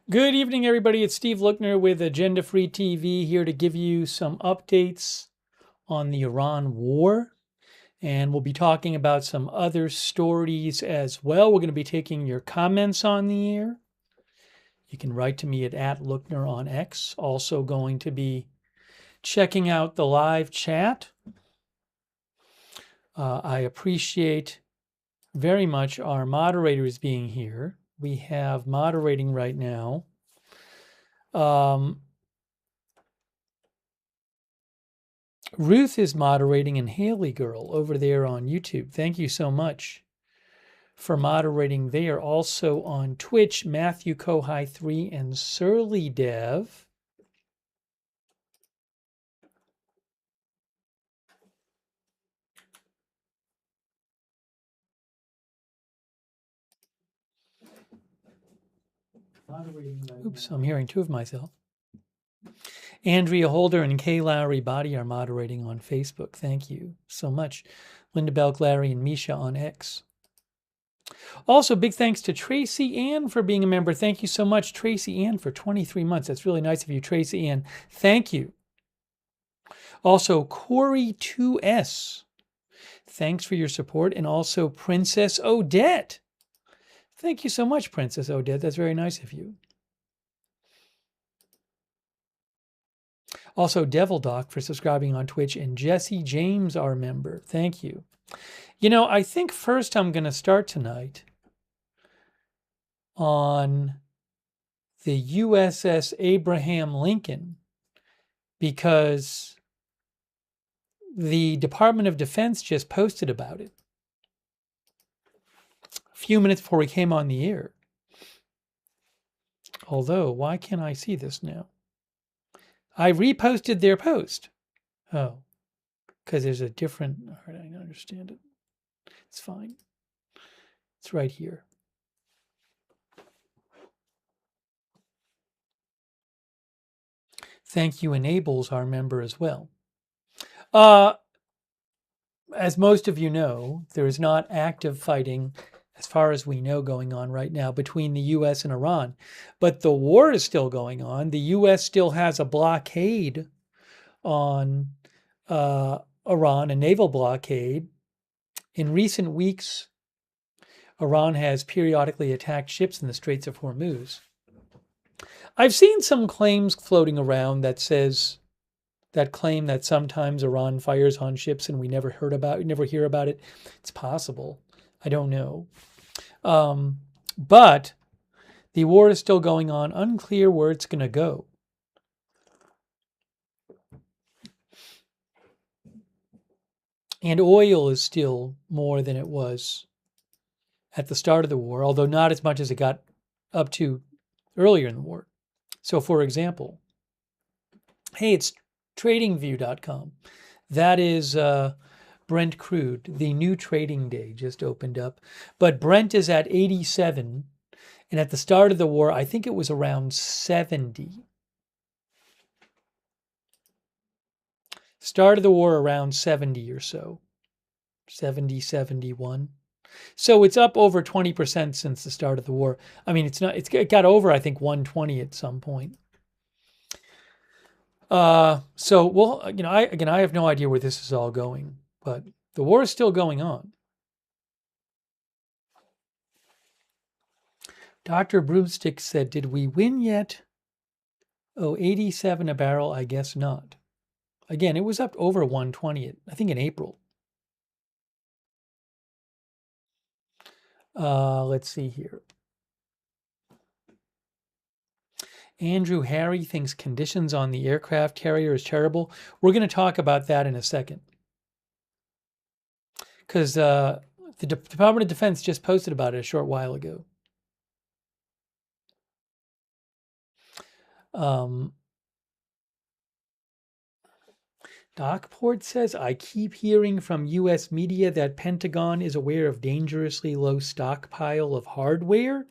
Good evening, everybody. It's Steve Lookner with Agenda Free TV here to give you some updates on the Iran war. And we'll be talking about some other stories as well. We're going to be taking your comments on the air. You can write to me at Lookner on X. Also going to be checking out the live chat. I appreciate very much our moderators being here. We have moderating right now. Ruth is moderating and Haley Girl over there on YouTube. Thank you so much for moderating there. Also on Twitch, Matthew Kohai 3 and Surly Dev. Oops, I'm hearing two of myself. Andrea Holder and Kay Lowry Body are moderating on Facebook. Thank you so much. Linda Belk, Larry, and Misha on X. Also, big thanks to Tracy Ann for being a member. Thank you so much, Tracy Ann, for 23 months. That's really nice of you, Tracy Ann. Thank you. Also, Corey 2S. Thanks for your support. And also, Princess Odette. Thank you so much, Princess Odette. That's very nice of you. Also, Devil Doc for subscribing on Twitch, and Jesse James, our member. Thank you. You know, I think first I'm going to start tonight on the USS Abraham Lincoln, because the Department of Defense just posted about it a few minutes before we came on the air. Although, why can't I see this now? I reposted their post. Oh, because there's a different... All right, I understand it. It's fine. It's right here. Thank you, Enables, our member as well. As most of you know, there is not active fighting, as far as we know, going on right now between the U.S. and Iran. But the war is still going on. The U.S. still has a blockade on Iran, a naval blockade. In recent weeks, Iran has periodically attacked ships in the Straits of Hormuz. I've seen some claims floating around that claim that sometimes Iran fires on ships and we never hear about it. It's possible. I don't know. But the war is still going on. Unclear where it's going to go. And oil is still more than it was at the start of the war, although not as much as it got up to earlier in the war. So, for example, hey, it's tradingview.com. That is Brent crude. The new trading day just opened up. But Brent is at 87. And at the start of the war, I think it was around 70. Start of the war around 70 or so. 70, 71. So it's up over 20% since the start of the war. I mean, it got over, I think, 120 at some point. So, well, I have no idea where this is all going, but the war is still going on. Dr. Broomstick said, did we win yet? Oh, 87 a barrel, I guess not. Again, it was up over 120, I think in April. Let's see here. Andrew Harry thinks conditions on the aircraft carrier is terrible. We're going to talk about that in a second. Because the Department of Defense just posted about it a short while ago. Docport says, I keep hearing from U.S. media that Pentagon is aware of dangerously low stockpile of hardware.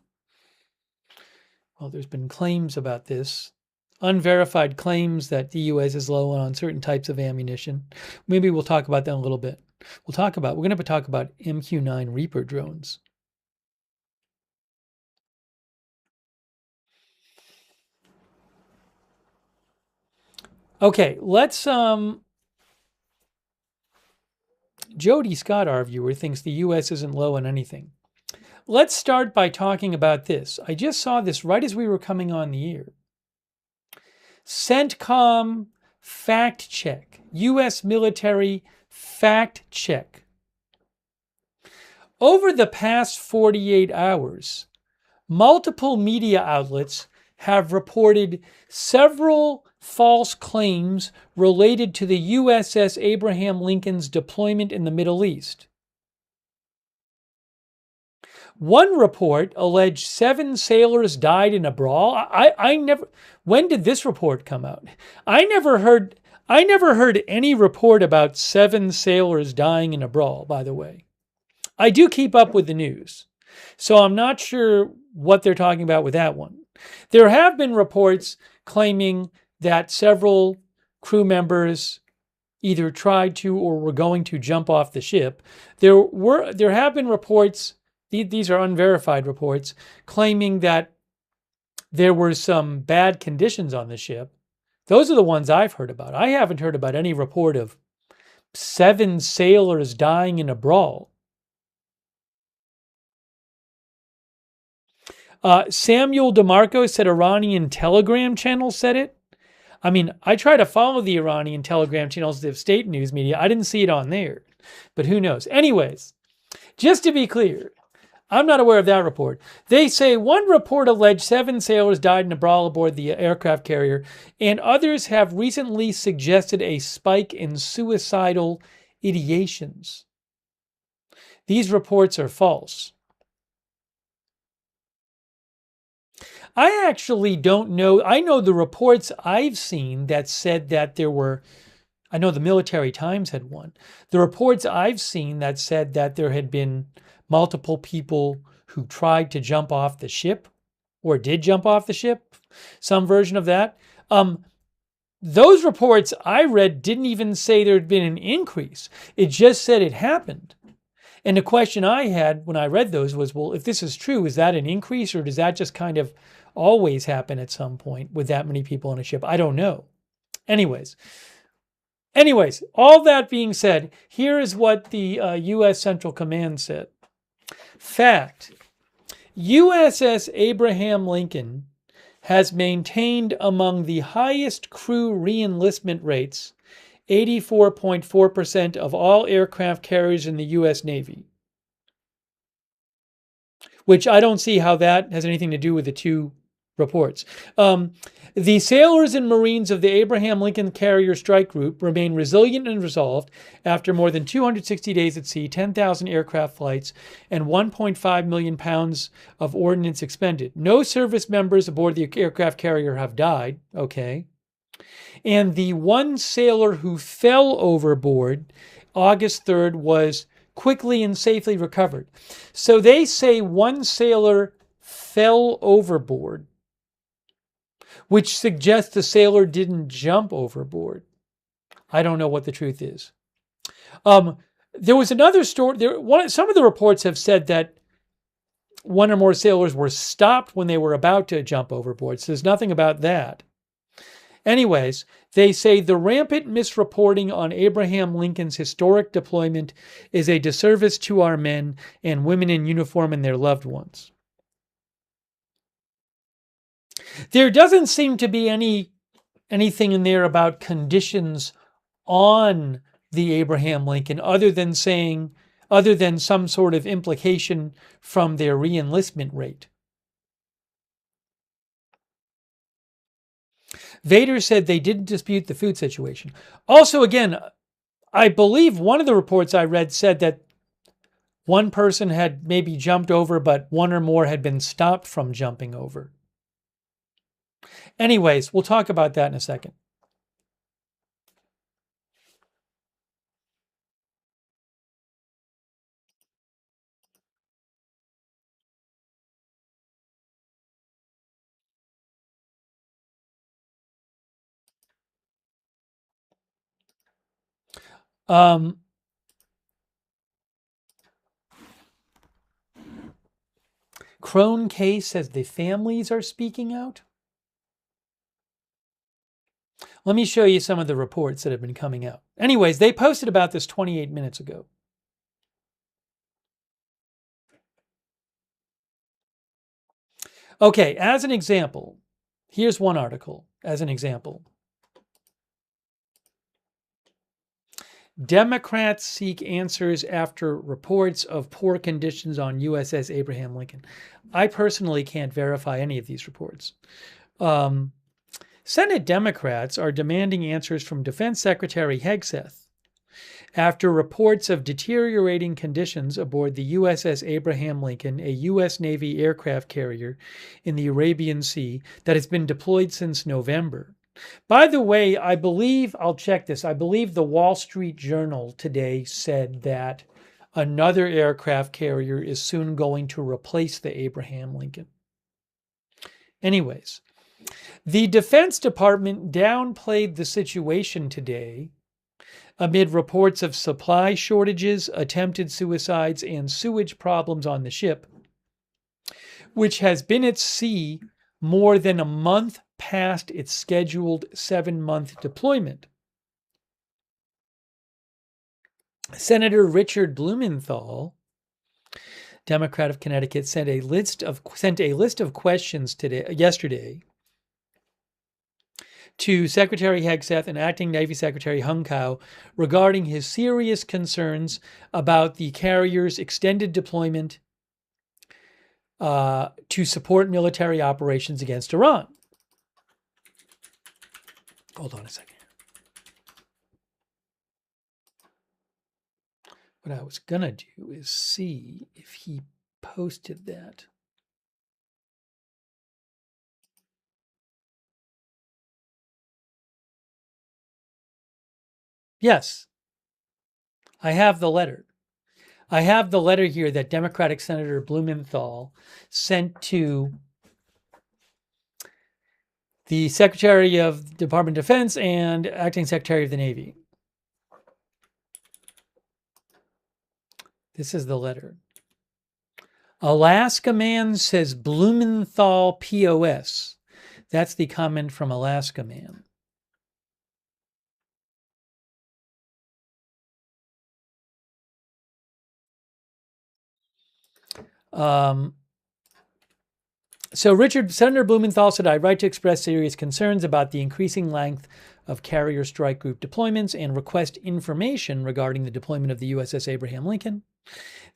Well, there's been claims about this. Unverified claims that the U.S. is low on certain types of ammunition. Maybe we'll talk about that in a little bit. We're going to talk about MQ-9 Reaper drones. Okay, let's Jody Scott, our viewer, thinks the US isn't low on anything. Let's start by talking about this. I just saw this right as we were coming on the air. CENTCOM fact check. US military fact check. Over the past 48 hours, multiple media outlets have reported several false claims related to the USS Abraham Lincoln's deployment in the Middle East. One report alleged 7 sailors died in a brawl. I never. When did this report come out? I never heard any report about 7 sailors dying in a brawl, by the way. I do keep up with the news, so I'm not sure what they're talking about with that one. There have been reports claiming that several crew members either tried to or were going to jump off the ship. There have been reports, these are unverified reports, claiming that there were some bad conditions on the ship. Those are the ones I've heard about. I haven't heard about any report of 7 sailors dying in a brawl. Samuel DeMarco said Iranian Telegram channel said it. I mean, I try to follow the Iranian Telegram channels of state news media. I didn't see it on there, but who knows? Anyways, just to be clear, I'm not aware of that report. They say one report alleged 7 sailors died in a brawl aboard the aircraft carrier, and others have recently suggested a spike in suicidal ideations. These reports are false. I actually don't know. I know the reports I've seen that said that there were, I know the Military Times had one. The reports I've seen that said that there had been multiple people who tried to jump off the ship or did jump off the ship, some version of that. Those reports I read didn't even say there had been an increase. It just said it happened. And the question I had when I read those was, well, if this is true, is that an increase or does that just kind of always happen at some point with that many people on a ship? I don't know. Anyways, all that being said, here is what the U.S. Central Command said. Fact, USS Abraham Lincoln has maintained among the highest crew re-enlistment rates, 84.4% of all aircraft carriers in the U.S. Navy. Which I don't see how that has anything to do with the two reports. The sailors and Marines of the Abraham Lincoln Carrier Strike Group remain resilient and resolved after more than 260 days at sea, 10,000 aircraft flights, and 1.5 million pounds of ordnance expended. No service members aboard the aircraft carrier have died. Okay. And the one sailor who fell overboard August 3rd was quickly and safely recovered. So they say one sailor fell overboard, which suggests the sailor didn't jump overboard. I don't know what the truth is. There was another story. Some of the reports have said that one or more sailors were stopped when they were about to jump overboard. So there's nothing about that. Anyways, they say the rampant misreporting on Abraham Lincoln's historic deployment is a disservice to our men and women in uniform and their loved ones. There doesn't seem to be anything in there about conditions on the Abraham Lincoln other than some sort of implication from their re-enlistment rate. Vader said they didn't dispute the food situation. Also, again, I believe one of the reports I read said that one person had maybe jumped over, but one or more had been stopped from jumping over. Anyways, we'll talk about that in a second. Crone Case says the families are speaking out. Let me show you some of the reports that have been coming out. Anyways, they posted about this 28 minutes ago. Okay, as an example, here's one article as an example. Democrats seek answers after reports of poor conditions on USS Abraham Lincoln. I personally can't verify any of these reports. Senate Democrats are demanding answers from Defense Secretary Hegseth after reports of deteriorating conditions aboard the USS Abraham Lincoln, a U.S. Navy aircraft carrier in the Arabian Sea that has been deployed since November. By the way, I believe the Wall Street Journal today said that another aircraft carrier is soon going to replace the Abraham Lincoln. Anyways, the Defense Department downplayed the situation today amid reports of supply shortages, attempted suicides, and sewage problems on the ship, which has been at sea more than a month past its scheduled 7-month deployment. Senator Richard Blumenthal, Democrat of Connecticut, sent a list of questions yesterday to Secretary Hegseth and Acting Navy Secretary Hung Kao regarding his serious concerns about the carrier's extended deployment to support military operations against Iran. Hold on a second. What I was going to do is see if he posted that. Yes, I have the letter. I have the letter here that Democratic Senator Blumenthal sent to the Secretary of the Department of Defense and Acting Secretary of the Navy. This is the letter. Alaska Man says Blumenthal POS. That's the comment from Alaska Man. Senator Blumenthal said, I write to express serious concerns about the increasing length of carrier strike group deployments and request information regarding the deployment of the USS Abraham Lincoln.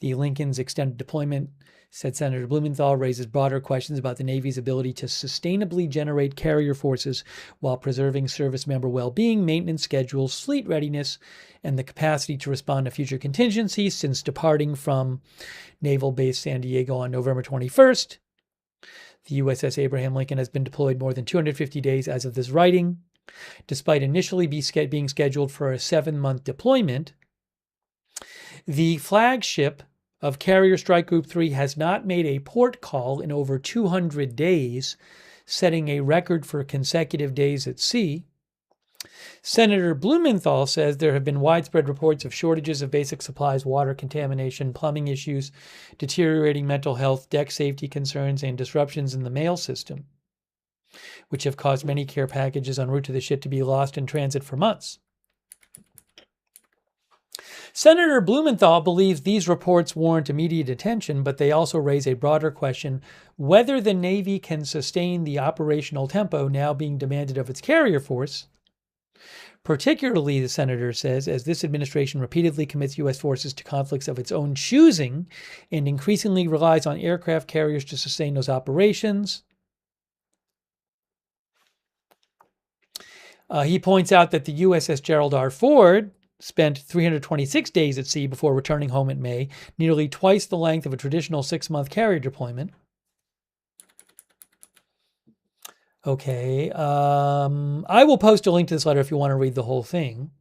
The Lincoln's extended deployment, said Senator Blumenthal, raises broader questions about the Navy's ability to sustainably generate carrier forces while preserving service member well-being, maintenance schedules, fleet readiness, and the capacity to respond to future contingencies. Since departing from Naval Base San Diego on November 21st, the USS Abraham Lincoln has been deployed more than 250 days as of this writing. Despite initially being scheduled for a 7-month deployment, the flagship of Carrier Strike Group 3 has not made a port call in over 200 days, setting a record for consecutive days at sea. Senator Blumenthal says there have been widespread reports of shortages of basic supplies, water contamination, plumbing issues, deteriorating mental health, deck safety concerns, and disruptions in the mail system, which have caused many care packages en route to the ship to be lost in transit for months. Senator Blumenthal believes these reports warrant immediate attention, but they also raise a broader question whether the Navy can sustain the operational tempo now being demanded of its carrier force. Particularly, the senator says, as this administration repeatedly commits U.S. forces to conflicts of its own choosing and increasingly relies on aircraft carriers to sustain those operations. He points out that the USS Gerald R. Ford spent 326 days at sea before returning home in May, nearly twice the length of a traditional 6-month carrier deployment. Okay, I will post a link to this letter if you want to read the whole thing.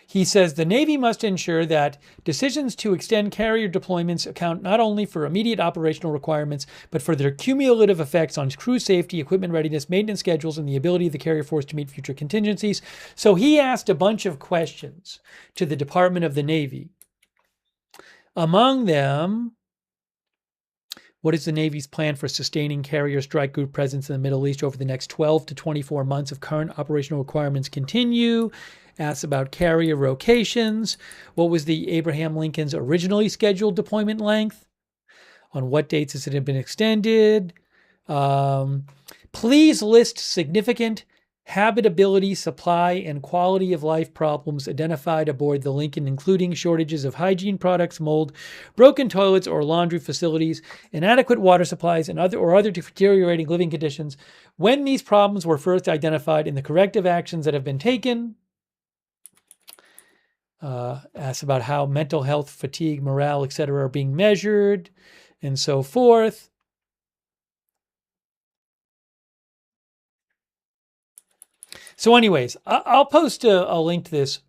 He says the Navy must ensure that decisions to extend carrier deployments account not only for immediate operational requirements, but for their cumulative effects on crew safety, equipment readiness, maintenance schedules, and the ability of the carrier force to meet future contingencies. So he asked a bunch of questions to the Department of the Navy Among them, what is the Navy's plan for sustaining carrier strike group presence in the Middle East over the next 12 to 24 months if current operational requirements continue? Asks about carrier rotations. What was the Abraham Lincoln's originally scheduled deployment length? On what dates has it been extended? Please list significant habitability, supply, and quality of life problems identified aboard the Lincoln, including shortages of hygiene products, mold, broken toilets or laundry facilities, inadequate water supplies, and other deteriorating living conditions. When these problems were first identified and the corrective actions that have been taken. Asks about how mental health, fatigue, morale, etc. are being measured, and so forth. So anyways, I'll post a link to this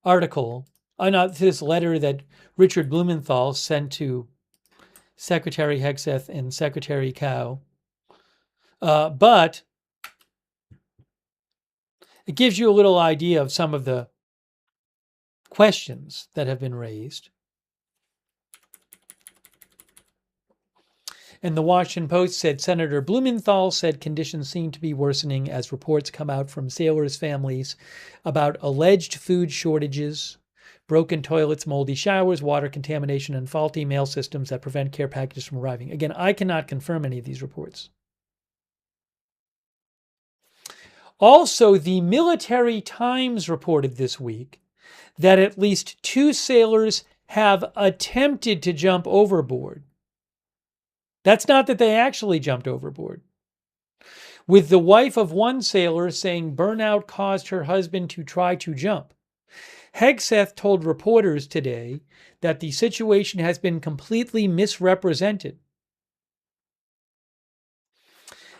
article, not this letter that Richard Blumenthal sent to Secretary Hegseth and Secretary Cow. But it gives you a little idea of some of the questions that have been raised. And the Washington Post said Senator Blumenthal said conditions seem to be worsening as reports come out from sailors' families about alleged food shortages, broken toilets, moldy showers, water contamination, and faulty mail systems that prevent care packages from arriving. Again, I cannot confirm any of these reports. Also, the Military Times reported this week that at least 2 sailors have attempted to jump overboard. That's not that they actually jumped overboard. With the wife of one sailor saying burnout caused her husband to try to jump. Hegseth told reporters today that the situation has been completely misrepresented.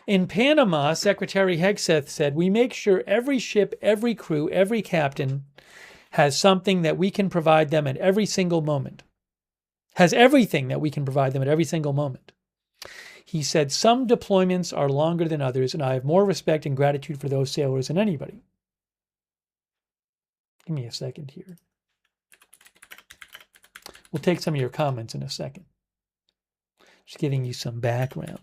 In Panama, Secretary Hegseth said, "We make sure every ship, every crew, every captain has something that we can provide them at every single moment. Has everything that we can provide them at every single moment." He said, "Some deployments are longer than others, and I have more respect and gratitude for those sailors than anybody." Give me a second here. We'll take some of your comments in a second. Just giving you some background.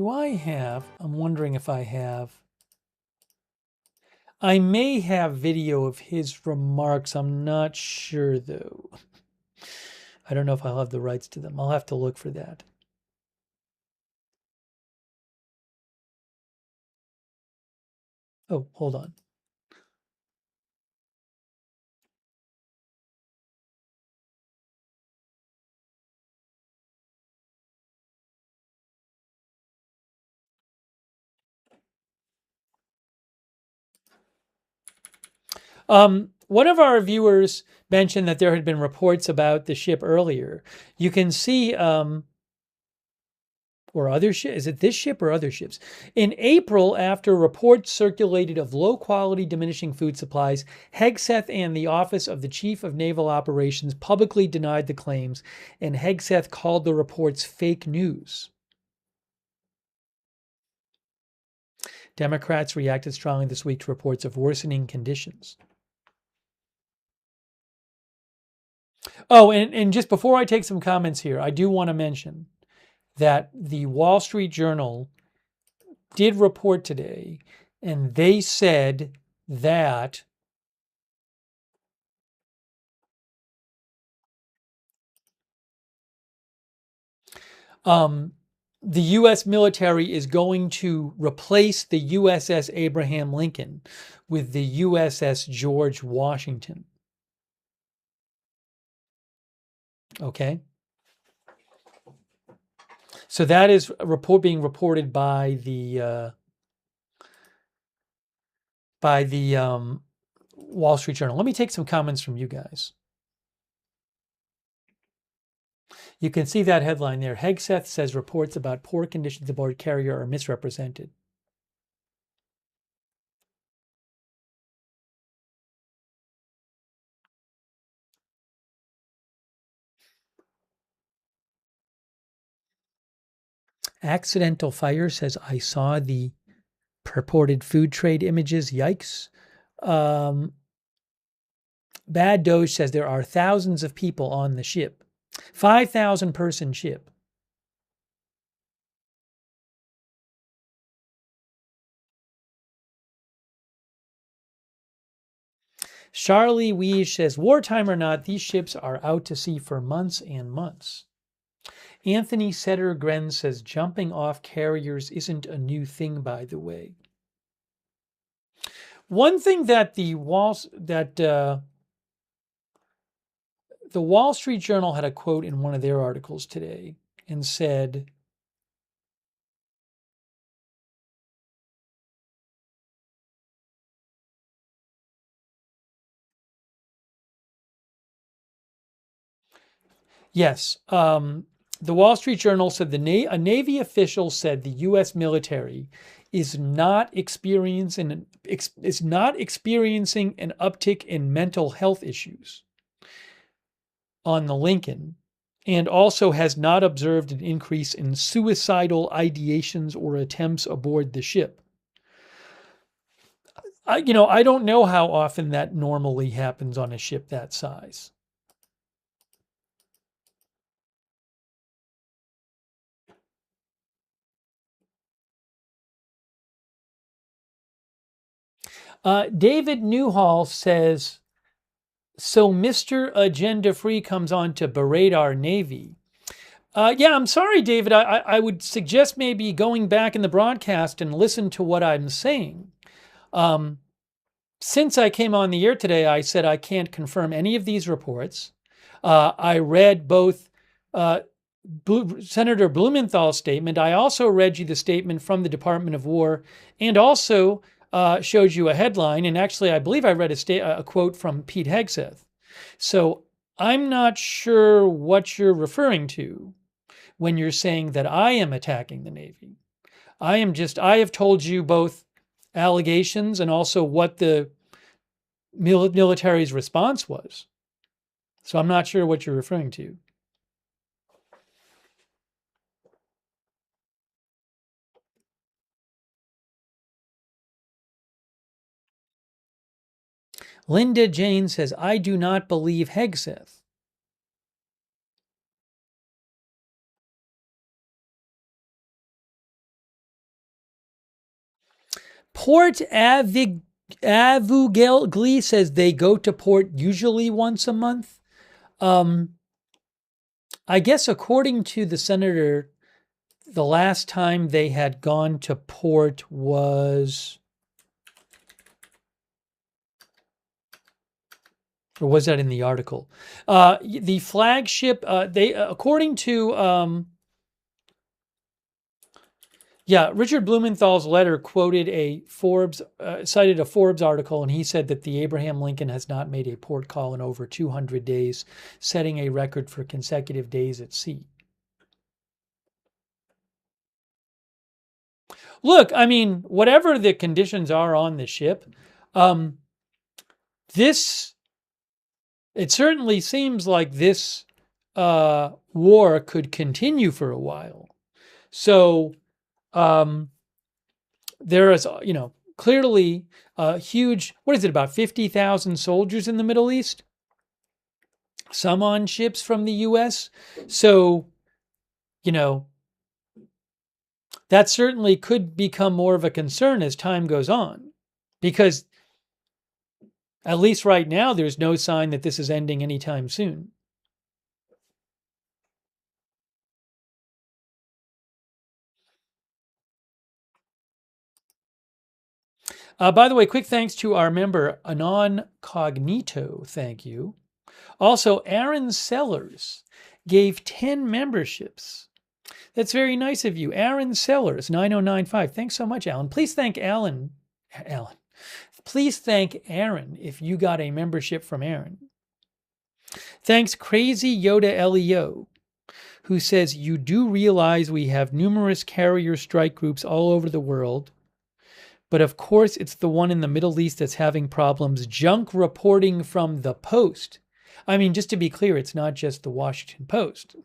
I'm wondering if I have. I may have video of his remarks. I'm not sure, though. I don't know if I'll have the rights to them. I'll have to look for that. Oh, hold on. One of our viewers mentioned that there had been reports about the ship earlier. You can see, or other ship. Is it this ship or other ships? In April, after reports circulated of low-quality, diminishing food supplies, Hegseth and the Office of the Chief of Naval Operations publicly denied the claims, and Hegseth called the reports fake news. Democrats reacted strongly this week to reports of worsening conditions. Oh, and just before I take some comments here, I do want to mention that the Wall Street Journal did report today, and they said that the U.S. military is going to replace the USS Abraham Lincoln with the USS George Washington. Okay? So that is being reported by the Wall Street Journal. Let me take some comments from you guys. You can see that headline there. Hegseth says reports about poor conditions aboard carrier are misrepresented. Accidental Fire says, I saw the purported food trade images. Yikes. Bad Doge says there are thousands of people on the ship. 5,000 person ship. Charlie Weege says, wartime or not, these ships are out to sea for months and months. Anthony Setter-Gren says, jumping off carriers isn't a new thing, by the way. One thing that the Wall Street Journal had a quote in one of their articles today and said, yes, the Wall Street Journal said a Navy official said the U.S. military is not experiencing an uptick in mental health issues on the Lincoln, and also has not observed an increase in suicidal ideations or attempts aboard the ship. I don't know how often that normally happens on a ship that size. David Newhall says, so Mr. Agenda Free comes on to berate our Navy. Yeah, I'm sorry, David. I would suggest maybe going back in the broadcast and listen to what I'm saying. Since I came on the air today, I said I can't confirm any of these reports. I read both Senator Blumenthal's statement. I also read you the statement from the Department of War, and also showed you a headline. And actually, I believe I read a quote from Pete Hegseth. So I'm not sure what you're referring to when you're saying that I am attacking the Navy. I have told you both allegations and also what the military's response was. So I'm not sure what you're referring to. Linda Jane says, I do not believe Hegseth. Port Avugeli says they go to port usually once a month. I guess according to the senator, the last time they had gone to port was, or was that in the article? The flagship, according to, Richard Blumenthal's letter quoted cited a Forbes article, and he said that the Abraham Lincoln has not made a port call in over 200 days, setting a record for consecutive days at sea. Look, I mean, whatever the conditions are on the ship, it certainly seems like this war could continue for a while. So there is, clearly a huge, what is it, about 50,000 soldiers in the Middle East? Some on ships from the U.S. So, that certainly could become more of a concern as time goes on, because at least right now, there's no sign that this is ending anytime soon. By the way, quick thanks to our member, Anon Cognito. Thank you. Also, Aaron Sellers gave 10 memberships. That's very nice of you. Aaron Sellers, 9095. Thanks so much, Alan. Please thank Alan. Please thank Aaron if you got a membership from Aaron. Thanks, Crazy Yoda Leo, who says, you do realize we have numerous carrier strike groups all over the world, but of course it's the one in the Middle East that's having problems. Junk reporting from the Post. I mean, just to be clear, it's not just the Washington Post.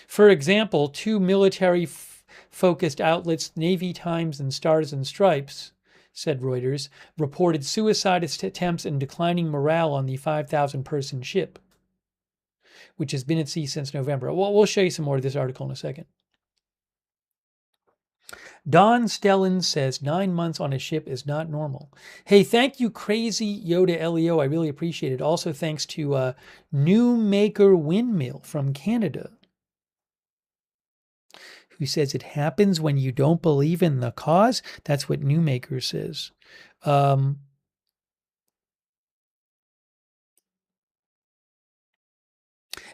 For example, two military-focused outlets, Navy Times and Stars and Stripes, said Reuters, reported suicide attempts and declining morale on the 5,000-person ship, which has been at sea since November. Well, we'll show you some more of this article in a second. Don Stellan says 9 months on a ship is not normal. Hey, thank you, Crazy Yoda Leo. I really appreciate it. Also, thanks to New Maker Windmill from Canada, who says it happens when you don't believe in the cause. That's what New Maker says.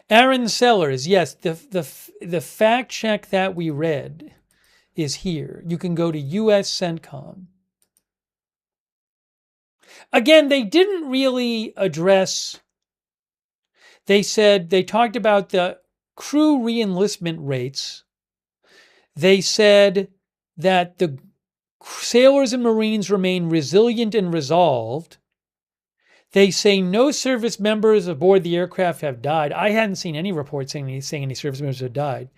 Aaron Sellers, yes, the fact check that we read is here. You can go to US CENTCOM. Again, they didn't really address, they talked about the crew reenlistment rates. They said that the sailors and Marines remain resilient and resolved. They say no service members aboard the aircraft have died. I hadn't seen any reports saying any service members have died.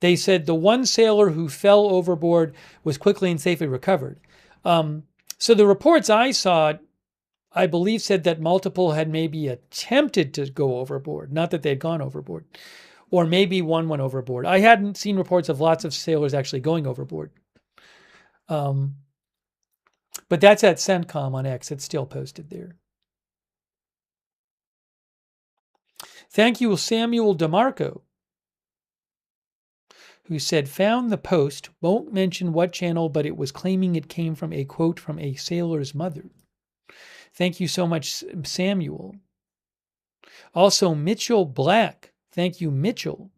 They said the one sailor who fell overboard was quickly and safely recovered. So the reports I saw, I believe, said that multiple had maybe attempted to go overboard, not that they had gone overboard, or maybe one went overboard. I hadn't seen reports of lots of sailors actually going overboard. But that's at CENTCOM on X. It's still posted there. Thank you, Samuel DeMarco, who said, found the post, won't mention what channel, but it was claiming it came from a quote from a sailor's mother. Thank you so much, Samuel. Also, Mitchell Black. Thank you, Mitchell.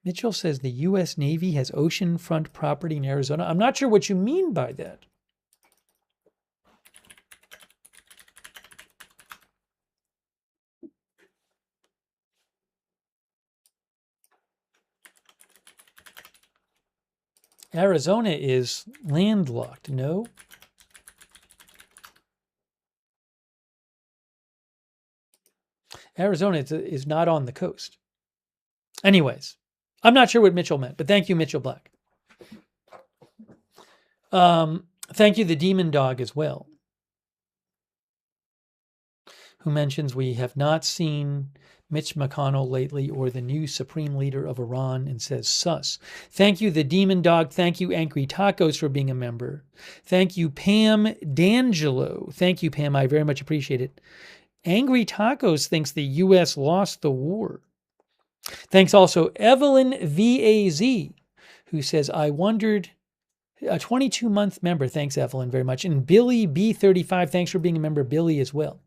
Mitchell says the U.S. Navy has oceanfront property in Arizona. I'm not sure what you mean by that. Arizona is landlocked, no? Arizona is not on the coast. Anyways, I'm not sure what Mitchell meant, but thank you, Mitchell Black. Thank you, the Demon Dog, as well, who mentions we have not seen Mitch McConnell lately or the new supreme leader of Iran and says sus. Thank you, the Demon Dog. Thank you, Angry Tacos, for being a member. Thank you, Pam D'Angelo. Thank you, Pam. I very much appreciate it. Angry Tacos thinks the U.S. lost the war. Thanks also, Evelyn VAZ, who says, I wondered, a 22-month member. Thanks, Evelyn, very much. And Billy B35, thanks for being a member, Billy, as well.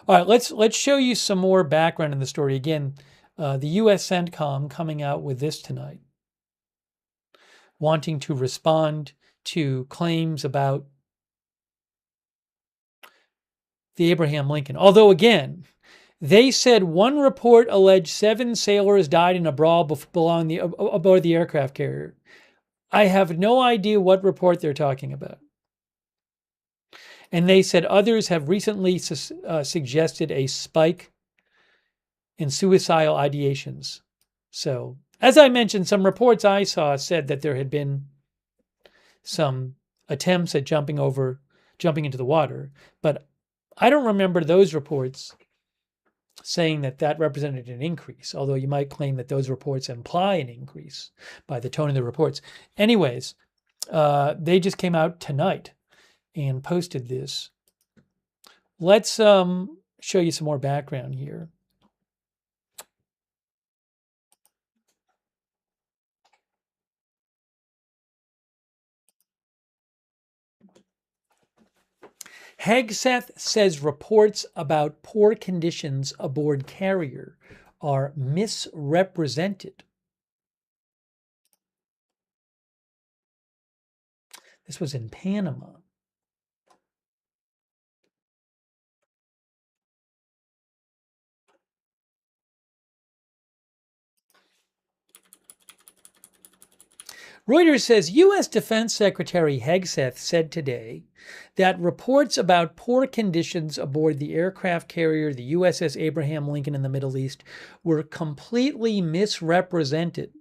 All right, let's show you some more background in the story. Again, the U.S. CENTCOM coming out with this tonight, wanting to respond to claims about the Abraham Lincoln. Although, again, they said one report alleged 7 sailors died in a brawl aboard the aircraft carrier. I have no idea what report they're talking about. And they said others have recently suggested a spike in suicidal ideations. So, as I mentioned, some reports I saw said that there had been some attempts at jumping into the water, but I don't remember those reports saying that that represented an increase, although you might claim that those reports imply an increase by the tone of the reports. Anyways, they just came out tonight and posted this. Let's show you some more background here. Hegseth says reports about poor conditions aboard carrier are misrepresented. This was in Panama. Reuters says U.S. Defense Secretary Hegseth said today that reports about poor conditions aboard the aircraft carrier, the USS Abraham Lincoln in the Middle East, were completely misrepresented.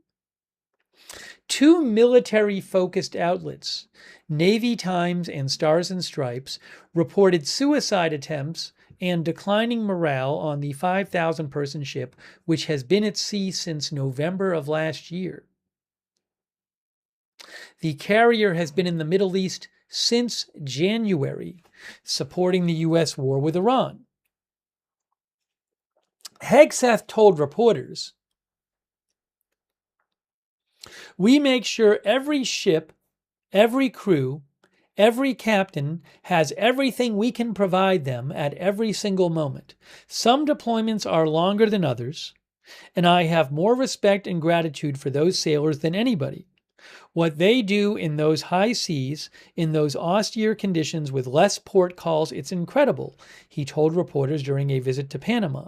Two military-focused outlets, Navy Times and Stars and Stripes, reported suicide attempts and declining morale on the 5,000-person ship, which has been at sea since November of last year. The carrier has been in the Middle East since January, supporting the U.S. war with Iran. Hegseth told reporters, "We make sure every ship, every crew, every captain has everything we can provide them at every single moment. Some deployments are longer than others, and I have more respect and gratitude for those sailors than anybody. What they do in those high seas, in those austere conditions with less port calls, it's incredible," he told reporters during a visit to Panama.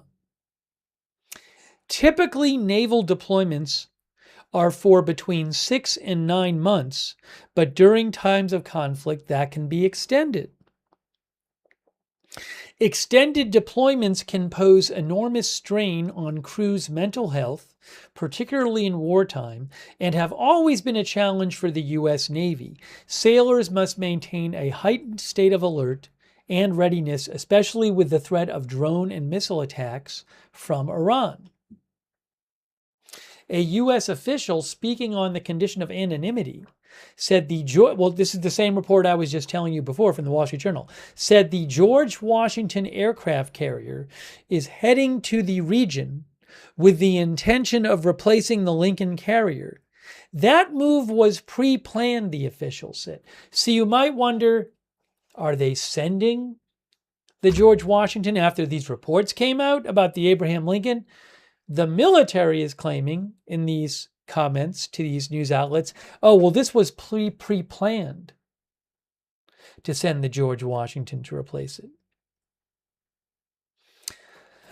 Typically, naval deployments are for between 6 and 9 months, but during times of conflict, that can be extended. Extended deployments can pose enormous strain on crews' mental health, particularly in wartime, and have always been a challenge for the U.S. Navy. Sailors must maintain a heightened state of alert and readiness, especially with the threat of drone and missile attacks from Iran. A U.S. official speaking on the condition of anonymity said this is the same report I was just telling you before from the Wall Street Journal, said the George Washington aircraft carrier is heading to the region with the intention of replacing the Lincoln carrier. That move was pre-planned, the official said. So you might wonder, are they sending the George Washington after these reports came out about the Abraham Lincoln? The military is claiming in these comments to these news outlets, oh, well, this was pre-planned to send the George Washington to replace it.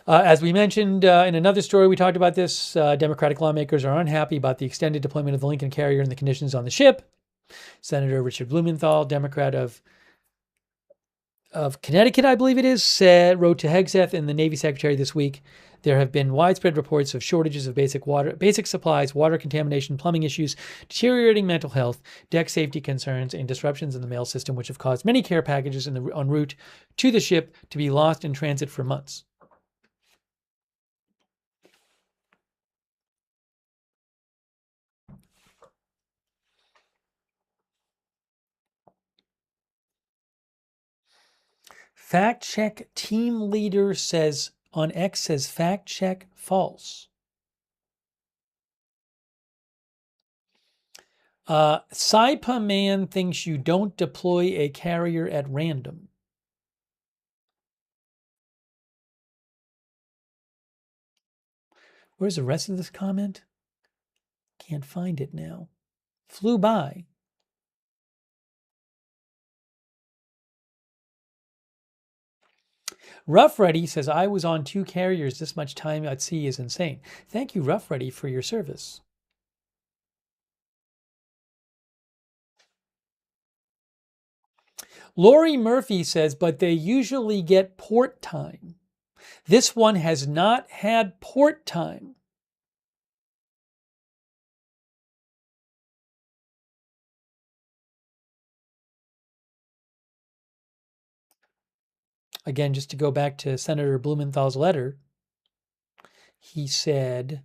As we mentioned in another story, we talked about this. Democratic lawmakers are unhappy about the extended deployment of the Lincoln carrier and the conditions on the ship. Senator Richard Blumenthal, Democrat of Connecticut, I believe it is, wrote to Hegseth and the Navy Secretary this week, there have been widespread reports of shortages of basic supplies, water contamination, plumbing issues, deteriorating mental health, deck safety concerns, and disruptions in the mail system, which have caused many care packages en route to the ship to be lost in transit for months. Fact check team leader says on X says fact check false. Saipa man thinks you don't deploy a carrier at random. Where's the rest of this comment? Can't find it now. Flew by. Rough Ready says, I was on 2 carriers. This much time at sea is insane. Thank you, Rough Ready, for your service. Lori Murphy says, but they usually get port time. This one has not had port time. Again, just to go back to Senator Blumenthal's letter, he said,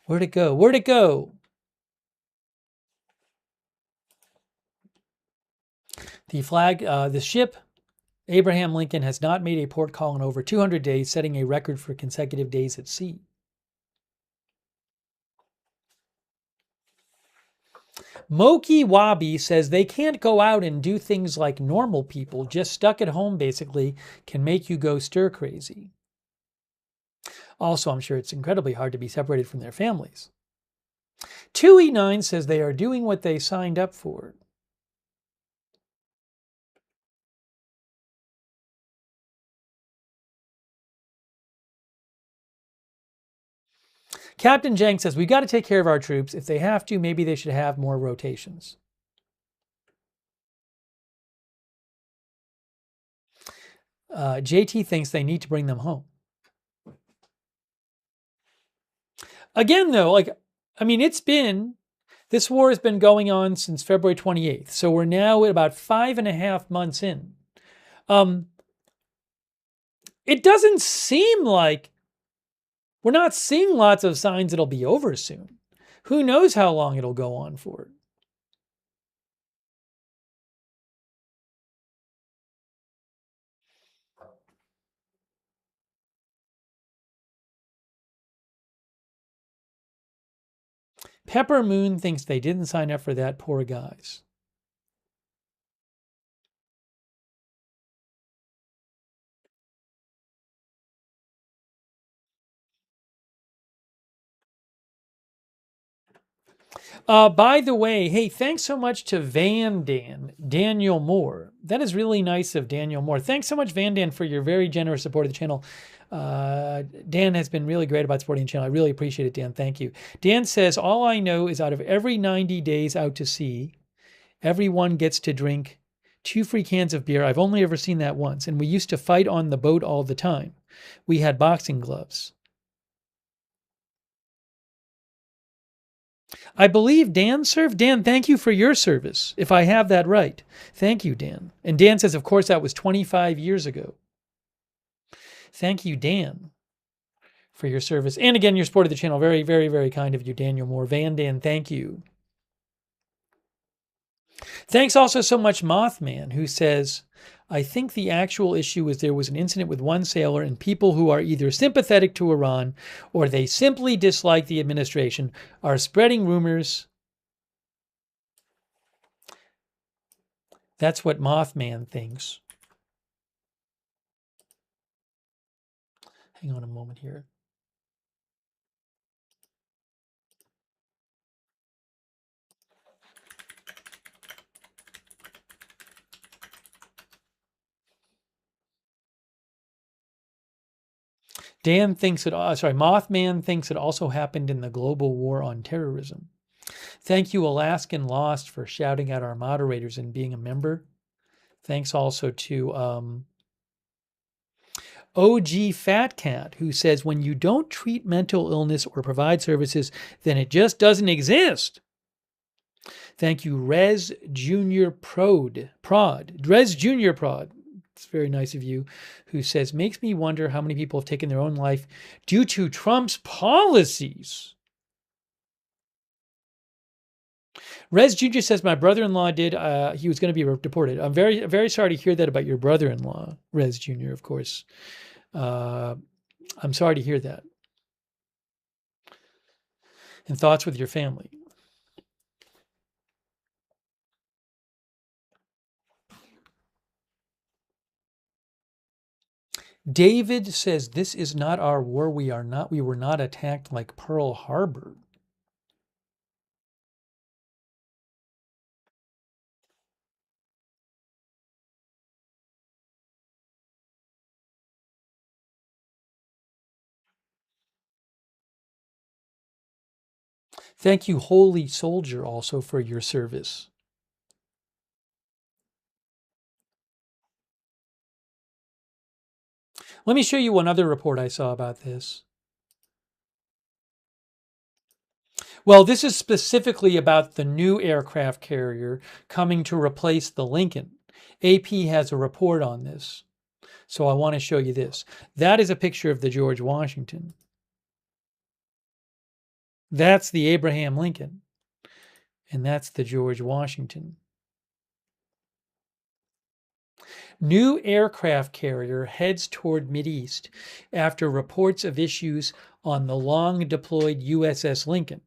where'd it go? Where'd it go? The ship, Abraham Lincoln, has not made a port call in over 200 days, setting a record for consecutive days at sea. Moki Wabi says they can't go out and do things like normal people, just stuck at home basically can make you go stir crazy. Also, I'm sure it's incredibly hard to be separated from their families. 2E9 says they are doing what they signed up for. Captain Jang says, we got to take care of our troops. If they have to, maybe they should have more rotations. JT thinks they need to bring them home. Again, though, this war has been going on since February 28th. So we're now at about 5.5 months in. It doesn't seem like we're not seeing lots of signs it'll be over soon. Who knows how long it'll go on for? Pepper Moon thinks they didn't sign up for that, poor guys. By the way, hey, thanks so much to Daniel Moore. That is really nice of Daniel Moore. Thanks so much, Dan, for your very generous support of the channel. Dan has been really great about supporting the channel. I really appreciate it, Dan. Thank you. Dan says, all I know is out of every 90 days out to sea, everyone gets to drink 2 free cans of beer. I've only ever seen that once. And we used to fight on the boat all the time. We had boxing gloves. I believe Dan served. Dan, thank you for your service, if I have that right. Thank you, Dan. And Dan says, of course, that was 25 years ago. Thank you, Dan, for your service. And again, your support of the channel. Very, very, very kind of you, Daniel Moore. Dan, thank you. Thanks also so much, Mothman, who says, I think the actual issue is there was an incident with one sailor, and people who are either sympathetic to Iran or they simply dislike the administration are spreading rumors. That's what Mothman thinks. Hang on a moment here. Mothman thinks it also happened in the global war on terrorism. Thank you, Alaskan Lost, for shouting out our moderators and being a member. Thanks also to OG Fat Cat, who says, when you don't treat mental illness or provide services, then it just doesn't exist. Thank you, Rez Junior Prod. Rez Junior Prod. It's very nice of you, who says, makes me wonder how many people have taken their own life due to Trump's policies. Rez Jr. says, my brother-in-law did. He was going to be deported. I'm very, very sorry to hear that about your brother-in-law, Rez Jr., of course. I'm sorry to hear that. And thoughts with your family. David says, this is not our war. We were not attacked like Pearl Harbor. Thank you, Holy Soldier, also for your service. Let me show you one other report I saw about this. Well, this is specifically about the new aircraft carrier coming to replace the Lincoln. AP has a report on this. So I want to show you this. That is a picture of the George Washington. That's the Abraham Lincoln. And that's the George Washington. New aircraft carrier heads toward Mideast after reports of issues on the long-deployed USS Lincoln.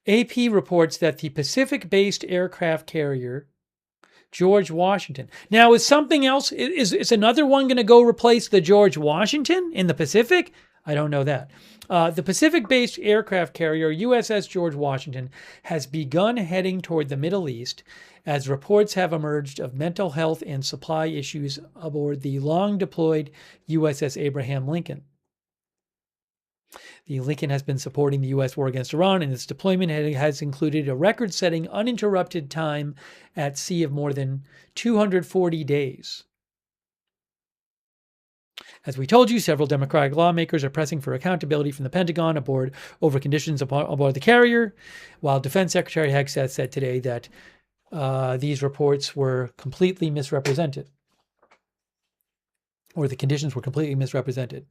AP reports that the Pacific-based aircraft carrier George Washington. Now, is something else, is another one going to go replace the George Washington in the Pacific? I don't know that. The Pacific-based aircraft carrier USS George Washington has begun heading toward the Middle East as reports have emerged of mental health and supply issues aboard the long-deployed USS Abraham Lincoln. The Lincoln has been supporting the U.S. war against Iran, and its deployment has included a record-setting uninterrupted time at sea of more than 240 days. As we told you, several Democratic lawmakers are pressing for accountability from the Pentagon over conditions aboard the carrier, while Defense Secretary Hegseth said today that these reports were completely misrepresented, or the conditions were completely misrepresented.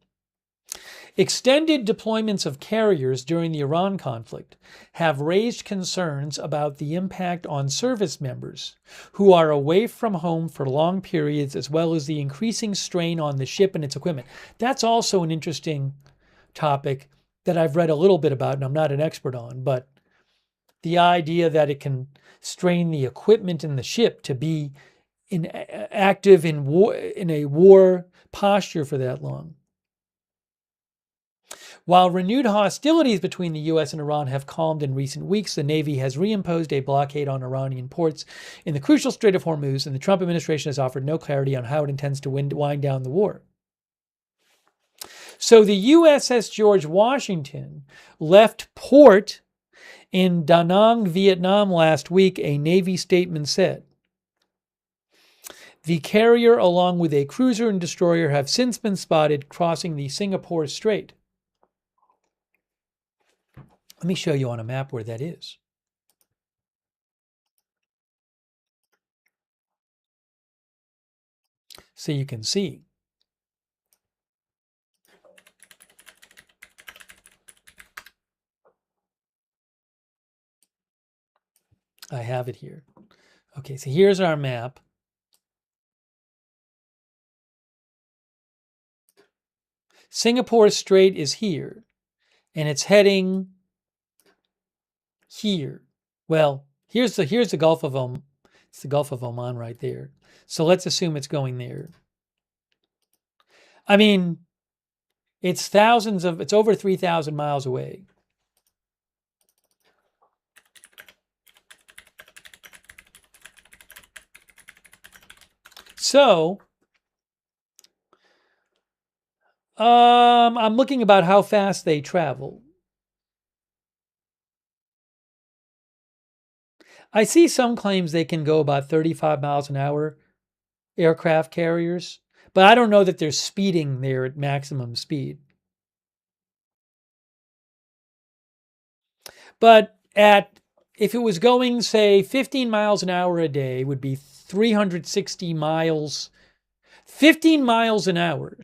Extended deployments of carriers during the Iran conflict have raised concerns about the impact on service members who are away from home for long periods, as well as the increasing strain on the ship and its equipment. That's also an interesting topic that I've read a little bit about, and I'm not an expert on, but the idea that it can strain the equipment in the ship to be active in a war posture for that long. While renewed hostilities between the U.S. and Iran have calmed in recent weeks, the Navy has reimposed a blockade on Iranian ports in the crucial Strait of Hormuz, and the Trump administration has offered no clarity on how it intends to wind down the war. So the USS George Washington left port in Da Nang, Vietnam last week, a Navy statement said. The carrier, along with a cruiser and destroyer, have since been spotted crossing the Singapore Strait. Let me show you on a map where that is. So you can see. I have it here. Okay, so here's our map. Singapore Strait is here, and it's heading here. Well, here's the Gulf of Oman. It's the Gulf of Oman right there. So let's assume it's going there. I mean, it's over 3,000 miles away. So, I'm looking about how fast they travel. I see some claims they can go about 35 miles an hour, aircraft carriers, but I don't know that they're speeding there at maximum speed. But if it was going, say, 15 miles an hour a day, would be 360 miles. 15 miles an hour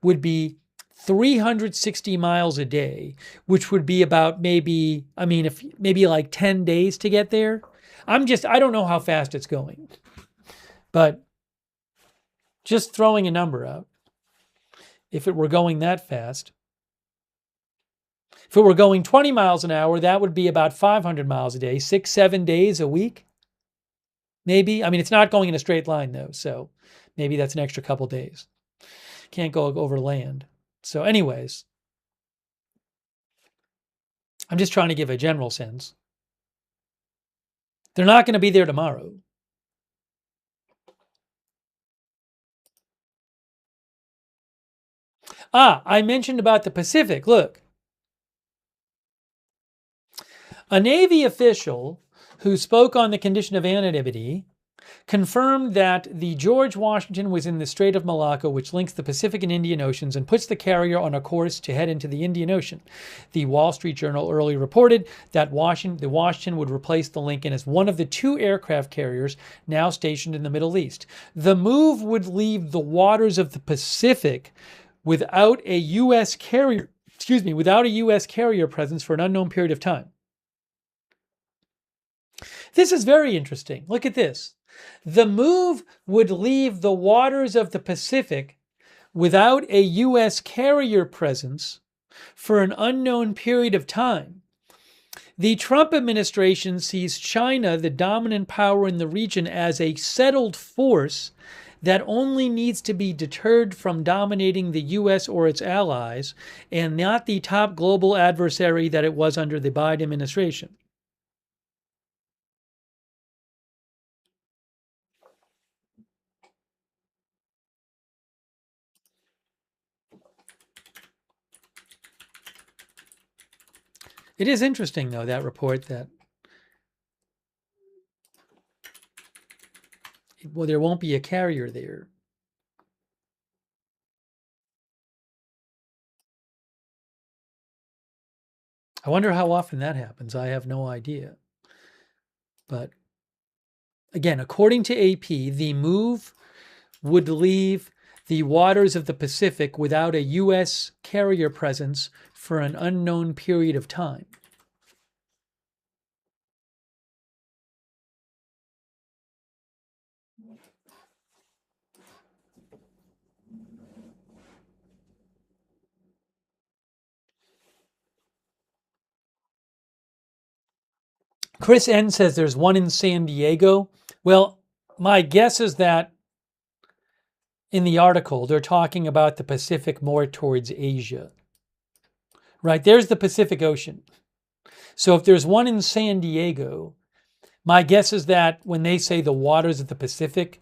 would be 360 miles a day, which would be about maybe like 10 days to get there. I don't know how fast it's going, but just throwing a number out. If it were going that fast, if it were going 20 miles an hour, that would be about 500 miles a day, 6-7 days a week. Maybe. I mean, it's not going in a straight line though, so maybe that's an extra couple days. Can't go over land. So anyways, I'm just trying to give a general sense. They're not going to be there tomorrow. I mentioned about the Pacific. Look. A Navy official who spoke on the condition of anonymity confirmed that the George Washington was in the Strait of Malacca, which links the Pacific and Indian Oceans and puts the carrier on a course to head into the Indian Ocean. The Wall Street Journal earlier reported that the Washington would replace the Lincoln as one of the 2 aircraft carriers now stationed in the Middle East. The move would leave the waters of the Pacific without a U.S. carrier presence for an unknown period of time. This is very interesting. Look at this. The move would leave the waters of the Pacific without a U.S. carrier presence for an unknown period of time. The Trump administration sees China, the dominant power in the region, as a settled force that only needs to be deterred from dominating the U.S. or its allies, and not the top global adversary that it was under the Biden administration. It is interesting, though, that report that, well, there won't be a carrier there. I wonder how often that happens. I have no idea. But again, according to AP, the move would leave the waters of the Pacific without a U.S. carrier presence for an unknown period of time. Chris N says there's one in San Diego. Well, my guess is that in the article, they're talking about the Pacific more towards Asia. Right? There's the Pacific Ocean. So if there's one in San Diego, my guess is that when they say the waters of the Pacific,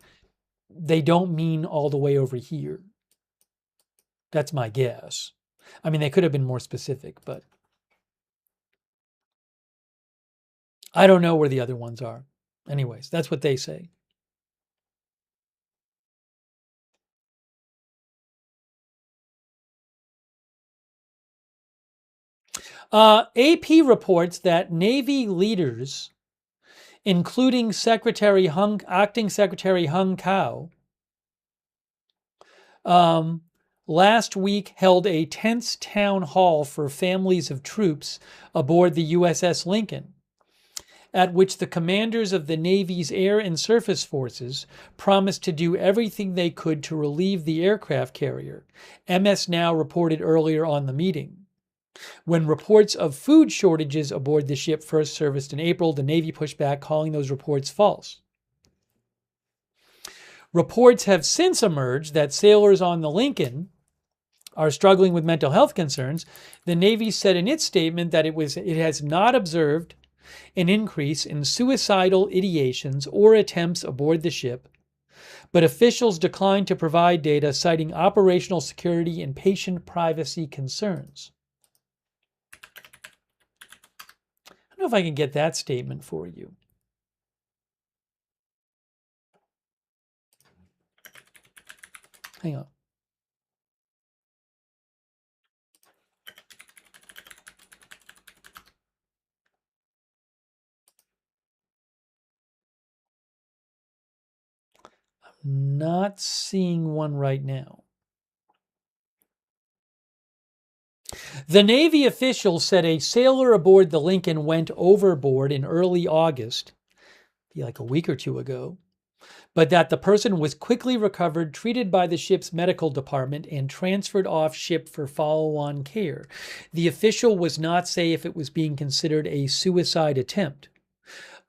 they don't mean all the way over here. That's my guess. I mean, they could have been more specific, but I don't know where the other ones are. Anyways, that's what they say. AP reports that Navy leaders, including Acting Secretary Hung Kao, last week held a tense town hall for families of troops aboard the USS Lincoln, at which the commanders of the Navy's air and surface forces promised to do everything they could to relieve the aircraft carrier, MS Now reported earlier on the meeting. When reports of food shortages aboard the ship first surfaced in April, the Navy pushed back, calling those reports false. Reports have since emerged that sailors on the Lincoln are struggling with mental health concerns. The Navy said in its statement that it has not observed an increase in suicidal ideations or attempts aboard the ship, but officials declined to provide data, citing operational security and patient privacy concerns. I don't know if I can get that statement for you. Hang on. I'm not seeing one right now. The Navy official said a sailor aboard the Lincoln went overboard in early August, like a week or two ago, but that the person was quickly recovered, treated by the ship's medical department, and transferred off ship for follow-on care. The official was not say if it was being considered a suicide attempt.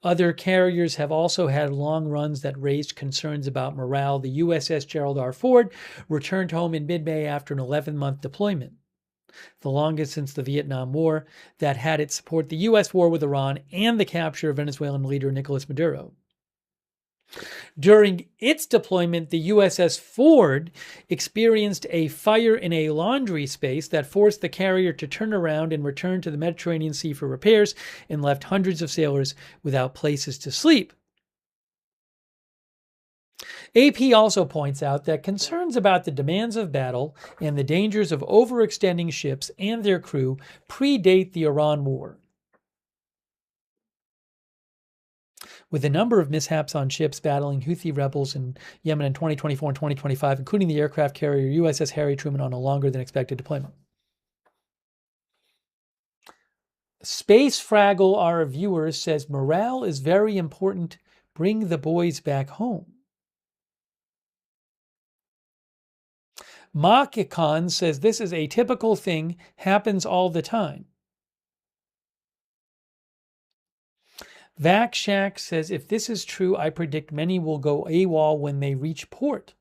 Other carriers have also had long runs that raised concerns about morale. The USS Gerald R. Ford returned home in mid-May after an 11-month deployment, the longest since the Vietnam War, that had it support the U.S. war with Iran and the capture of Venezuelan leader Nicolas Maduro. During its deployment, the USS Ford experienced a fire in a laundry space that forced the carrier to turn around and return to the Mediterranean Sea for repairs and left hundreds of sailors without places to sleep. AP also points out that concerns about the demands of battle and the dangers of overextending ships and their crew predate the Iran war. With a number of mishaps on ships battling Houthi rebels in Yemen in 2024 and 2025, including the aircraft carrier USS Harry Truman on a longer than expected deployment. Space Fraggle, our viewer, says morale is very important. Bring the boys back home. Makikon says this is a typical thing, happens all the time. Vac Shack says, if this is true, I predict many will go AWOL when they reach port.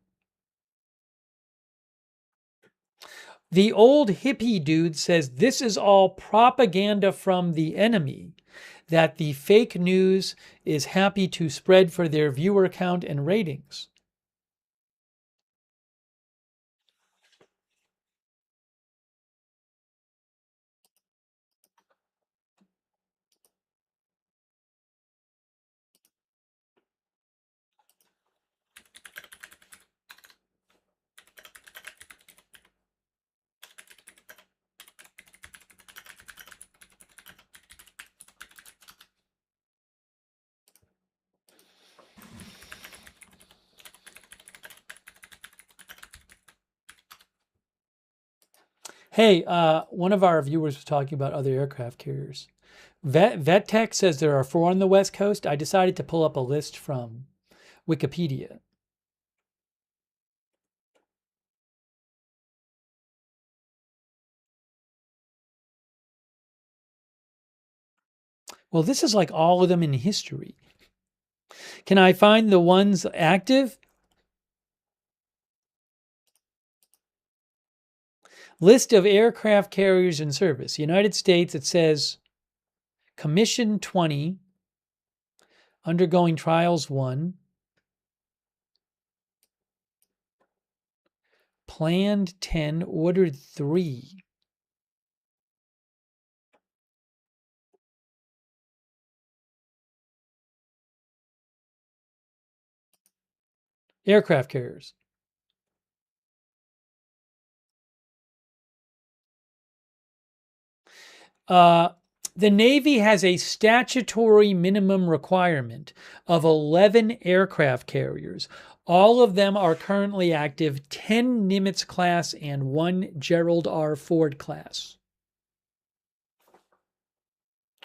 The old hippie dude says this is all propaganda from the enemy, that the fake news is happy to spread for their viewer count and ratings. Hey, one of our viewers was talking about other aircraft carriers. VetTech says there are 4 on the West Coast. I decided to pull up a list from Wikipedia. Well, this is like all of them in history. Can I find the ones active? List of aircraft carriers in service. United States, it says Commission 20, undergoing trials 1, planned 10, ordered 3. Aircraft carriers. The Navy has a statutory minimum requirement of 11 aircraft carriers. All of them are currently active, 10 Nimitz class and 1 Gerald R. Ford class.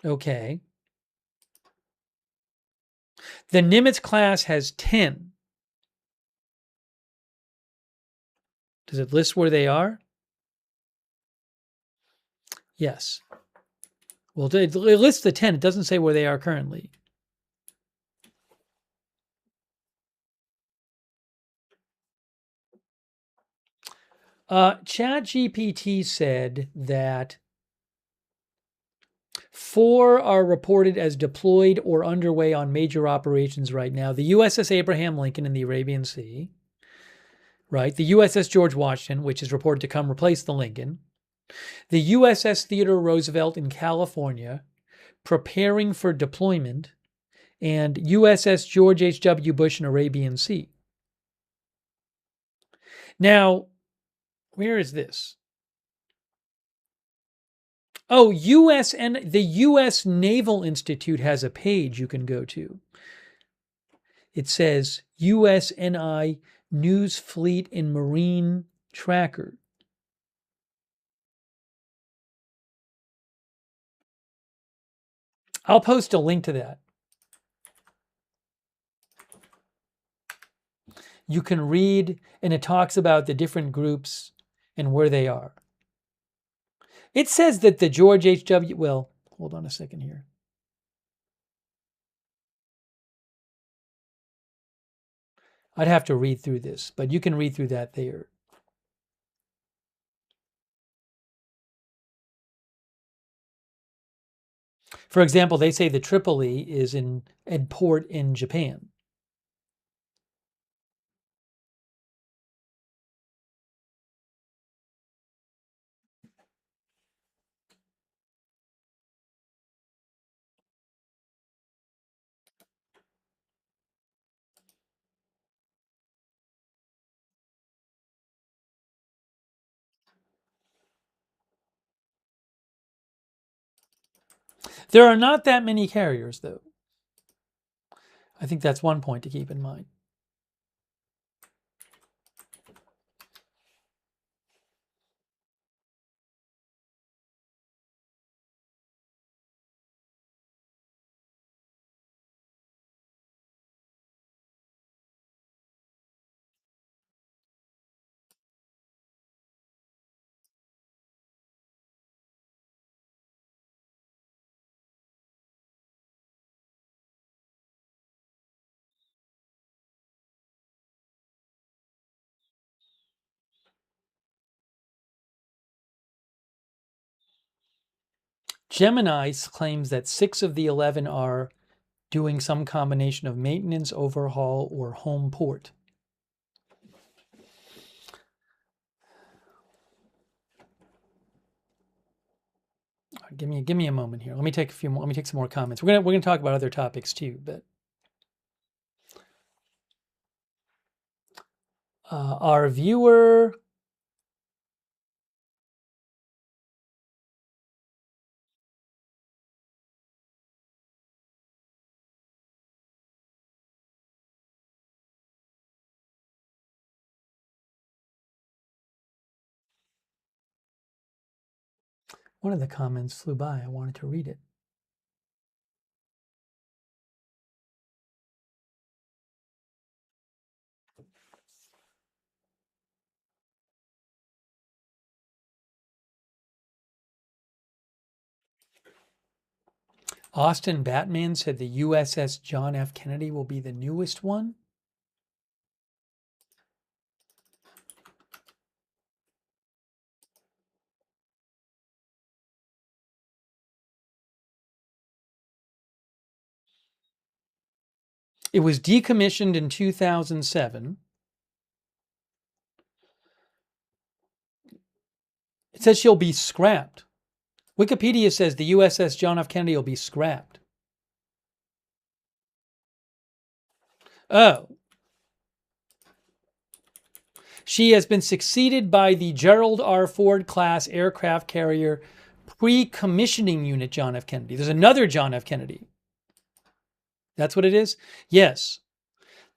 Okay. The Nimitz class has 10. Does it list where they are? Yes. Well, it lists the 10. It doesn't say where they are currently. ChatGPT said that 4 are reported as deployed or underway on major operations right now. The USS Abraham Lincoln in the Arabian Sea, right? The USS George Washington, which is reported to come replace the Lincoln. The USS Theodore Roosevelt in California, preparing for deployment. And USS George H.W. Bush in Arabian Sea. Now, where is this? Oh, the U.S. Naval Institute has a page you can go to. It says USNI News Fleet and Marine Tracker. I'll post a link to that. You can read, and it talks about the different groups and where they are. It says that the George H.W. Well, hold on a second here. I'd have to read through this, but you can read through that there. For example, they say the Tripoli is in port in Japan. There are not that many carriers, though. I think that's one point to keep in mind. Gemini claims that 6 of the 11 are doing some combination of maintenance, overhaul, or home port. Give me a moment here. Let me take a few more. Let me take some more comments. We're gonna talk about other topics too, but our viewer. One of the comments flew by. I wanted to read it. Austin Batman said the USS John F. Kennedy will be the newest one. It was decommissioned in 2007. It says she'll be scrapped. Wikipedia says the USS John F. Kennedy will be scrapped. Oh. She has been succeeded by the Gerald R. Ford class aircraft carrier pre-commissioning unit John F. Kennedy. There's another John F. Kennedy. That's what it is? Yes.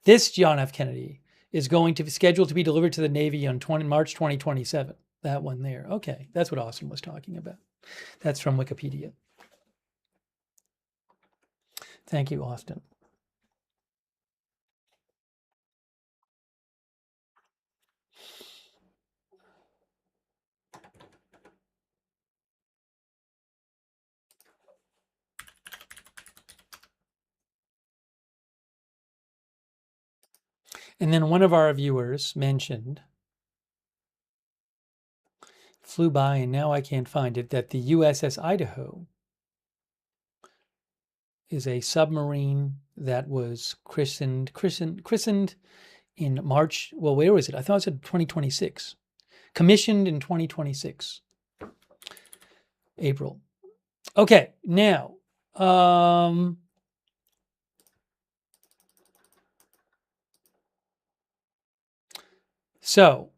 This John F. Kennedy is going to be scheduled to be delivered to the Navy on March 2027. That one there. Okay, that's what Austin was talking about. That's from Wikipedia. Thank you, Austin. And then one of our viewers mentioned, flew by and now I can't find it, that the USS Idaho is a submarine that was christened in March. Well, where was it? I thought it said 2026. Commissioned in 2026. April. Okay, now, so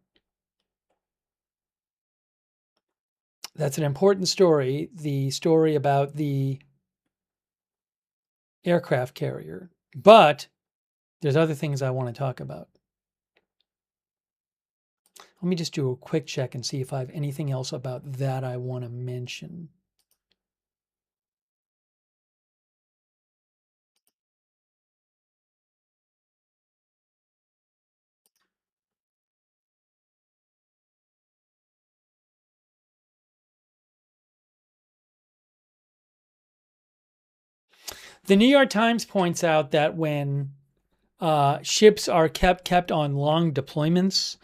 that's an important story, the story about the aircraft carrier. But there's other things I want to talk about. Let me just do a quick check and see if I have anything else about that I want to mention. The New York Times points out that when ships are kept on long deployments,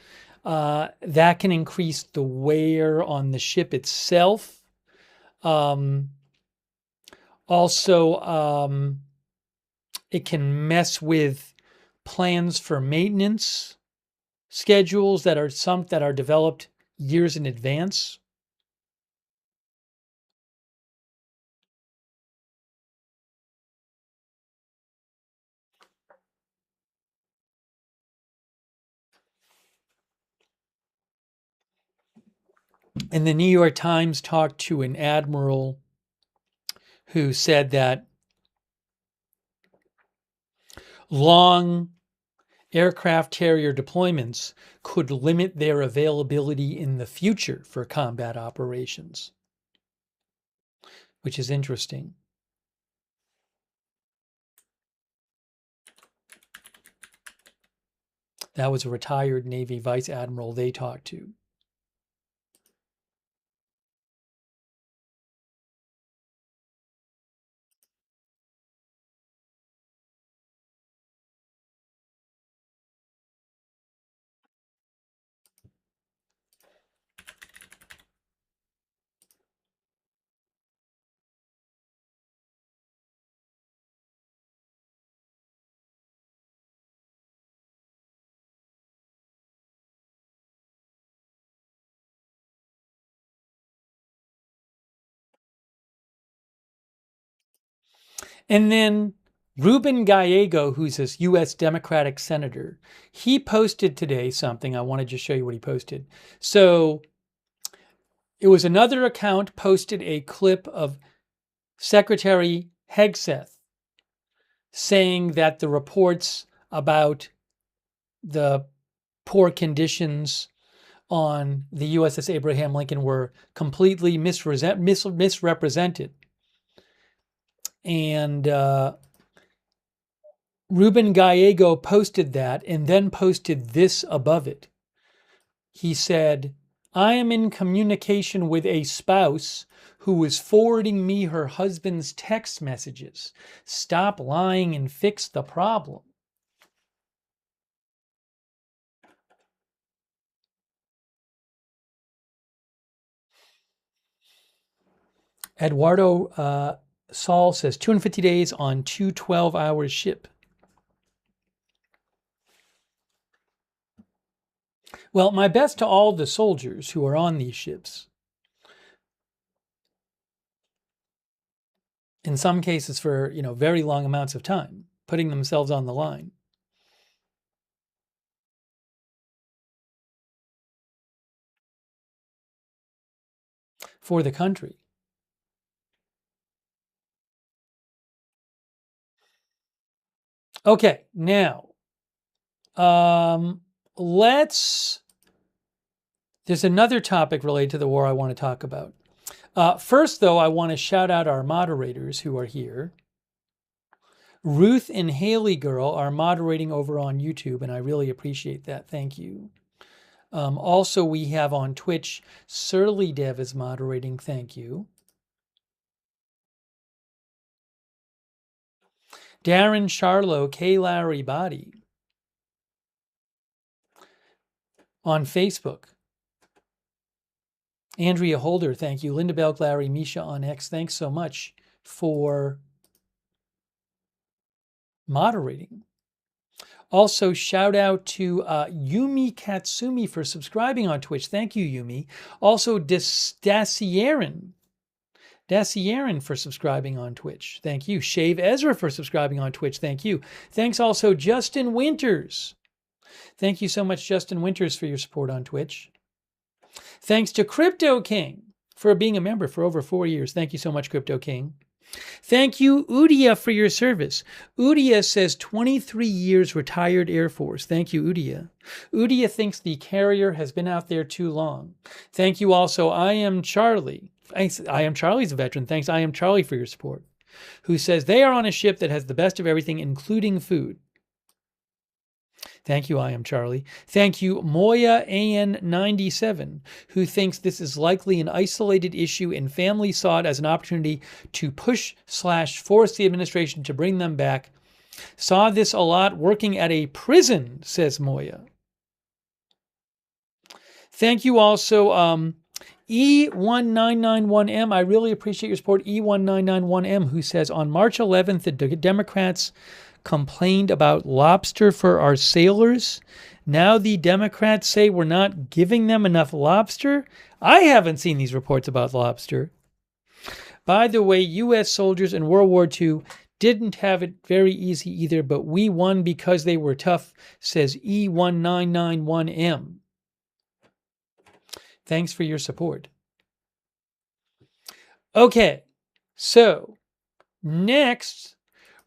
that can increase the wear on the ship itself. Also, it can mess with plans for maintenance schedules that are developed years in advance. And the New York Times talked to an admiral who said that long aircraft carrier deployments could limit their availability in the future for combat operations, which is interesting. That was a retired Navy vice admiral they talked to. And then Ruben Gallego, who's this U.S. Democratic senator, he posted today something. I want to just show you what he posted. So it was another account posted a clip of Secretary Hegseth saying that the reports about the poor conditions on the USS Abraham Lincoln were completely misrepresented. And Ruben Gallego posted that and then posted this above it. He said, I am in communication with a spouse who is forwarding me her husband's text messages. Stop lying and fix the problem. Eduardo Saul says 250 days on 2 12-hour ship. Well, my best to all the soldiers who are on these ships. In some cases for, very long amounts of time, putting themselves on the line. For the country. Okay, now, there's another topic related to the war I want to talk about. First, though, I want to shout out our moderators who are here. Ruth and Haley Girl are moderating over on YouTube, and I really appreciate that. Thank you. Also, we have on Twitch, Surly Dev is moderating. Thank you. Darren Charlo, K. Larry Body on Facebook. Andrea Holder, thank you. Linda Belk, Larry, Misha on X, thanks so much for moderating. Also, shout out to Yumi Katsumi for subscribing on Twitch. Thank you, Yumi. Also, Dasierin for subscribing on Twitch. Thank you. Shave Ezra for subscribing on Twitch. Thank you. Thanks also, Justin Winters. Thank you so much, Justin Winters, for your support on Twitch. Thanks to Crypto King for being a member for over 4 years. Thank you so much, Crypto King. Thank you, Udia, for your service. Udia says 23 years retired Air Force. Thank you, Udia. Udia thinks the carrier has been out there too long. Thank you also, I Am Charlie. Thanks, I Am Charlie's a veteran. Thanks, I Am Charlie, for your support. Who says they are on a ship that has the best of everything, including food. Thank you, I Am Charlie. Thank you, Moya AN97, who thinks this is likely an isolated issue and families saw it as an opportunity to push/force the administration to bring them back. Saw this a lot working at a prison, says Moya. Thank you also, E1991M. I really appreciate your support, E1991M, who says on March 11th, the Democrats complained about lobster for our sailors. Now the Democrats say we're not giving them enough lobster. I haven't seen these reports about lobster. By the way, U.S. soldiers in World War II didn't have it very easy either, but we won because they were tough, says E1991M. Thanks for your support. Okay, so next,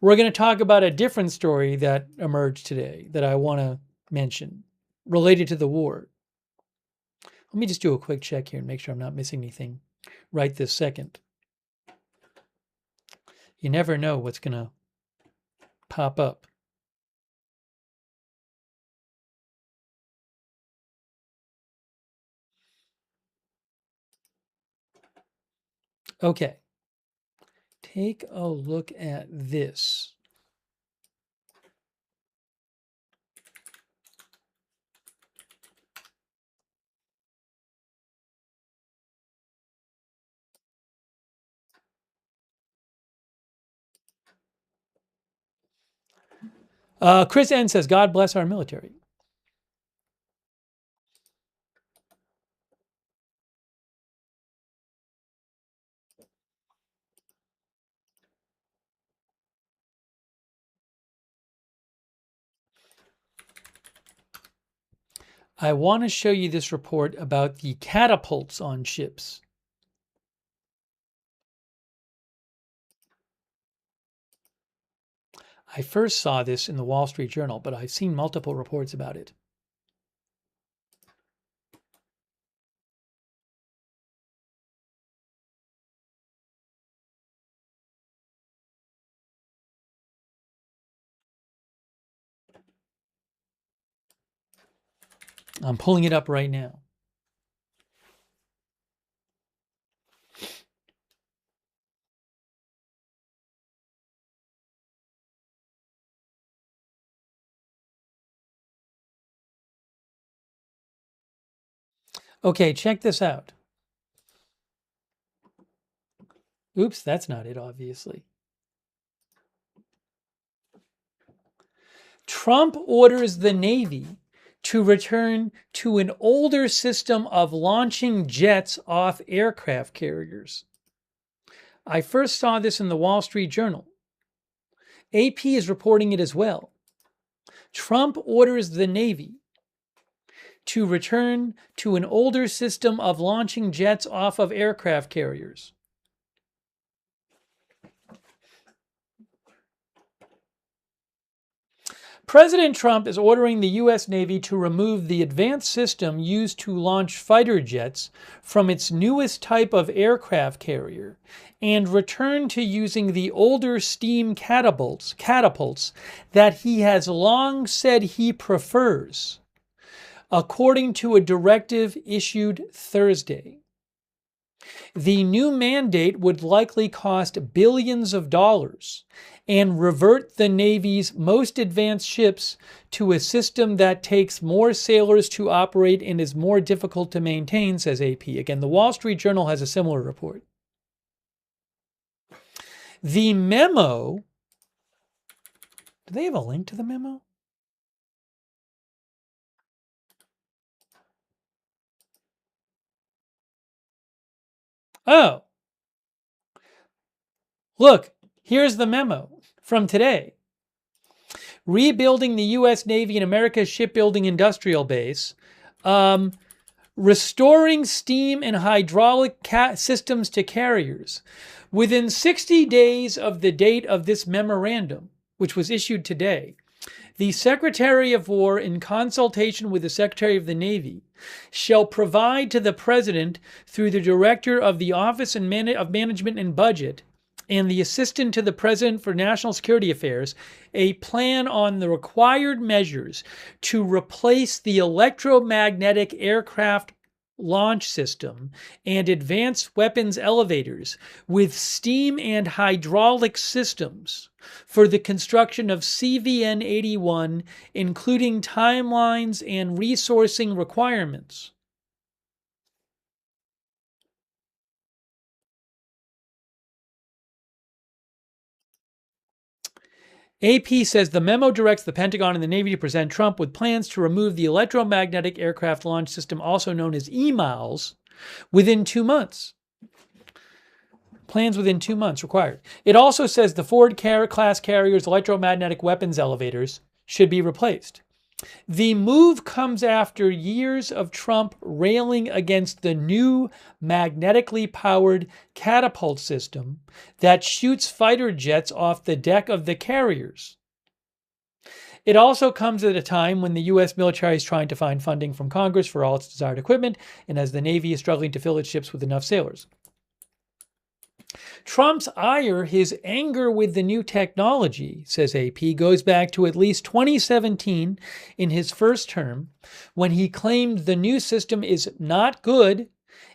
we're going to talk about a different story that emerged today that I want to mention related to the war. Let me just do a quick check here and make sure I'm not missing anything right this second. You never know what's going to pop up. Okay. Take a look at this. Chris N says, God bless our military. I want to show you this report about the catapults on ships. I first saw this in the Wall Street Journal, but I've seen multiple reports about it. I'm pulling it up right now. Okay, check this out. Oops, that's not it, obviously. Trump orders the Navy to return to an older system of launching jets off aircraft carriers. I first saw this in the Wall Street Journal. AP is reporting it as well. Trump orders the Navy to return to an older system of launching jets off of aircraft carriers. President Trump is ordering the U.S. Navy to remove the advanced system used to launch fighter jets from its newest type of aircraft carrier and return to using the older steam catapults that he has long said he prefers, according to a directive issued Thursday. The new mandate would likely cost billions of dollars and revert the Navy's most advanced ships to a system that takes more sailors to operate and is more difficult to maintain, says AP. Again, the Wall Street Journal has a similar report. The memo, do they have a link to the memo? Oh, look, here's the memo from today. Rebuilding the U.S. Navy and America's shipbuilding industrial base, restoring steam and hydraulic systems to carriers. Within 60 days of the date of this memorandum, which was issued today, the Secretary of War, in consultation with the Secretary of the Navy, shall provide to the President, through the Director of the Office of Management and Budget, and the Assistant to the President for National Security Affairs, a plan on the required measures to replace the electromagnetic aircraft launch system and advanced weapons elevators with steam and hydraulic systems for the construction of CVN-81, including timelines and resourcing requirements. AP says the memo directs the Pentagon and the Navy to present Trump with plans to remove the electromagnetic aircraft launch system, also known as EMALS, within 2 months. Plans within 2 months required. It also says the Ford-class carriers' electromagnetic weapons elevators should be replaced. The move comes after years of Trump railing against the new magnetically powered catapult system that shoots fighter jets off the deck of the carriers. It also comes at a time when the U.S. military is trying to find funding from Congress for all its desired equipment, and as the Navy is struggling to fill its ships with enough sailors. Trump's ire, his anger with the new technology, says AP, goes back to at least 2017 in his first term, when he claimed the new system is not good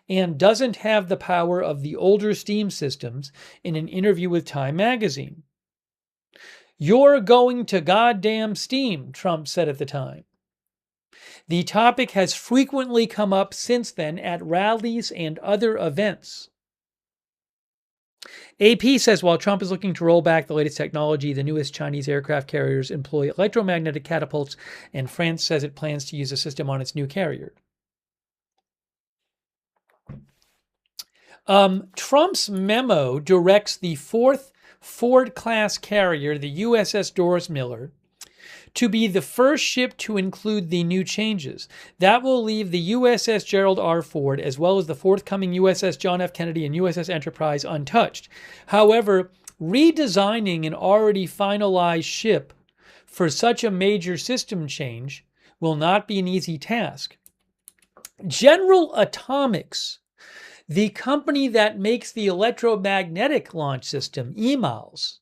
and doesn't have the power of the older steam systems in an interview with Time magazine. "You're going to goddamn steam," Trump said at the time. The topic has frequently come up since then at rallies and other events. AP says while Trump is looking to roll back the latest technology, the newest Chinese aircraft carriers employ electromagnetic catapults, and France says it plans to use the system on its new carrier. Trump's memo directs the fourth Ford-class carrier, the USS Doris Miller, to be the first ship to include the new changes. That will leave the USS Gerald R. Ford, as well as the forthcoming USS John F. Kennedy and USS Enterprise, untouched. However, redesigning an already finalized ship for such a major system change will not be an easy task. General Atomics, the company that makes the electromagnetic launch system, EMALS,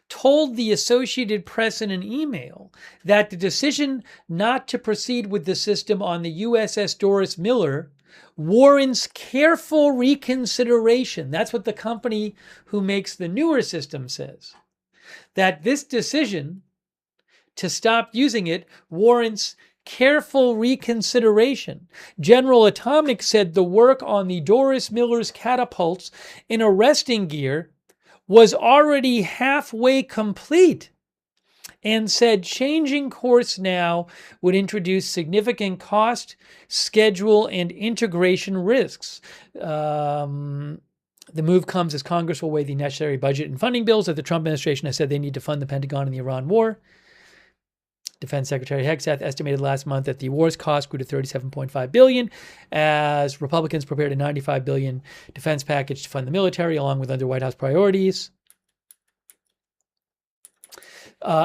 told the Associated Press in an email that the decision not to proceed with the system on the USS Doris Miller warrants careful reconsideration. That's what the company who makes the newer system says. That this decision to stop using it warrants careful reconsideration. General Atomics said the work on the Doris Miller's catapults in arresting gear was already halfway complete, and said changing course now would introduce significant cost, schedule, and integration risks. The move comes as Congress will weigh the necessary budget and funding bills that the Trump administration has said they need to fund the Pentagon and the Iran war. Defense Secretary Hegseth estimated last month that the war's cost grew to $37.5 billion as Republicans prepared a $95 billion defense package to fund the military, along with other White House priorities.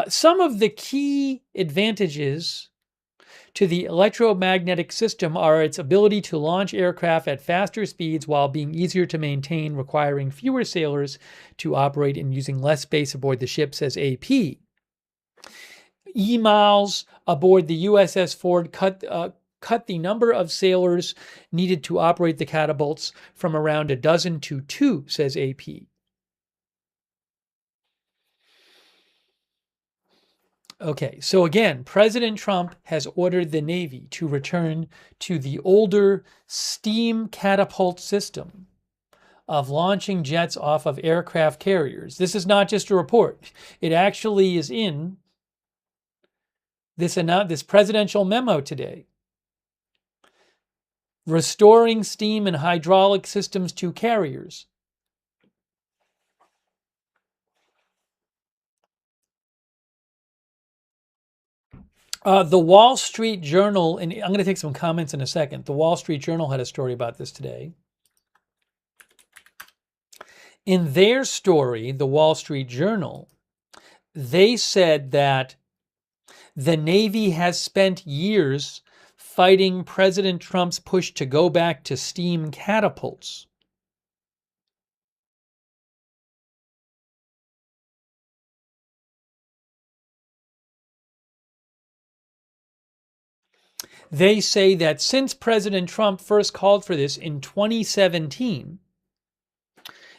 Some of the key advantages to the electromagnetic system are its ability to launch aircraft at faster speeds while being easier to maintain, requiring fewer sailors to operate and using less space aboard the ship, says AP. EMALS aboard the USS Ford cut the number of sailors needed to operate the catapults from around a dozen to 2, says AP. Okay, so again, President Trump has ordered the Navy to return to the older steam catapult system of launching jets off of aircraft carriers. This is not just a report. It actually is in this presidential memo today. Restoring steam and hydraulic systems to carriers. The Wall Street Journal, and I'm going to take some comments in a second. The Wall Street Journal had a story about this today. In their story, the Wall Street Journal, they said that the Navy has spent years fighting President Trump's push to go back to steam catapults. They say that since President Trump first called for this in 2017,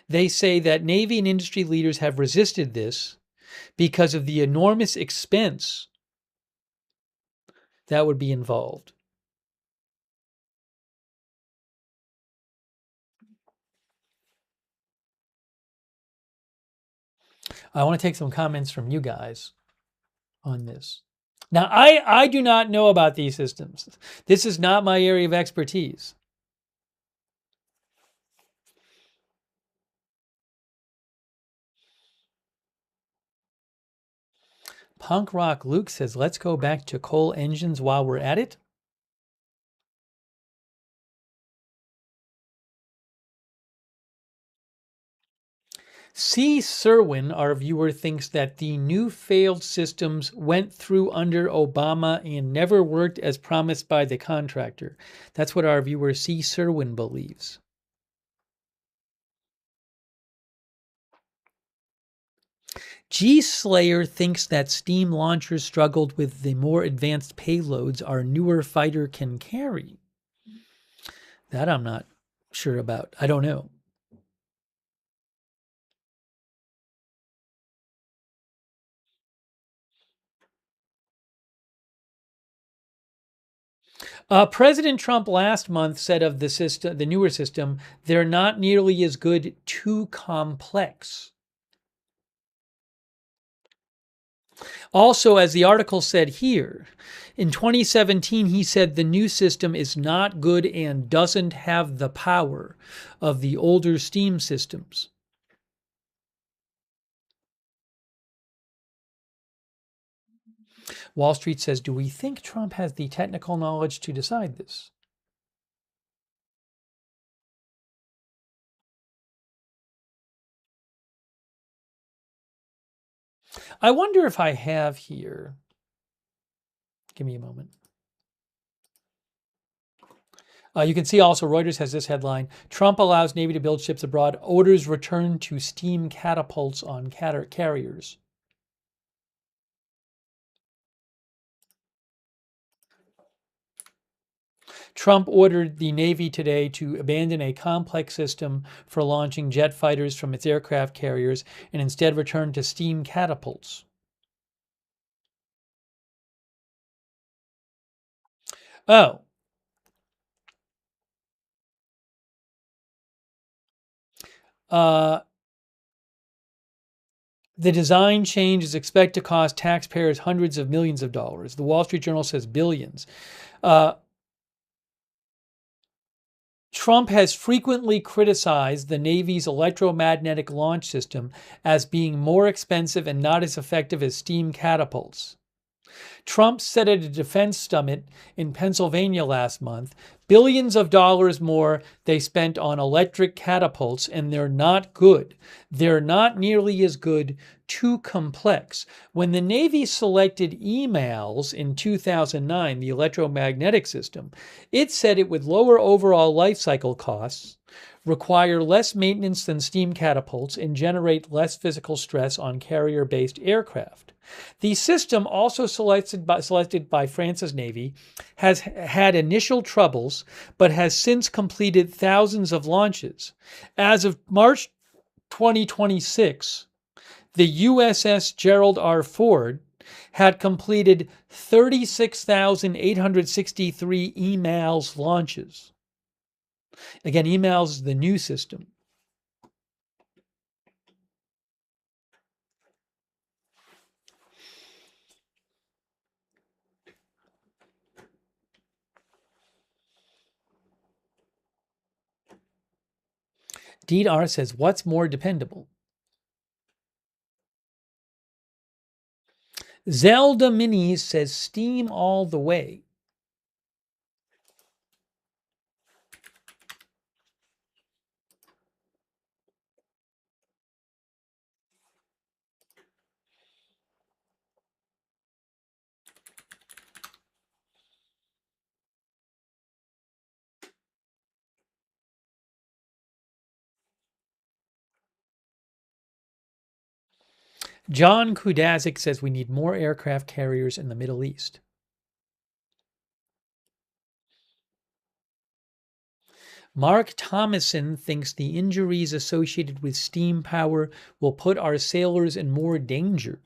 they say that Navy and industry leaders have resisted this because of the enormous expense that would be involved. I want to take some comments from you guys on this. Now, I do not know about these systems. This is not my area of expertise. Punk Rock Luke says, let's go back to coal engines while we're at it. C. Serwin, our viewer, thinks that the new failed systems went through under Obama and never worked as promised by the contractor. That's what our viewer C. Serwin believes. G. Slayer thinks that steam launchers struggled with the more advanced payloads our newer fighter can carry. That I'm not sure about. I don't know. President Trump last month said of the system, the newer system, they're not nearly as good, too complex. Also, as the article said here, in 2017, he said the new system is not good and doesn't have the power of the older steam systems. Wall Street says, do we think Trump has the technical knowledge to decide this? I wonder if I have here. Give me a moment. You can see also Reuters has this headline: Trump allows Navy to build ships abroad, orders return to steam catapults on carriers. Trump ordered the Navy today to abandon a complex system for launching jet fighters from its aircraft carriers and instead return to steam catapults. Oh, uh, the design change is expected to cost taxpayers hundreds of millions of dollars. The Wall Street Journal says billions. Uh, Trump has frequently criticized the Navy's electromagnetic launch system as being more expensive and not as effective as steam catapults. Trump said at a defense summit in Pennsylvania last month, billions of dollars more they spent on electric catapults, and they're not good. They're not nearly as good, too complex. When the Navy selected emails in 2009, the electromagnetic system, it said it would lower overall life cycle costs, require less maintenance than steam catapults, and generate less physical stress on carrier-based aircraft. The system, also selected by France's Navy, has had initial troubles, but has since completed thousands of launches. As of March 2026, the USS Gerald R. Ford had completed 36,863 emails launches. Again, emails is the new system. Dean R says, what's more dependable? Zelda Minis says, steam all the way. John Kudazik says we need more aircraft carriers in the Middle East. Mark Thomason thinks the injuries associated with steam power will put our sailors in more danger.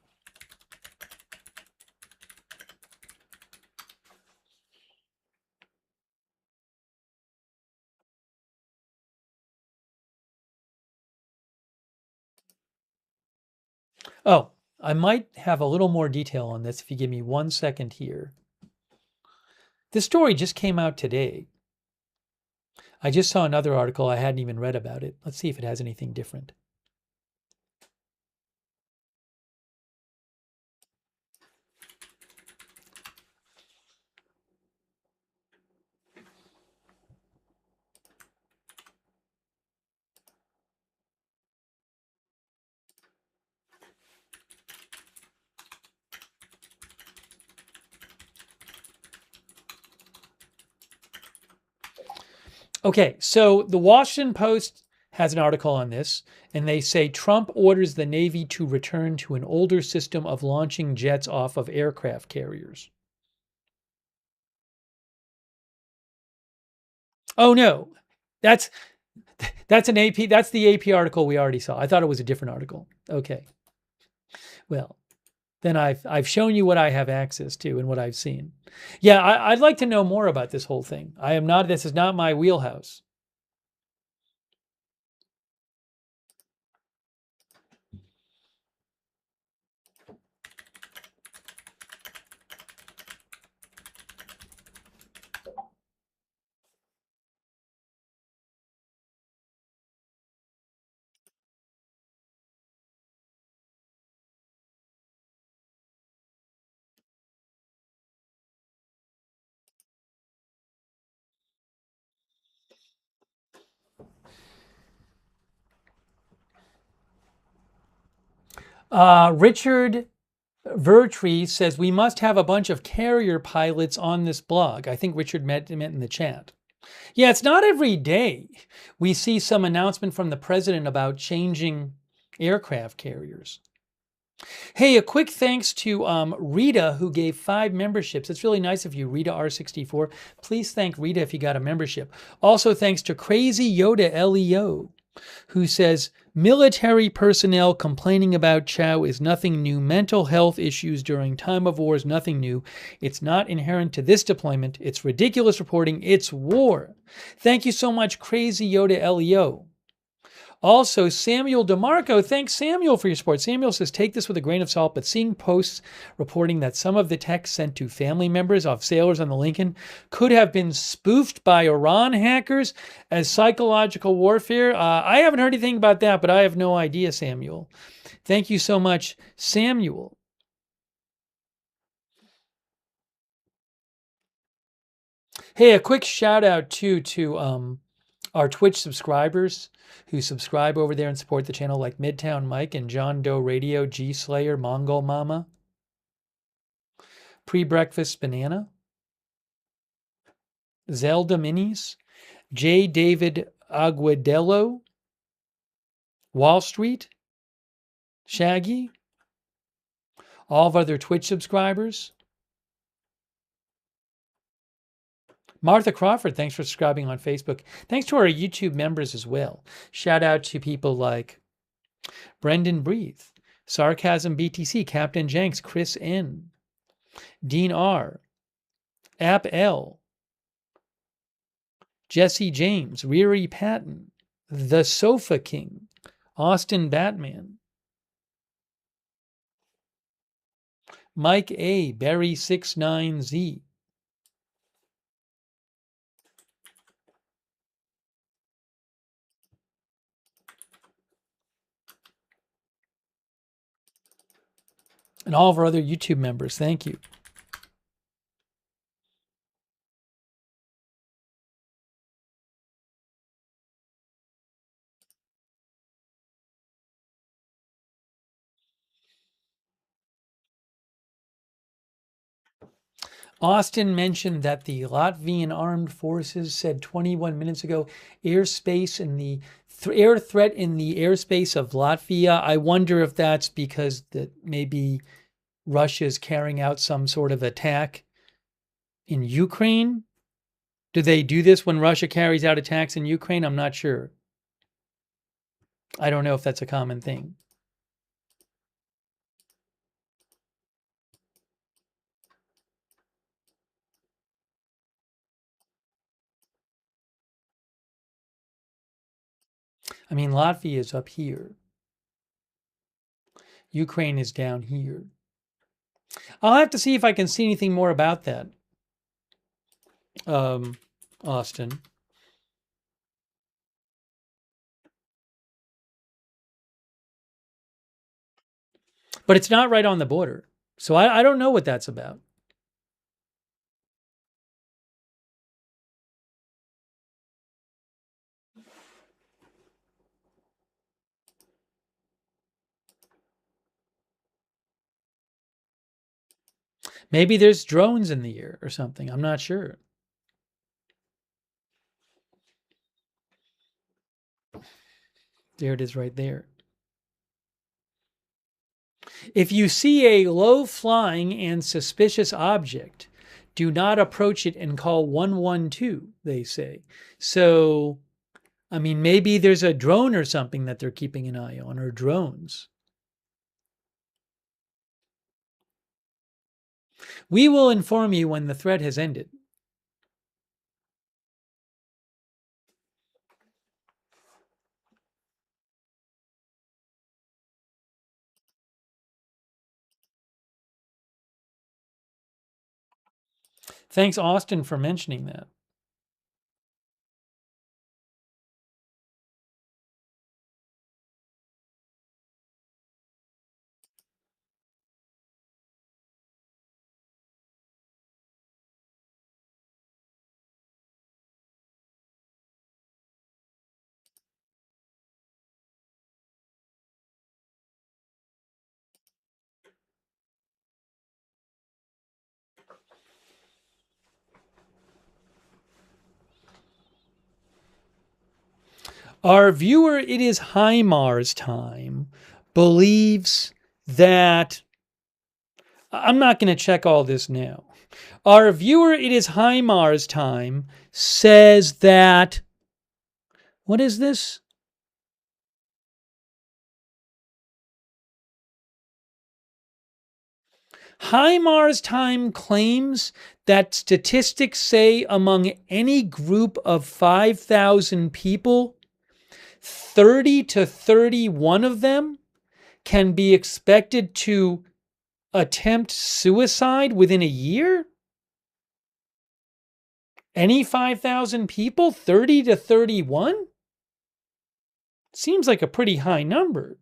Oh, I might have a little more detail on this if you give me 1 second here. This story just came out today. I just saw another article. I hadn't even read about it. Let's see if it has anything different. Okay, so the Washington Post has an article on this, and they say Trump orders the Navy to return to an older system of launching jets off of aircraft carriers. Oh no, that's an AP. That's the AP article we already saw. I thought it was a different article. Okay, well then I've shown you what I have access to and what I've seen. Yeah, I'd like to know more about this whole thing. I am not. This is not my wheelhouse. Richard Vertree says we must have a bunch of carrier pilots on this blog. I think Richard meant in the chat. Yeah, it's not every day we see some announcement from the president about changing aircraft carriers. Hey, a quick thanks to Rita, who gave 5 memberships. It's really nice of you, Rita R64. Please thank Rita if you got a membership. Also, thanks to Crazy Yoda LEO, who says, military personnel complaining about chow is nothing new. Mental health issues during time of war is nothing new. It's not inherent to this deployment. It's ridiculous reporting. It's war. Thank you so much, Crazy Yoda LEO. Also, Samuel DeMarco, thanks Samuel for your support. Samuel says, take this with a grain of salt, but seeing posts reporting that some of the text sent to family members of sailors on the Lincoln could have been spoofed by Iran hackers as psychological warfare. I haven't heard anything about that, but I have no idea, Samuel. Thank you so much, Samuel. Hey, a quick shout out too to our Twitch subscribers who subscribe over there and support the channel, like Midtown Mike and John Doe Radio, G Slayer, Mongol Mama, Pre-Breakfast Banana, Zelda Minis, J. David Aguadello, Wall Street, Shaggy, all of other Twitch subscribers. Martha Crawford, thanks for subscribing on Facebook. Thanks to our YouTube members as well. Shout out to people like Brendan Breathe, Sarcasm BTC, Captain Jenks, Chris N, Dean R, App L, Jesse James, Riri Patton, The Sofa King, Austin Batman, Mike A, Barry69Z, and all of our other YouTube members. Thank you. Austin mentioned that the Latvian armed forces said 21 minutes ago airspace in the air threat in the airspace of Latvia. I wonder if that's because that maybe Russia is carrying out some sort of attack in Ukraine. Do they do this when Russia carries out attacks in Ukraine? I'm not sure. I don't know if that's a common thing. I mean, Latvia is up here. Ukraine is down here. I'll have to see if I can see anything more about that, Austin. But it's not right on the border. So I don't know what that's about. Maybe there's drones in the air or something. I'm not sure. There it is right there. If you see a low-flying and suspicious object, do not approach it and call 112, they say. So, I mean, maybe there's a drone or something that they're keeping an eye on, or drones. We will inform you when the threat has ended. Thanks, Austin, for mentioning that. Our viewer, it is HIMARS time, believes that I'm not going to check all this now. Our viewer, it is HIMARS time, says that, what is this? HIMARS time claims that statistics say among any group of 5,000 people, 30 to 31 of them can be expected to attempt suicide within a year? Any 5,000 people, 30 to 31? Seems like a pretty high number.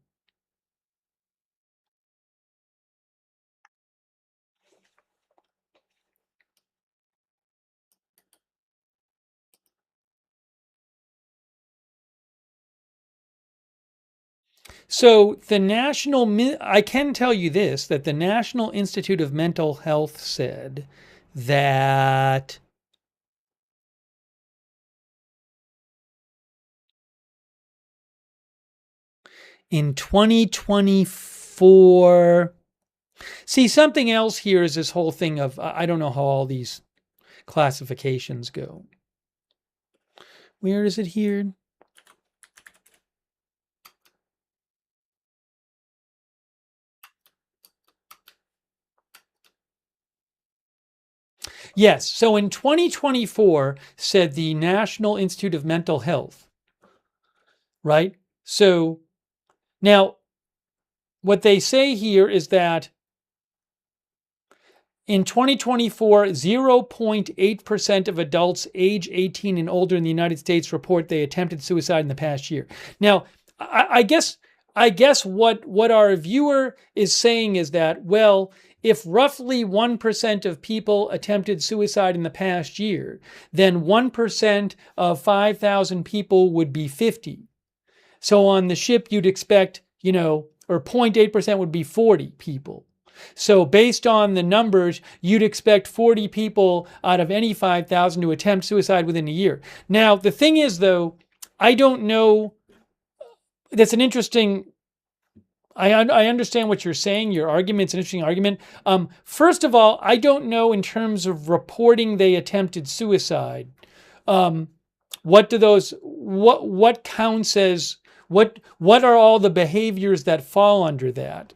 So I can tell you this, that the National Institute of Mental Health said that in 2024, see, something else here is this whole thing of, I don't know how all these classifications go. Where is it here? Yes. So in 2024, said the National Institute of Mental Health, right? So now what they say here is that in 2024, 0.8% of adults age 18 and older in the United States report they attempted suicide in the past year. Now, I guess what our viewer is saying is that, well, if roughly 1% of people attempted suicide in the past year, then 1% of 5,000 people would be 50. So on the ship, you'd expect, or 0.8% would be 40 people. So based on the numbers, you'd expect 40 people out of any 5,000 to attempt suicide within a year. Now, the thing is, though, I don't know. That's an interesting. I understand what you're saying. Your argument's an interesting argument. First of all, I don't know in terms of reporting they attempted suicide. What do those? What counts as? What are all the behaviors that fall under that?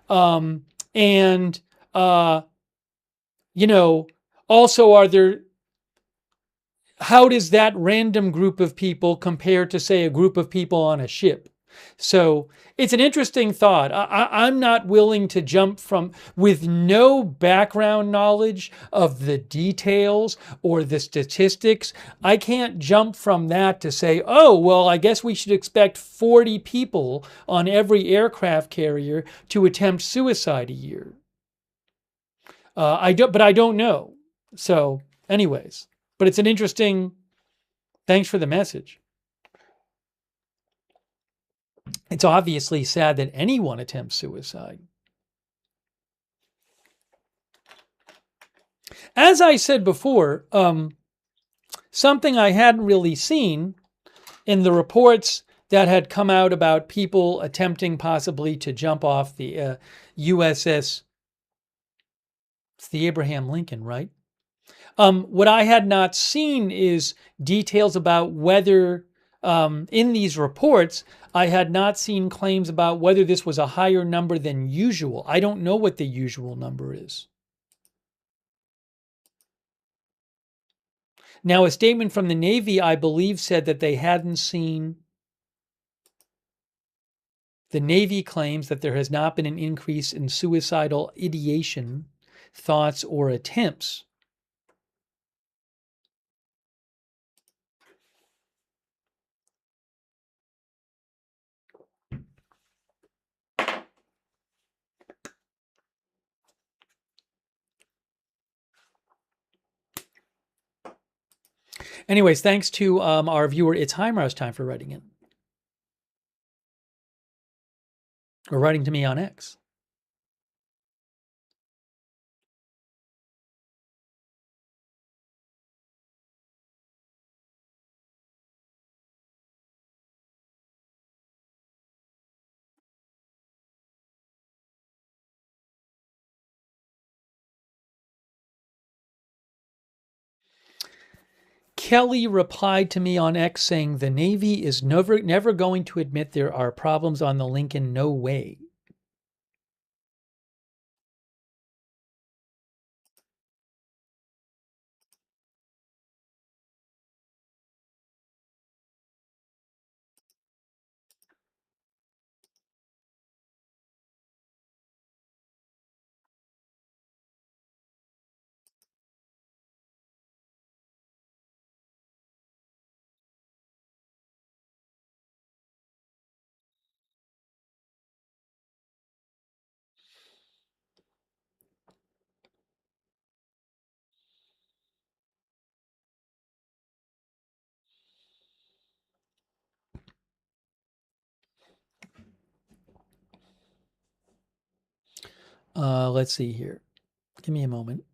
And also, are there? How does that random group of people compare to, say, a group of people on a ship? So it's an interesting thought. I'm not willing to jump from, with no background knowledge of the details or the statistics. I can't jump from that to say, oh, well, I guess we should expect 40 people on every aircraft carrier to attempt suicide a year. But I don't know. So, anyways, but it's an interesting. Thanks for the message. It's obviously sad that anyone attempts suicide. As I said before, something I hadn't really seen in the reports that had come out about people attempting possibly to jump off the USS, it's the Abraham Lincoln, right? What I had not seen is details about whether, in these reports, I had not seen claims about whether this was a higher number than usual. I don't know what the usual number is. Now, a statement from the Navy, I believe, said that they hadn't seen. The Navy claims that there has not been an increase in suicidal ideation, thoughts, or attempts. Anyways, thanks to our viewer, it's Heimer's time for writing in. Or writing to me on X. Kelly replied to me on X saying the Navy is never going to admit there are problems on the Lincoln. No way. Let's see here. Give me a moment.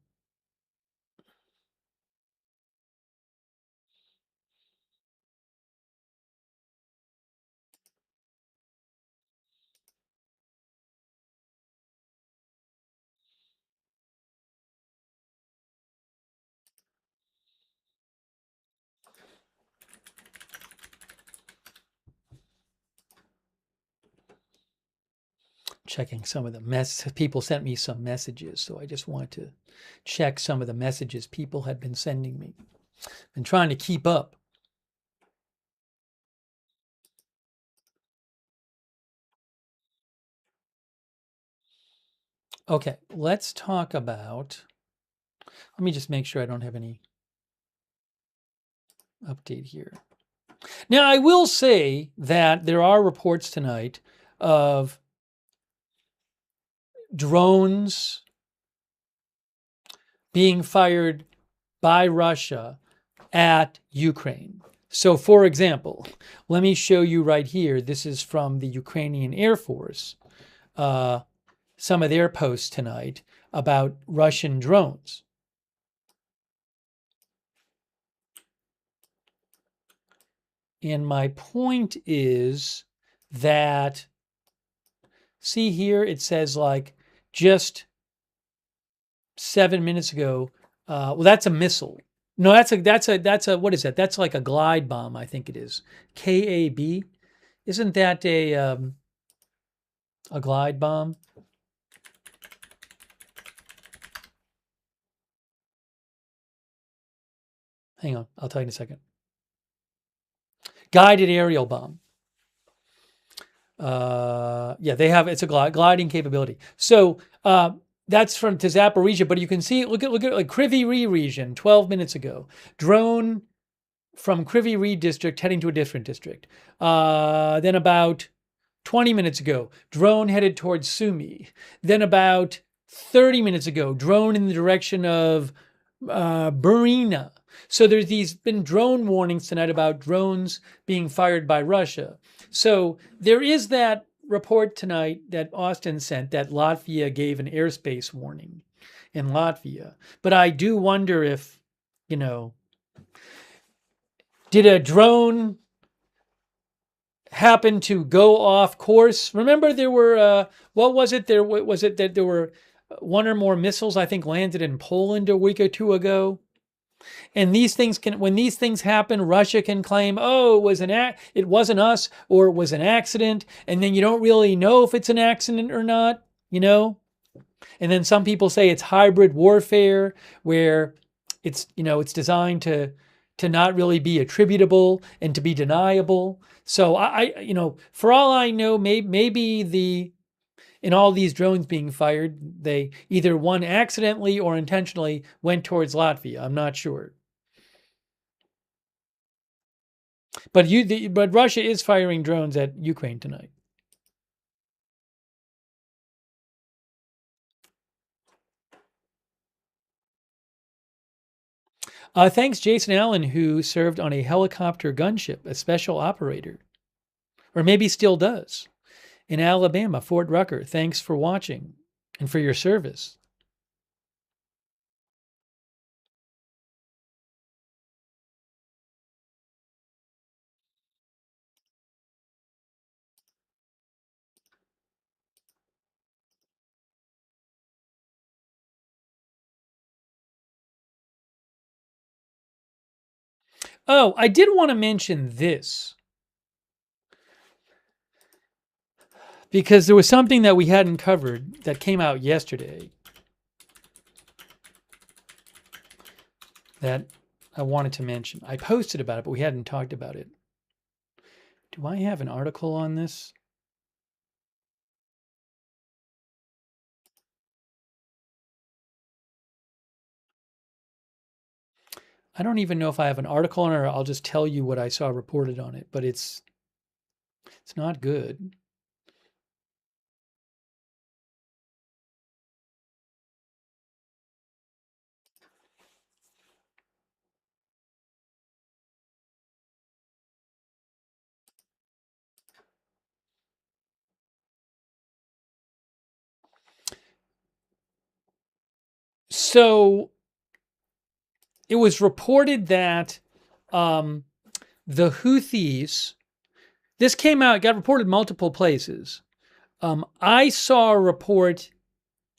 Checking some of the people sent me some messages, so I just wanted to check some of the messages people had been sending me. Been trying to keep up. Okay, let's talk about, let me just make sure I don't have any update here. Now, I will say that there are reports tonight of drones being fired by Russia at Ukraine. So, for example, let me show you right here. This is from the Ukrainian Air Force. Some of their posts tonight about Russian drones. And my point is that, see here, it says like just 7 minutes ago. Well, that's a missile. No, that's a what is that? That's like a glide bomb, I think it is. KAB. Isn't that a glide bomb? Hang on, I'll tell you in a second. Guided aerial bomb. Yeah, they have, it's a gliding capability. So that's from to Zaporizhia, but you can see, look at like Kryvyi Rih region 12 minutes ago. Drone from Kryvyi Rih district heading to a different district. Then about 20 minutes ago, drone headed towards Sumy. Then about 30 minutes ago, drone in the direction of Burina. So there's been drone warnings tonight about drones being fired by Russia. So there is that report tonight that Austin sent that Latvia gave an airspace warning in Latvia. But I do wonder if, did a drone happen to go off course? Remember there were, what was it? Was it that there were one or more missiles, I think, landed in Poland a week or two ago? And these things when these things happen, Russia can claim, oh, it wasn't us, or it was an accident. And then you don't really know if it's an accident or not, And then some people say it's hybrid warfare, where it's designed to not really be attributable and to be deniable. So for all I know, maybe in all these drones being fired, they either one accidentally or intentionally went towards Latvia. I'm not sure. But Russia is firing drones at Ukraine tonight. Thanks, Jason Allen, who served on a helicopter gunship, a special operator, or maybe still does, in Alabama, Fort Rucker. Thanks for watching and for your service. Oh, I did want to mention this because there was something that we hadn't covered that came out yesterday that I wanted to mention. I posted about it, but we hadn't talked about it. Do I have an article on this? I don't even know if I have an article on it, or I'll just tell you what I saw reported on it, but it's not good. So it was reported that the Houthis, this came out, got reported multiple places. I saw a report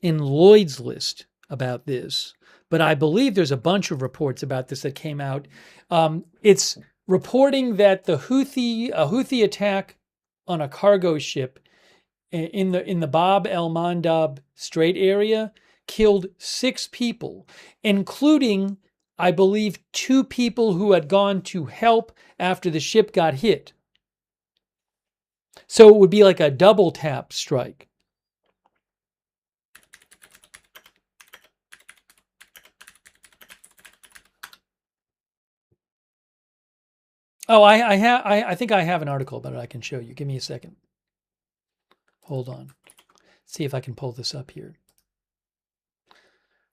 in Lloyd's List about this, but I believe there's a bunch of reports about this that came out. It's reporting that a Houthi attack on a cargo ship in the Bab el Mandab Strait area killed 6 people, including, I believe, 2 people who had gone to help after the ship got hit. So it would be like a double tap strike. Oh, I think I have an article about it I can show you. Give me a second. Hold on. See if I can pull this up here.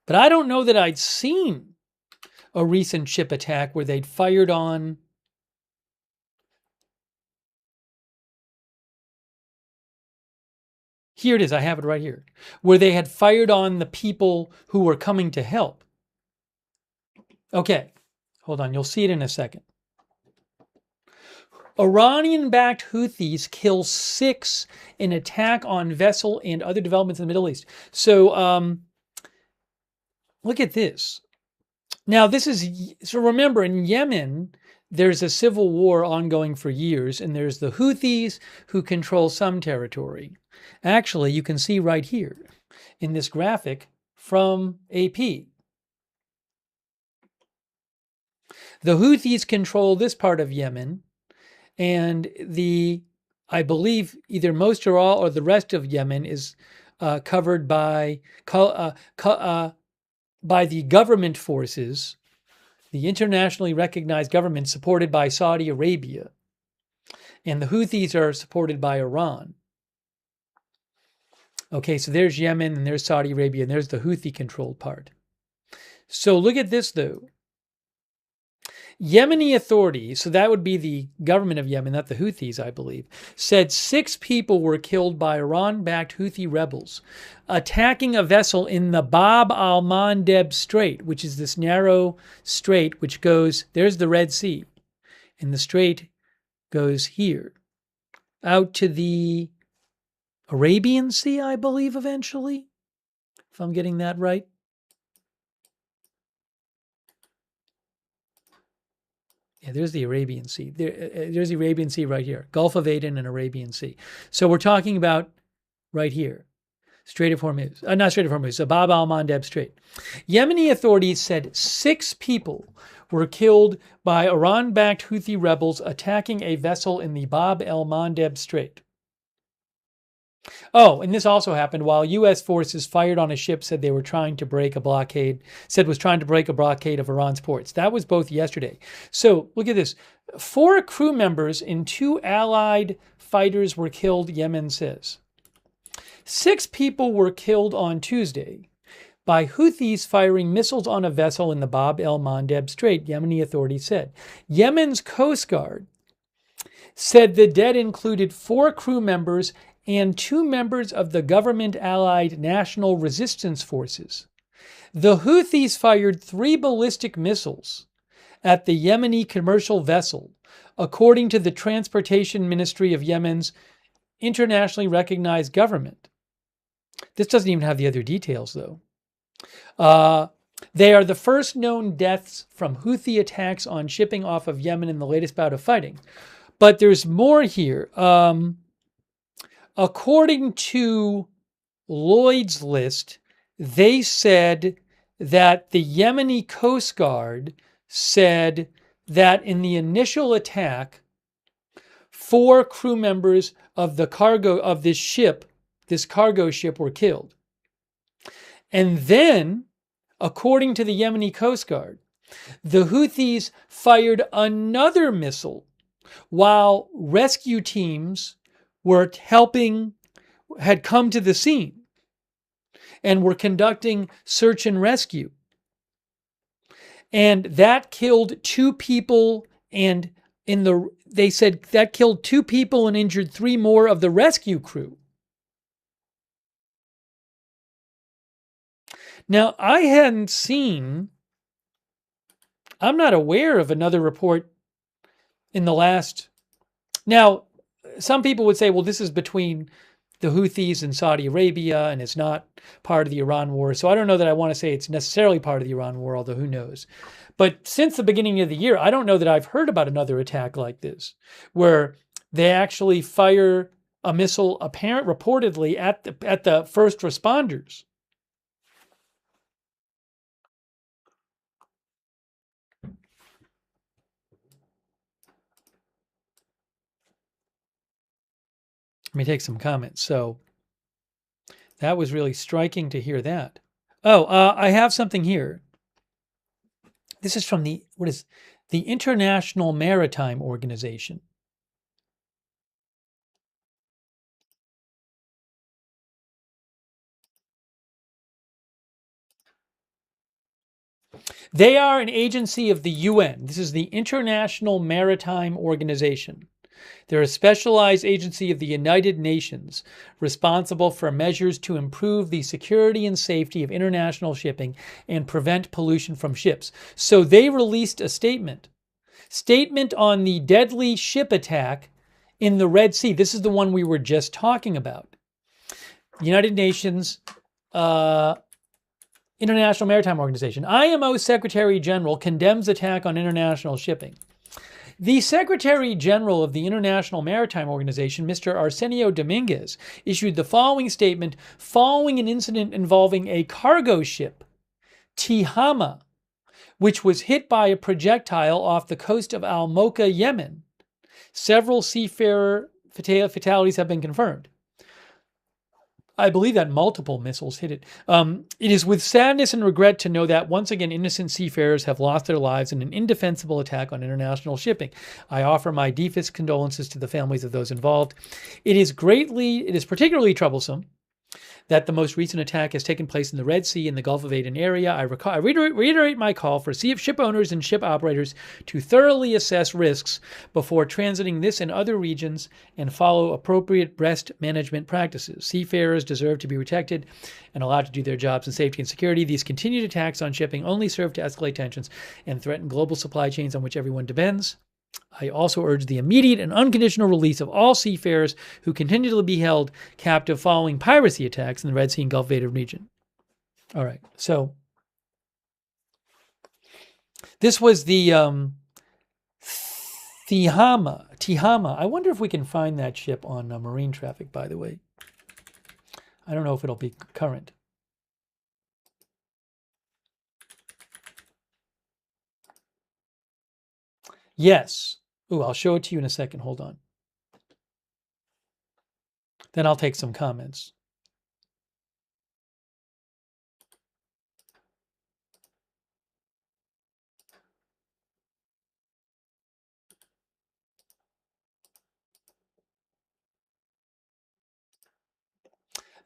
But I don't know that I'd seen a recent ship attack where they'd fired on here it is, I have it right here, where they had fired on the people who were coming to help. Okay, hold on, you'll see it in a second. Iranian-backed Houthis kill 6 in attack on vessel and other developments in the Middle East. So look at this. Now so remember, in Yemen, there's a civil war ongoing for years, and there's the Houthis who control some territory. Actually, you can see right here in this graphic from AP. The Houthis control this part of Yemen, and I believe either most or all or the rest of Yemen is covered by the government forces, the internationally recognized government supported by Saudi Arabia. And the Houthis are supported by Iran. Okay, so there's Yemen and there's Saudi Arabia and there's the Houthi-controlled part. So look at this, though. Yemeni authorities, so that would be the government of Yemen, not the Houthis, I believe, said 6 people were killed by Iran-backed Houthi rebels attacking a vessel in the Bab al-Mandeb Strait, which is this narrow strait which goes, there's the Red Sea, and the strait goes here, out to the Arabian Sea, I believe, eventually, if I'm getting that right. Yeah, there's the Arabian Sea. There's the Arabian Sea right here. Gulf of Aden and Arabian Sea. So we're talking about right here. Strait of Hormuz. Not Strait of Hormuz, the Bab al-Mandeb Strait. Yemeni authorities said 6 people were killed by Iran-backed Houthi rebels attacking a vessel in the Bab el-Mandeb Strait. Oh, and this also happened while U.S. forces fired on a ship was trying to break a blockade of Iran's ports. That was both yesterday. So look at this. 4 crew members and 2 allied fighters were killed, Yemen says. 6 people were killed on Tuesday by Houthis firing missiles on a vessel in the Bab el-Mandeb Strait, Yemeni authorities said. Yemen's Coast Guard said the dead included 4 crew members and 2 members of the government-allied National Resistance Forces. The Houthis fired 3 ballistic missiles at the Yemeni commercial vessel, according to the Transportation Ministry of Yemen's internationally recognized government. This doesn't even have the other details, though. They are the first known deaths from Houthi attacks on shipping off of Yemen in the latest bout of fighting. But there's more here. According to Lloyd's List, they said that the Yemeni Coast Guard said that in the initial attack, 4 crew members of the cargo of this cargo ship were killed. And then, according to the Yemeni Coast Guard, the Houthis fired another missile while rescue teams had come to the scene and were conducting search and rescue. And that killed 2 people, and they said that killed 2 people and injured 3 more of the rescue crew. Now, I'm not aware of another report in the last. Now, some people would say, well, this is between the Houthis and Saudi Arabia, and it's not part of the Iran war. So I don't know that I want to say it's necessarily part of the Iran war, although who knows. But since the beginning of the year, I don't know that I've heard about another attack like this, where they actually fire a missile, reportedly at the first responders. Let me take some comments. So that was really striking to hear that. Oh, I have something here. This is from the International Maritime Organization. They are an agency of the UN. This is the International Maritime Organization. They're a specialized agency of the United Nations responsible for measures to improve the security and safety of international shipping and prevent pollution from ships. So they released a statement on the deadly ship attack in the Red Sea. This is the one we were just talking about. United Nations International Maritime Organization. IMO Secretary General condemns attack on international shipping. The Secretary General of the International Maritime Organization, Mr. Arsenio Dominguez, issued the following statement following an incident involving a cargo ship, Tihama, which was hit by a projectile off the coast of Al Mocha, Yemen. Several seafarer fatalities have been confirmed. I believe that multiple missiles hit it. It is with sadness and regret to know that once again innocent seafarers have lost their lives in an indefensible attack on international shipping. I offer my deepest condolences to the families of those involved. It is particularly troublesome that the most recent attack has taken place in the Red Sea and the Gulf of Aden area. I reiterate my call for ship owners and ship operators to thoroughly assess risks before transiting this and other regions and follow appropriate risk management practices. Seafarers deserve to be protected and allowed to do their jobs in safety and security. These continued attacks on shipping only serve to escalate tensions and threaten global supply chains on which everyone depends. I also urge the immediate and unconditional release of all seafarers who continue to be held captive following piracy attacks in the Red Sea and Gulf of Aden region. All right, so this was the Tihama. I wonder if we can find that ship on marine traffic, by the way. I don't know if it'll be current. Yes. Ooh, I'll show it to you in a second. Hold on. Then I'll take some comments.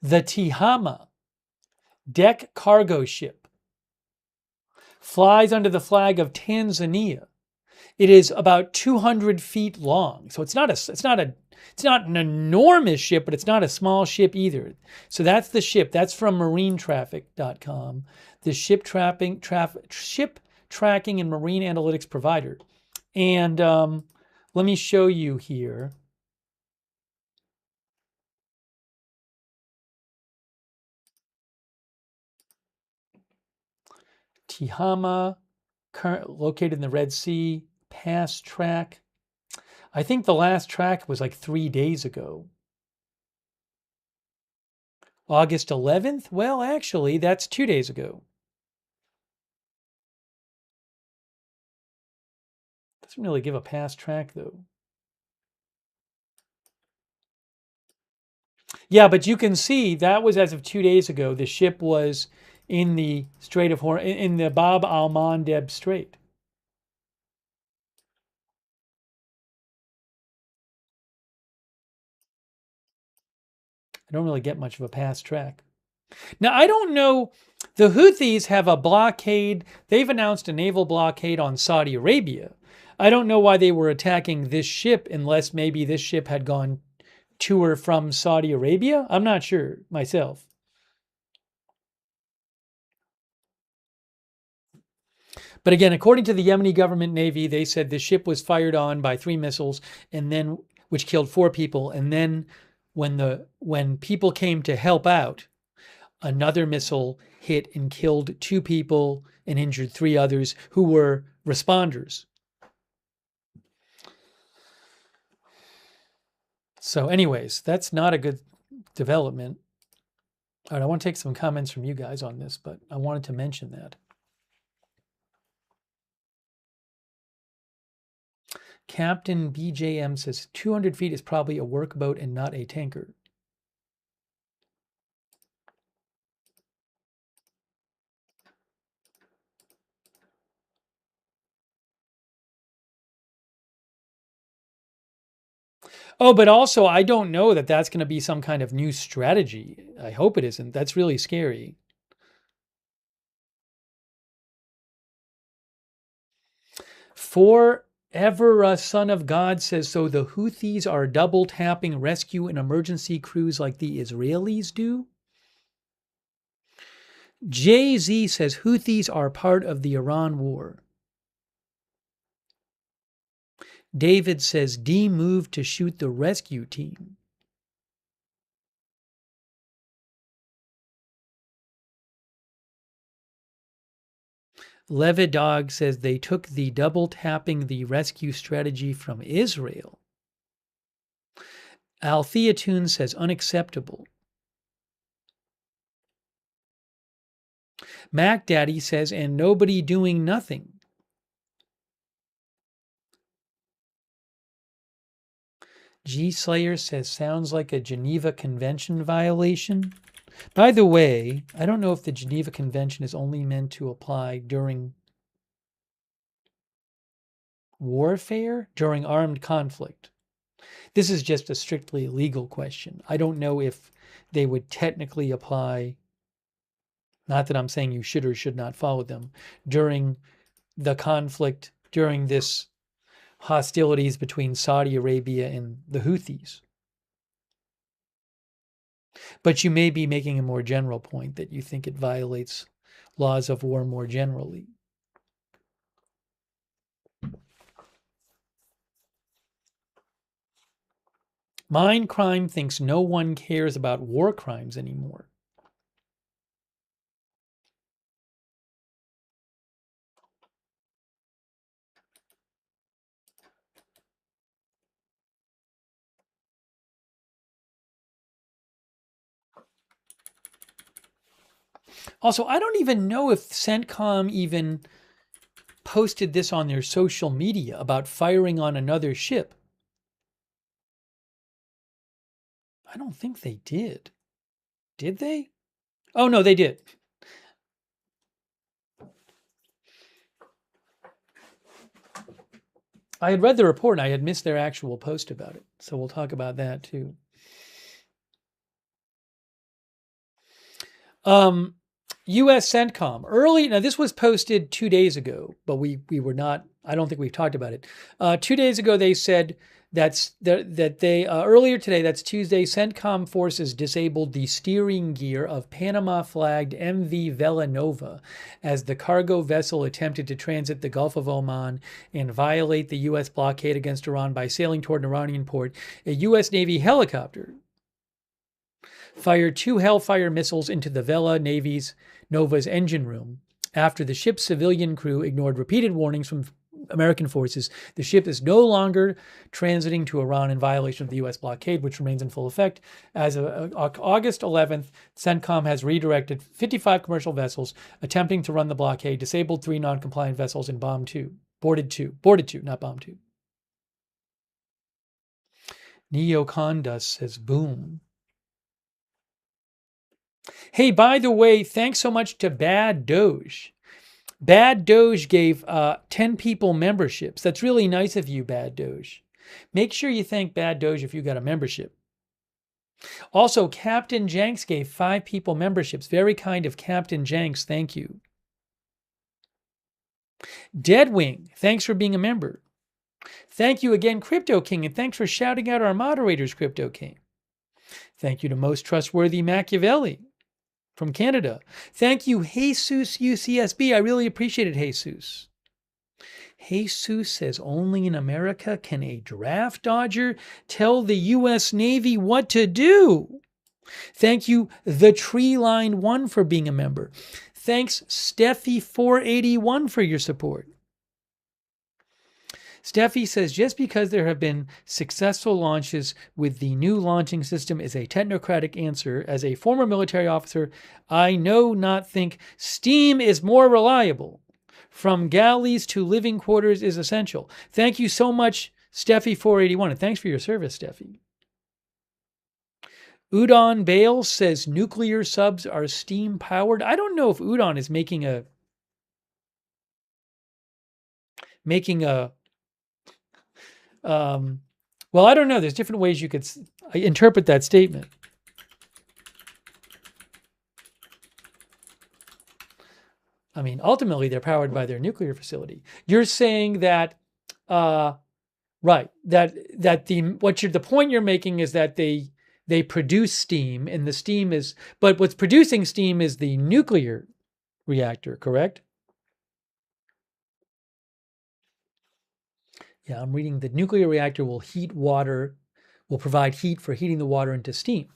The Tihama deck cargo ship flies under the flag of Tanzania. It is about 200 feet long, so it's not an enormous ship, but it's not a small ship either. So that's the ship. That's from marinetraffic.com, the ship tracking and marine analytics provider. And let me show you here. Kihama, located in the Red Sea, past track. I think the last track was like 3 days ago. August 11th? Well, actually, that's 2 days ago. Doesn't really give a past track, though. Yeah, but you can see that was as of 2 days ago. The ship was in the Strait of Hormuz, in the Bab al-Mandeb Strait. I don't really get much of a past track. Now, I don't know. The Houthis have a blockade. They've announced a naval blockade on Saudi Arabia. I don't know why they were attacking this ship unless maybe this ship had gone to or from Saudi Arabia. I'm not sure myself. But again, according to the Yemeni government navy, they said the ship was fired on by 3 missiles, and then which killed 4 people. And then when people came to help out, another missile hit and killed 2 people and injured 3 others who were responders. So anyways, that's not a good development. All right, I want to take some comments from you guys on this, but I wanted to mention that. Captain BJM says 200 feet is probably a workboat and not a tanker. Oh, but also, I don't know that that's going to be some kind of new strategy. I hope it isn't. That's really scary. Forever a Son of God says, so the Houthis are double tapping rescue and emergency crews like the Israelis do? Jay-Z says Houthis are part of the Iran war. David says D moved to shoot the rescue team. Levidog says they took the double tapping the rescue strategy from Israel. Althea Toon says unacceptable. Mac Daddy says and nobody doing nothing. G Slayer says sounds like a Geneva Convention violation. By the way, I don't know if the Geneva Convention is only meant to apply during warfare, during armed conflict. This is just a strictly legal question. I don't know if they would technically apply, not that I'm saying you should or should not follow them, during the conflict, during this hostilities between Saudi Arabia and the Houthis. But you may be making a more general point that you think it violates laws of war more generally. Mindcrime thinks no one cares about war crimes anymore. Also, I don't even know if CENTCOM even posted this on their social media about firing on another ship. I don't think they did. Did they? Oh, no, they did. I had read the report and I had missed their actual post about it. So we'll talk about that too. U.S. CENTCOM early. Now this was posted 2 days ago, but we were not. I don't think we've talked about it. 2 days ago, they said that they earlier today, that's Tuesday, CENTCOM forces disabled the steering gear of Panama-flagged MV Villanova as the cargo vessel attempted to transit the Gulf of Oman and violate the U.S. blockade against Iran by sailing toward an Iranian port. A U.S. Navy helicopter fired 2 Hellfire missiles into the Vela Nova's engine room, After the ship's civilian crew ignored repeated warnings from American forces, the ship is no longer transiting to Iran in violation of the U.S. blockade, which remains in full effect. As of August 11th, CENTCOM has redirected 55 commercial vessels attempting to run the blockade, disabled 3 non-compliant vessels, and boarded 2, not bombed 2. Neocondus says, boom. Hey, by the way, thanks so much to Bad Doge. Bad Doge gave 10 people memberships. That's really nice of you, Bad Doge. Make sure you thank Bad Doge if you got a membership. Also, Captain Jenks gave 5 people memberships. Very kind of Captain Jenks. Thank you. Deadwing, thanks for being a member. Thank you again, Crypto King, and thanks for shouting out our moderators, Crypto King. Thank you to Most Trustworthy Machiavelli from Canada. Thank you, Jesus UCSB. I really appreciate it, Jesus. Jesus says, only in America can a draft dodger tell the U.S. Navy what to do. Thank you, The Tree Line 1, for being a member. Thanks, Steffi481, for your support. Steffi says, just because there have been successful launches with the new launching system is a technocratic answer. As a former military officer, I not think steam is more reliable. From galleys to living quarters is essential. Thank you so much, Steffi481, and thanks for your service, Steffi. Udon Bale says nuclear subs are steam powered. I don't know if Udon is making a well, I don't know. There's different ways you could interpret that statement. I mean, ultimately, they're powered by their nuclear facility. You're saying that, right? The point you're making is that they produce steam, and the steam is, but what's producing steam is the nuclear reactor, correct? Yeah, I'm reading the nuclear reactor will provide heat for heating the water into steam.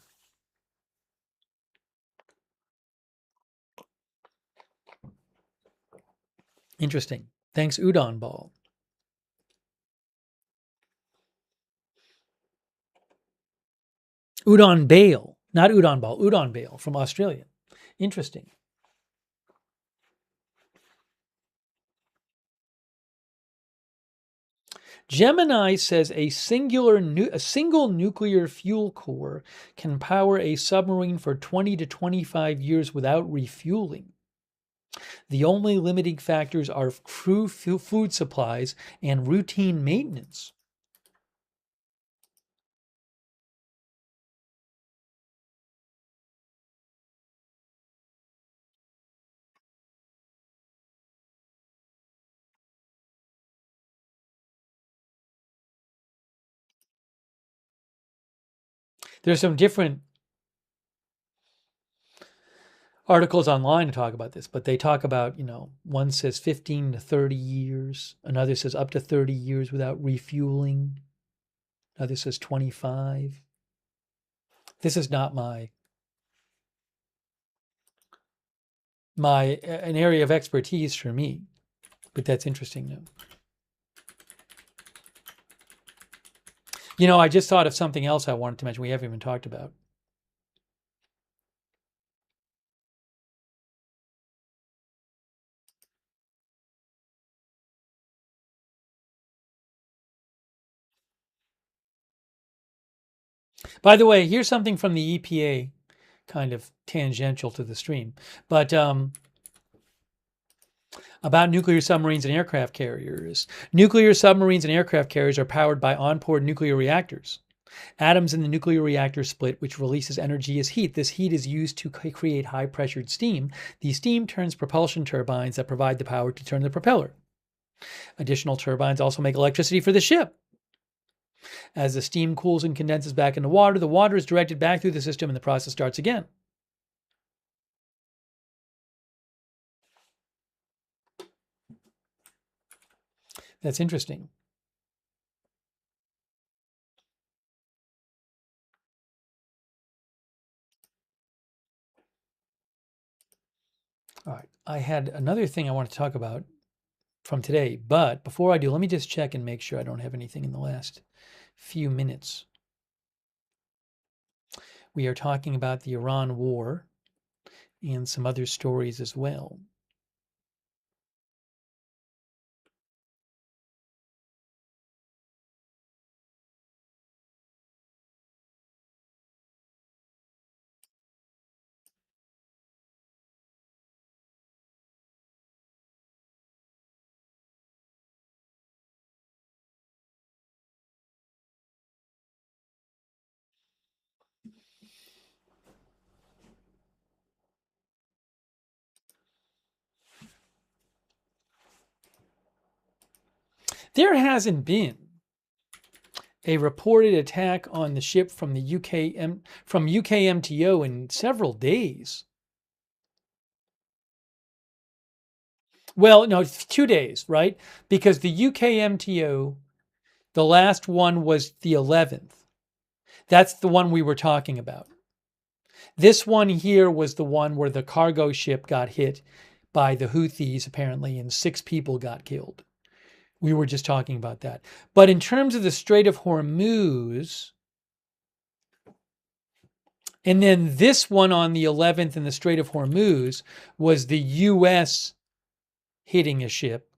Interesting. Thanks, Udon Ball. Udon Bale, not Udon Ball, Udon Bale from Australia. Interesting. Gemini says a single nuclear fuel core can power a submarine for 20 to 25 years without refueling. The only limiting factors are crew food supplies and routine maintenance. There's some different articles online to talk about this, but they talk about, one says 15 to 30 years, another says up to 30 years without refueling, another says 25. This is not an area of expertise for me, but that's interesting though. I just thought of something else I wanted to mention we haven't even talked about. By the way, here's something from the EPA, kind of tangential to the stream, but about nuclear submarines and aircraft carriers. Nuclear submarines and aircraft carriers are powered by onboard nuclear reactors. Atoms in the nuclear reactor split, which releases energy as heat. This heat is used to create high-pressured steam. The steam turns propulsion turbines that provide the power to turn the propeller. Additional turbines also make electricity for the ship. As the steam cools and condenses back into water, the water is directed back through the system and the process starts again. That's interesting. All right. I had another thing I want to talk about from today, but before I do, let me just check and make sure I don't have anything in the last few minutes. We are talking about the Iran war and some other stories as well. There hasn't been a reported attack on the ship from the from UKMTO in several days. Well, no, 2 days, right? Because the UKMTO, the last one was the 11th. That's the one we were talking about. This one here was the one where the cargo ship got hit by the Houthis, apparently, and 6 people got killed. We were just talking about that. But in terms of the Strait of Hormuz, and then this one on the 11th in the Strait of Hormuz was the U.S. hitting a ship.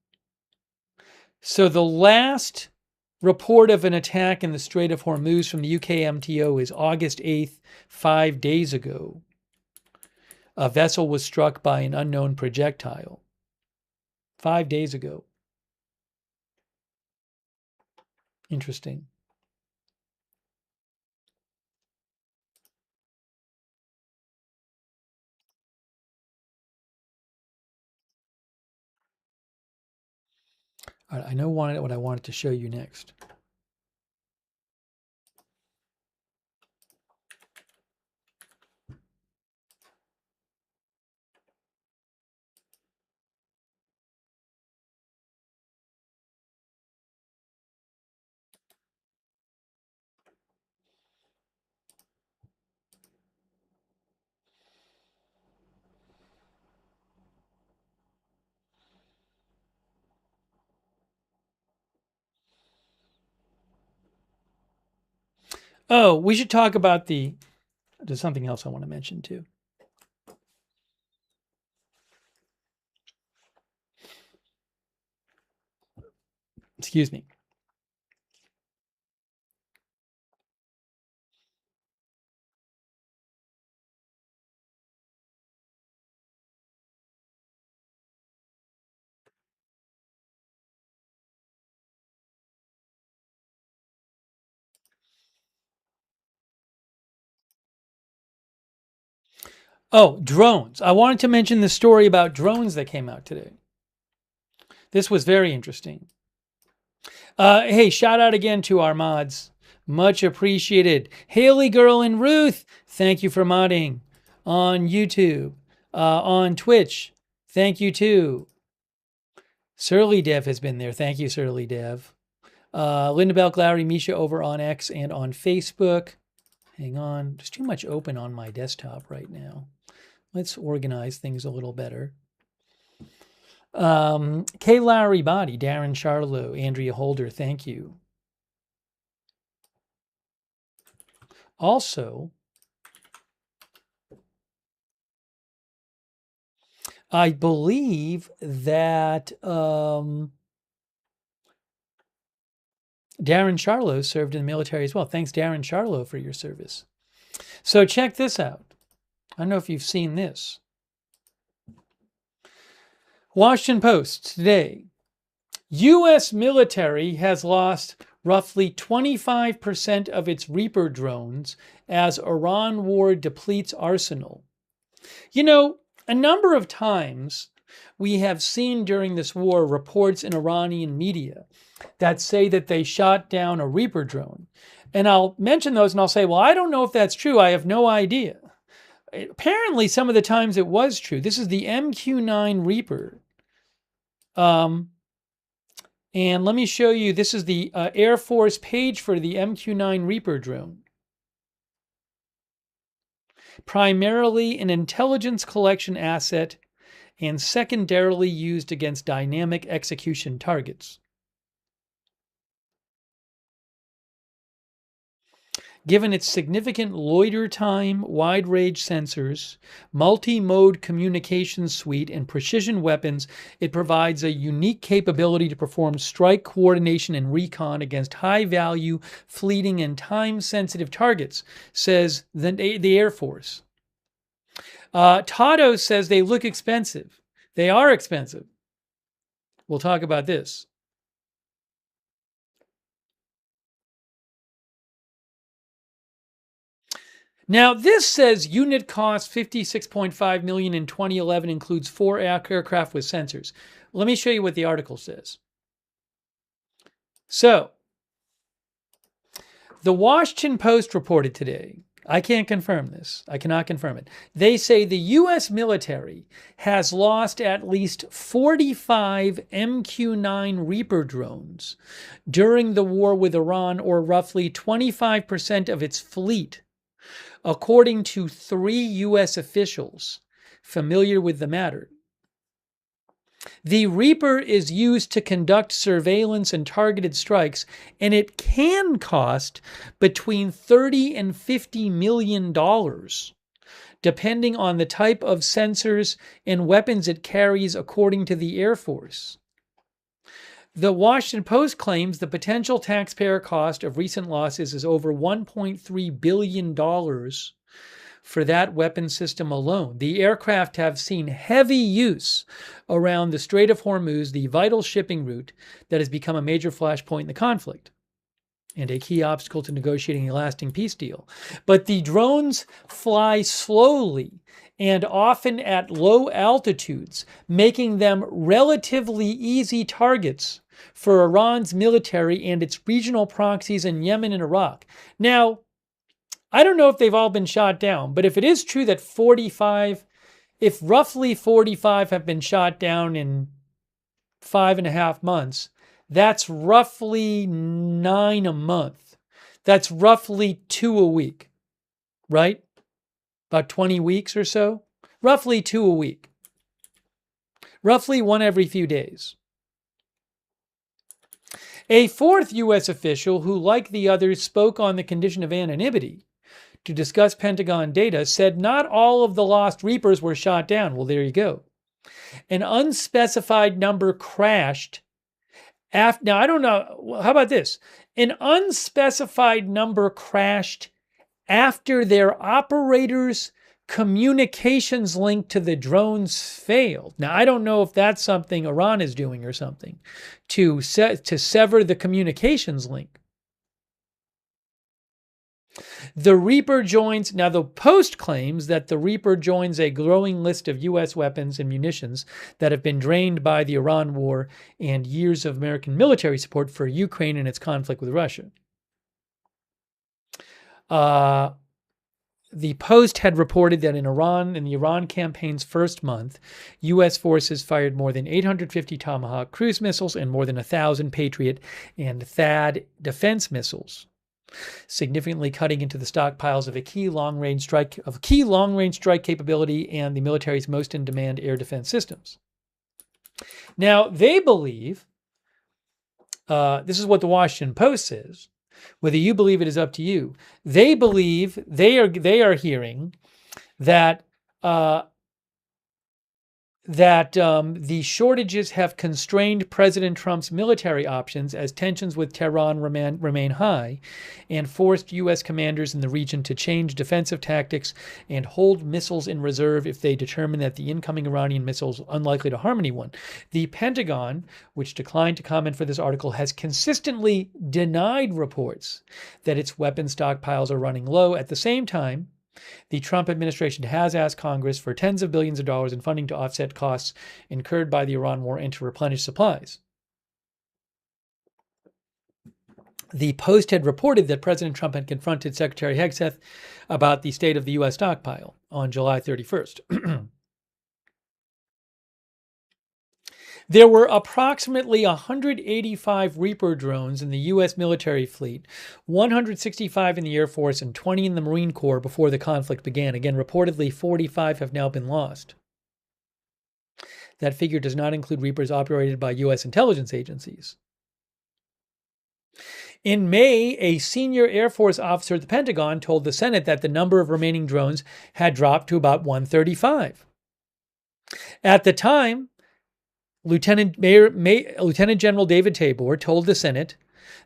So the last report of an attack in the Strait of Hormuz from the UKMTO is August 8th, 5 days ago. A vessel was struck by an unknown projectile. 5 days ago. Interesting. All right, I know what I wanted to show you next. Oh, we should talk about there's something else I want to mention too. Excuse me. Oh, drones. I wanted to mention the story about drones that came out today. This was very interesting. Hey, shout out again to our mods. Much appreciated. Haley Girl and Ruth, thank you for modding on YouTube. On Twitch, thank you too. Surly Dev has been there. Thank you, Surly Dev. Linda Belk, Lowry, Misha over on X and on Facebook. Hang on. There's too much open on my desktop right now. Let's organize things a little better. Kay Lowry Body, Darren Charlo, Andrea Holder, thank you. Also, I believe that Darren Charlo served in the military as well. Thanks, Darren Charlo, for your service. So check this out. I don't know if you've seen this. Washington Post today. U.S. military has lost roughly 25% of its Reaper drones as Iran war depletes arsenal. You know, a number of times we have seen during this war reports in Iranian media that say that they shot down a Reaper drone. And I'll mention those and I'll say, well, I don't know if that's true. I have no idea. Apparently, some of the times it was true. This is the MQ-9 Reaper. And let me show you, this is the Air Force page for the MQ-9 Reaper drone. Primarily an intelligence collection asset and secondarily used against dynamic execution targets. Given its significant loiter time, wide-range sensors, multi-mode communication suite, and precision weapons, it provides a unique capability to perform strike coordination and recon against high-value, fleeting, and time-sensitive targets, says the Air Force. Tato says they look expensive. They are expensive. We'll talk about this. Now, this says unit cost $56.5 million in 2011, includes 4 aircraft with sensors. Let me show you what the article says. So, the Washington Post reported today, I can't confirm this, I cannot confirm it. They say the U.S. military has lost at least 45 MQ-9 Reaper drones during the war with Iran, or roughly 25% of its fleet, according to 3 U.S. officials familiar with the matter. The Reaper is used to conduct surveillance and targeted strikes, and it can cost between $30 and $50 million, depending on the type of sensors and weapons it carries, according to the Air Force. The Washington Post claims the potential taxpayer cost of recent losses is over $1.3 billion for that weapon system alone. The aircraft have seen heavy use around the Strait of Hormuz, the vital shipping route that has become a major flashpoint in the conflict and a key obstacle to negotiating a lasting peace deal. But the drones fly slowly and often at low altitudes, making them relatively easy targets for Iran's military and its regional proxies in Yemen and Iraq. Now, I don't know if they've all been shot down, but if it is true that if roughly 45 have been shot down in 5.5 months, that's roughly 9 a month. That's roughly 2 a week, right? About 20 weeks or so. Roughly 2 a week. Roughly 1 every few days. A 4th U.S. official who, like the others, spoke on the condition of anonymity to discuss Pentagon data said not all of the lost Reapers were shot down. Well, there you go. An unspecified number crashed after. Now, I don't know. How about this? An unspecified number crashed after their operators' communications link to the drones failed. Now, I don't know if that's something Iran is doing or something to sever the communications link. The Reaper joins, now the Post claims that the Reaper joins a growing list of U.S. weapons and munitions that have been drained by the Iran war and years of American military support for Ukraine in its conflict with Russia. The Post had reported that in the Iran campaign's first month, U.S. forces fired more than 850 Tomahawk cruise missiles and more than 1,000 Patriot and THAAD defense missiles, significantly cutting into the stockpiles of a key long-range strike capability and the military's most in-demand air defense systems. Now, they believe, this is what the Washington Post says, whether you believe it is up to you. They believe they are hearing that the shortages have constrained President Trump's military options as tensions with Tehran remain high, and forced U.S. commanders in the region to change defensive tactics and hold missiles in reserve if they determine that the incoming Iranian missiles are unlikely to harm anyone. The Pentagon, which declined to comment for this article, has consistently denied reports that its weapon stockpiles are running low. At the same time, the Trump administration has asked Congress for tens of billions of dollars in funding to offset costs incurred by the Iran war and to replenish supplies. The Post had reported that President Trump had confronted Secretary Hegseth about the state of the U.S. stockpile on July 31st. There were approximately 185 Reaper drones in the U.S. military fleet, 165 in the Air Force, and 20 in the Marine Corps before the conflict began. Again, reportedly 45 have now been lost. That figure does not include Reapers operated by U.S. intelligence agencies. In May, a senior Air Force officer at the Pentagon told the Senate that the number of remaining drones had dropped to about 135. At the time, Lieutenant General David Tabor told the Senate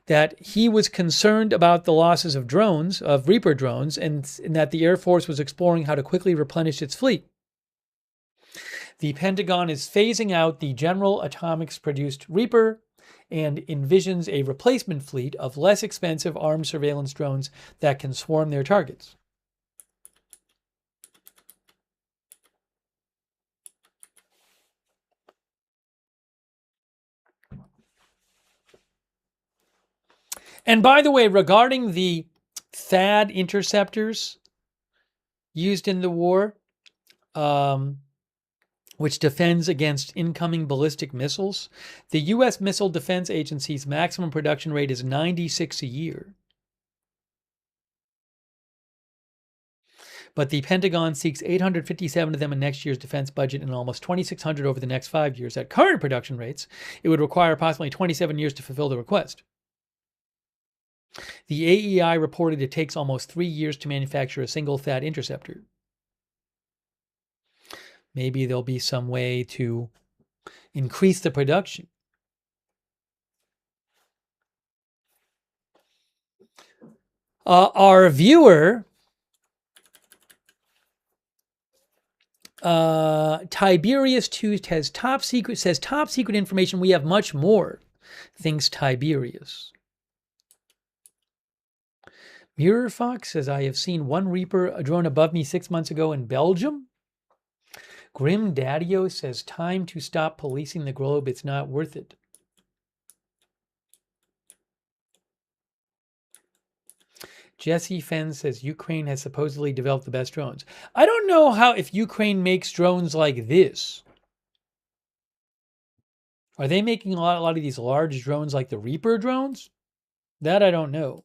that he was concerned about the losses of drones, of Reaper drones, and that the Air Force was exploring how to quickly replenish its fleet. The Pentagon is phasing out the General Atomics-produced Reaper and envisions a replacement fleet of less expensive armed surveillance drones that can swarm their targets. And by the way, regarding the THAAD interceptors used in the war, which defends against incoming ballistic missiles, the U.S. Missile Defense Agency's maximum production rate is 96 a year. But the Pentagon seeks 857 of them in next year's defense budget and almost 2,600 over the next 5 years. At current production rates, it would require approximately 27 years to fulfill the request. The AEI reported it takes almost 3 years to manufacture a single THAAD interceptor. Maybe there'll be some way to increase the production. Our viewer, Tiberius 2 says top secret information. We have much more, thinks Tiberius. Mirror Fox says, I have seen one Reaper drone above me 6 months ago in Belgium. Grim Daddio says, time to stop policing the globe. It's not worth it. Jesse Fenn says, Ukraine has supposedly developed the best drones. I don't know if Ukraine makes drones like this. Are they making a lot of these large drones like the Reaper drones? That I don't know.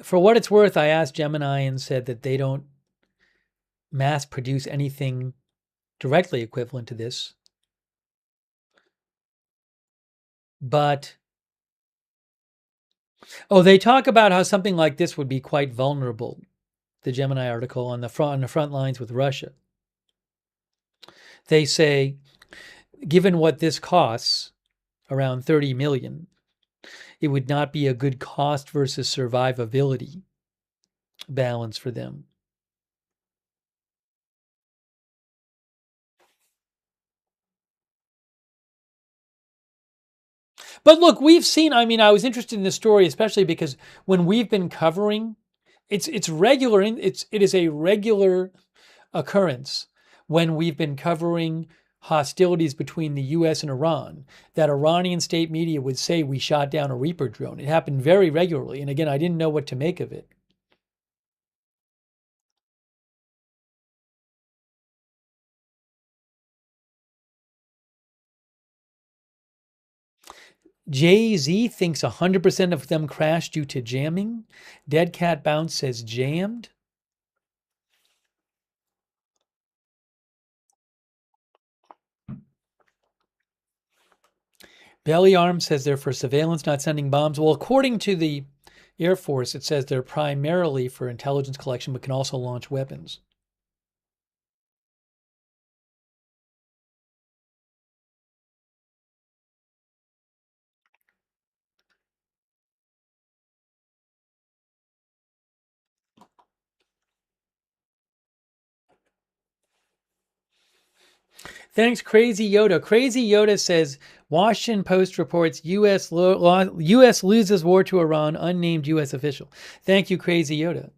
For what it's worth, I asked Gemini and said that they don't mass produce anything directly equivalent to this. But, they talk about how something like this would be quite vulnerable. The Gemini article on the front lines with Russia. They say, given what this costs, around 30 million, it would not be a good cost versus survivability balance for them. But look, we've seen, I was interested in this story, especially because when we've been covering, it's regular, it is a regular occurrence when we've been covering hostilities between the U.S. and Iran, that Iranian state media would say we shot down a Reaper drone. It happened very regularly. And again, I didn't know what to make of it. Jay-Z thinks 100% of them crashed due to jamming. Dead Cat Bounce says jammed. Belly Arm says they're for surveillance, not sending bombs. Well, according to the Air Force, it says they're primarily for intelligence collection, but can also launch weapons. Thanks, Crazy Yoda. Crazy Yoda says, Washington Post reports U.S. loses war to Iran, unnamed U.S. official. Thank you, Crazy Yoda.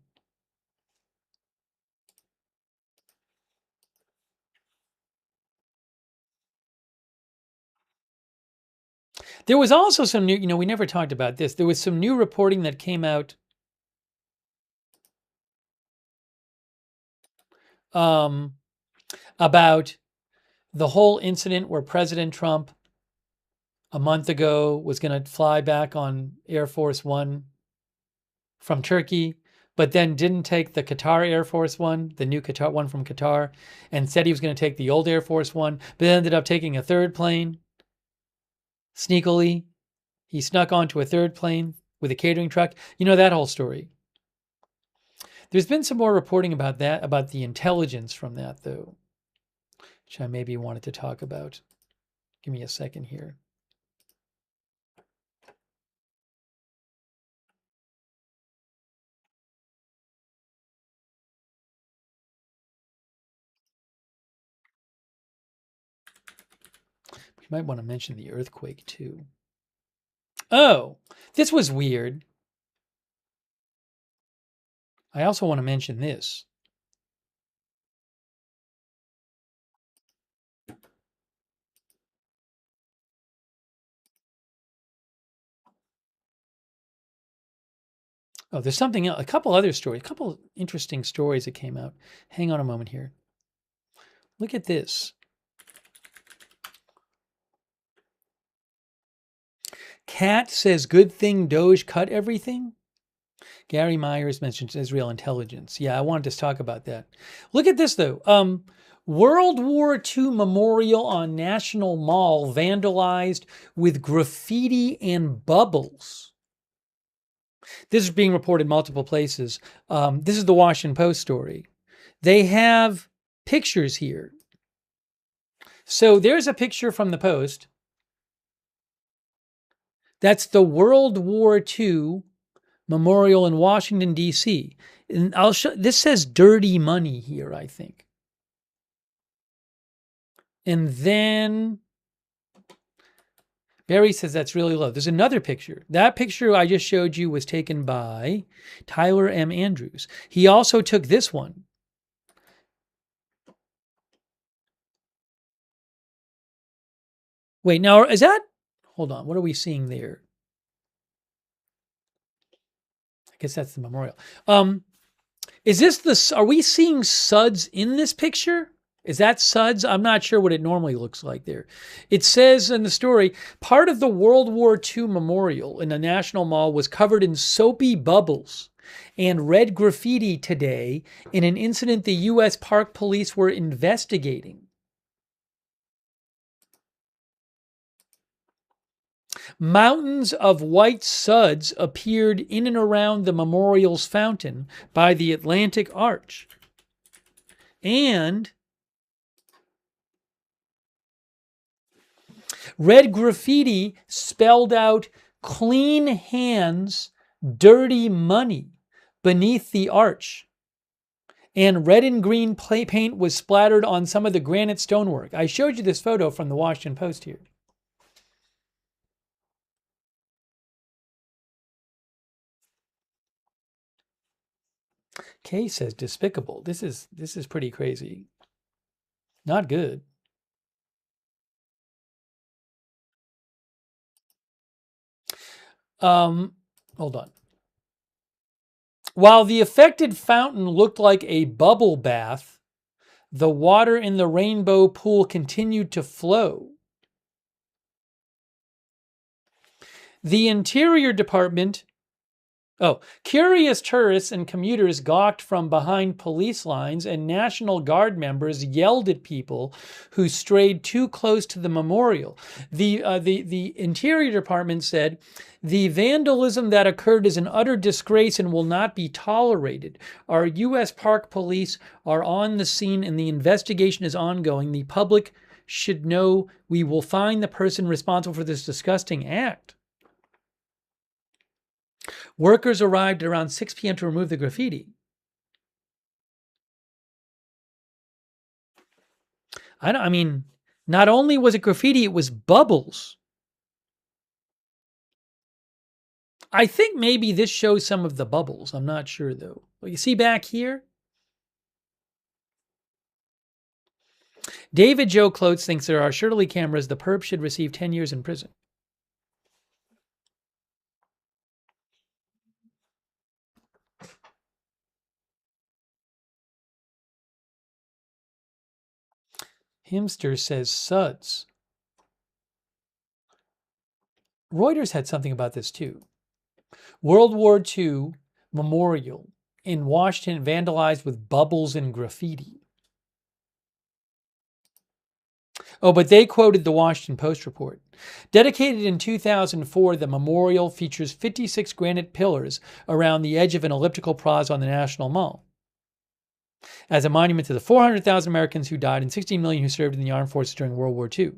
There was also some new, we never talked about this. There was some new reporting that came out um, about the whole incident where President Trump a month ago was going to fly back on Air Force One from Turkey, but then didn't take the Qatar Air Force One, the new Qatar one from Qatar, and said he was going to take the old Air Force One, but ended up taking a third plane sneakily. He snuck onto a third plane with a catering truck. You know that whole story. There's been some more reporting about that, about the intelligence from that, though, which I maybe wanted to talk about. Give me a second here. We might want to mention the earthquake, too. Oh, this was weird. I also want to mention this. Oh, there's something else, a couple other stories, a couple interesting stories that came out. Hang on a moment here. Look at this. Cat says, good thing Doge cut everything. Gary Myers mentions Israel intelligence. Yeah, I wanted to talk about that. Look at this, though. World War II memorial on National Mall vandalized with graffiti and bubbles. This is being reported multiple places. This is the Washington Post story. They have pictures here. So there's a picture from the Post. That's the World War II memorial in Washington, D.C. And I'll show, this says dirty money here, I think. And then Barry says that's really low. There's another picture. That picture I just showed you was taken by Tyler M. Andrews. He also took this one. Wait, now is that? Hold on. What are we seeing there? I guess that's the memorial. Is this the? Are we seeing suds in this picture? Is that suds? I'm not sure what it normally looks like there. It says in the story, part of the World War II memorial in the National Mall was covered in soapy bubbles and red graffiti today in an incident the U.S. Park Police were investigating. Mountains of white suds appeared in and around the memorial's fountain by the Atlantic Arch. And red graffiti spelled out clean hands, dirty money beneath the arch. And red and green paint was splattered on some of the granite stonework. I showed you this photo from the Washington Post here. Kay says despicable. This is pretty crazy. Not good. Hold on. While the affected fountain looked like a bubble bath, the water in the rainbow pool continued to flow. The Interior Department, curious tourists and commuters gawked from behind police lines, and National Guard members yelled at people who strayed too close to the memorial. The Interior Department said, the vandalism that occurred is an utter disgrace and will not be tolerated. Our U.S. Park Police are on the scene and the investigation is ongoing. The public should know we will find the person responsible for this disgusting act. Workers arrived at around 6 p.m. to remove the graffiti. I mean, not only was it graffiti, it was bubbles. I think maybe this shows some of the bubbles. I'm not sure, though. Well, you see back here? David Joe Clothes thinks there are surely cameras. The perp should receive 10 years in prison. Himster says suds. Reuters had something about this too. World War II memorial in Washington vandalized with bubbles and graffiti. Oh, but they quoted the Washington Post report. Dedicated in 2004, the memorial features 56 granite pillars around the edge of an elliptical plaza on the National Mall as a monument to the 400,000 Americans who died and 16 million who served in the armed forces during World War II.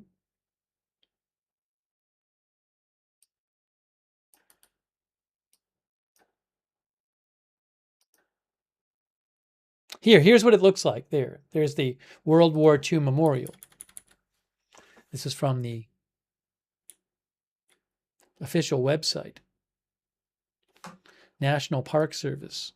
Here's what it looks like there. There's the World War II memorial. This is from the official website. National Park Service.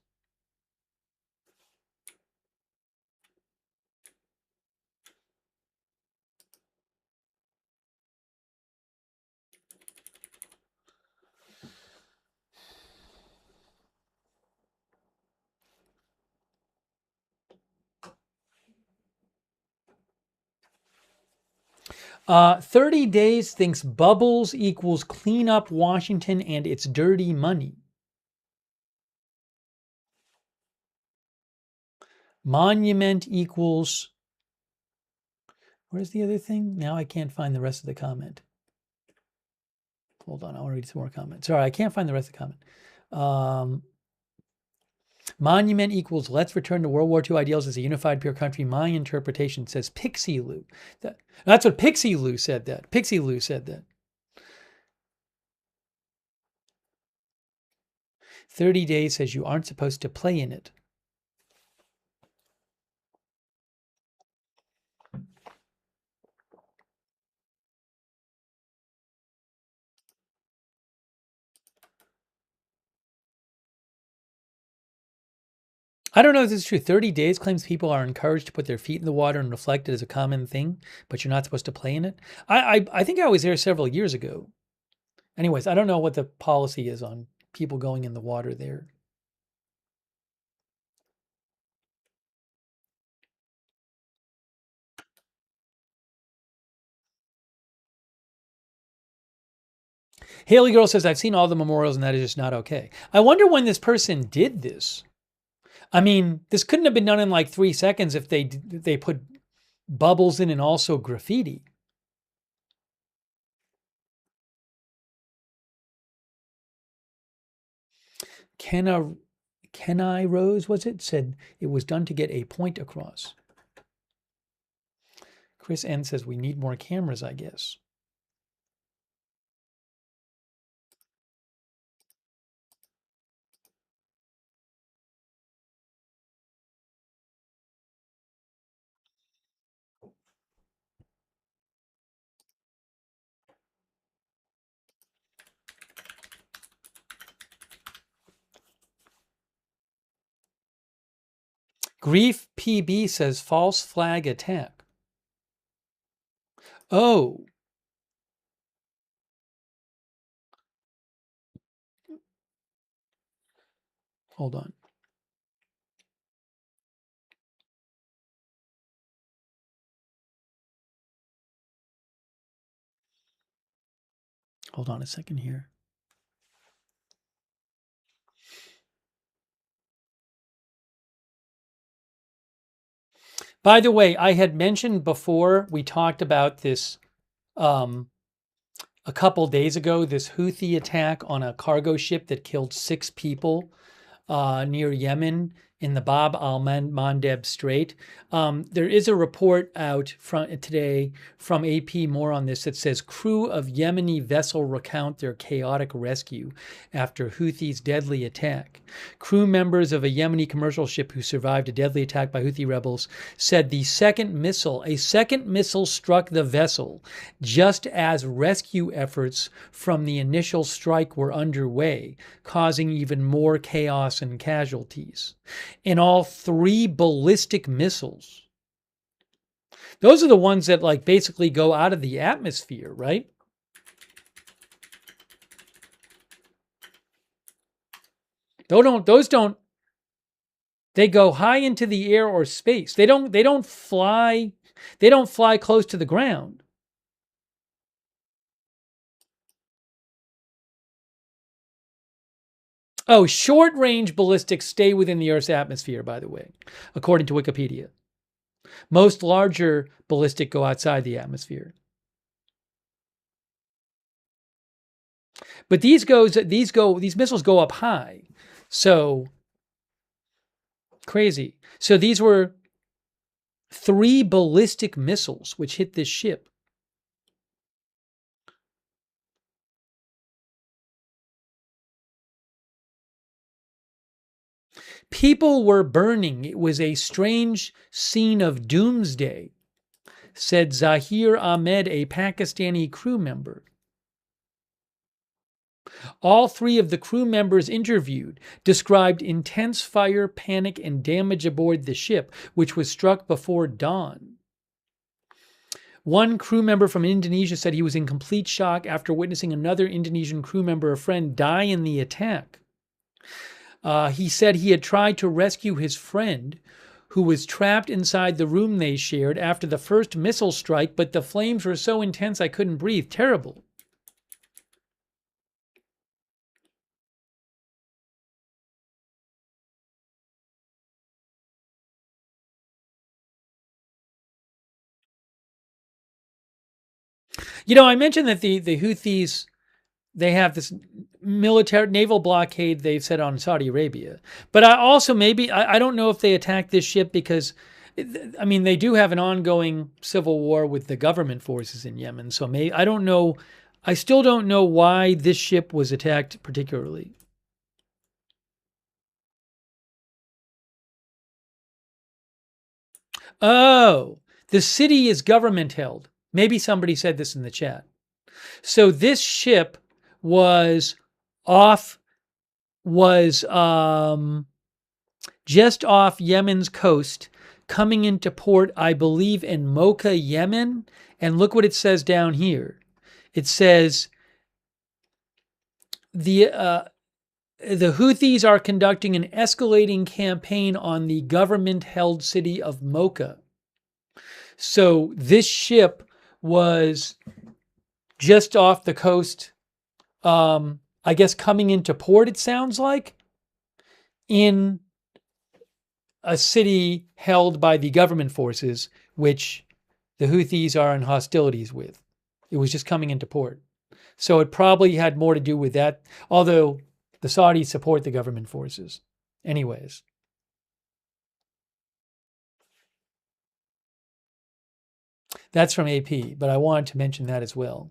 Uh, 30 Days thinks bubbles equals clean up Washington and its dirty money. Monument equals... Where's the other thing? Now I can't find the rest of the comment. Hold on, I want to read some more comments. Sorry, I can't find the rest of the comment. Monument equals let's return to World War II ideals as a unified pure country. My interpretation says Pixie Lou. That's what Pixie Lou said that. Pixie Lou said that. 30 Days says you aren't supposed to play in it. I don't know if this is true. 30 Days claims people are encouraged to put their feet in the water and reflect it as a common thing, but you're not supposed to play in it. I think I was there several years ago. Anyways, I don't know what the policy is on people going in the water there. Haley Girl says, I've seen all the memorials and that is just not okay. I wonder when this person did this. I mean, this couldn't have been done in like 3 seconds if they put bubbles in and also graffiti. Kenai Rose, was it? Said it was done to get a point across. Chris N says we need more cameras, I guess. Grief PB says false flag attack. Oh. Hold on. Hold on a second here. By the way, I had mentioned before, we talked about this a couple days ago, this Houthi attack on a cargo ship that killed 6 people near Yemen in the Bab al-Mandeb Strait. There is a report out today from AP, more on this, that says crew of Yemeni vessel recount their chaotic rescue after Houthis' deadly attack. Crew members of a Yemeni commercial ship who survived a deadly attack by Houthi rebels said a second missile struck the vessel just as rescue efforts from the initial strike were underway, causing even more chaos and casualties. In all, 3 ballistic missiles. Those are the ones that like basically go out of the atmosphere, right? Those don't, they go high into the air or space. They don't fly They don't fly close to the ground. Oh, short-range ballistics stay within the Earth's atmosphere, by the way, according to Wikipedia. Most larger ballistic go outside the atmosphere. But these missiles go up high. So crazy. So these were 3 ballistic missiles which hit this ship. People were burning. It was a strange scene of doomsday, said Zahir Ahmed, a Pakistani crew member. All 3 of the crew members interviewed described intense fire, panic, and damage aboard the ship, which was struck before dawn. One crew member from Indonesia said he was in complete shock after witnessing another Indonesian crew member, a friend, die in the attack. He said he had tried to rescue his friend, who was trapped inside the room they shared after the first missile strike, but the flames were so intense I couldn't breathe. Terrible. I mentioned that the Houthis, they have this military naval blockade they've set on Saudi Arabia. But I also I don't know if they attacked this ship because, I mean, they do have an ongoing civil war with the government forces in Yemen. So I don't know. I still don't know why this ship was attacked particularly. Oh, the city is government held. Maybe somebody said this in the chat. So this ship was just off Yemen's coast, coming into port, I believe, in Mocha, Yemen. And look what it says down here. It says the Houthis are conducting an escalating campaign on the government-held city of Mocha. So this ship was just off the coast, I guess coming into port, it sounds like, in a city held by the government forces, which the Houthis are in hostilities with. It was just coming into port. So it probably had more to do with that, although the Saudis support the government forces. Anyways. That's from AP, but I wanted to mention that as well.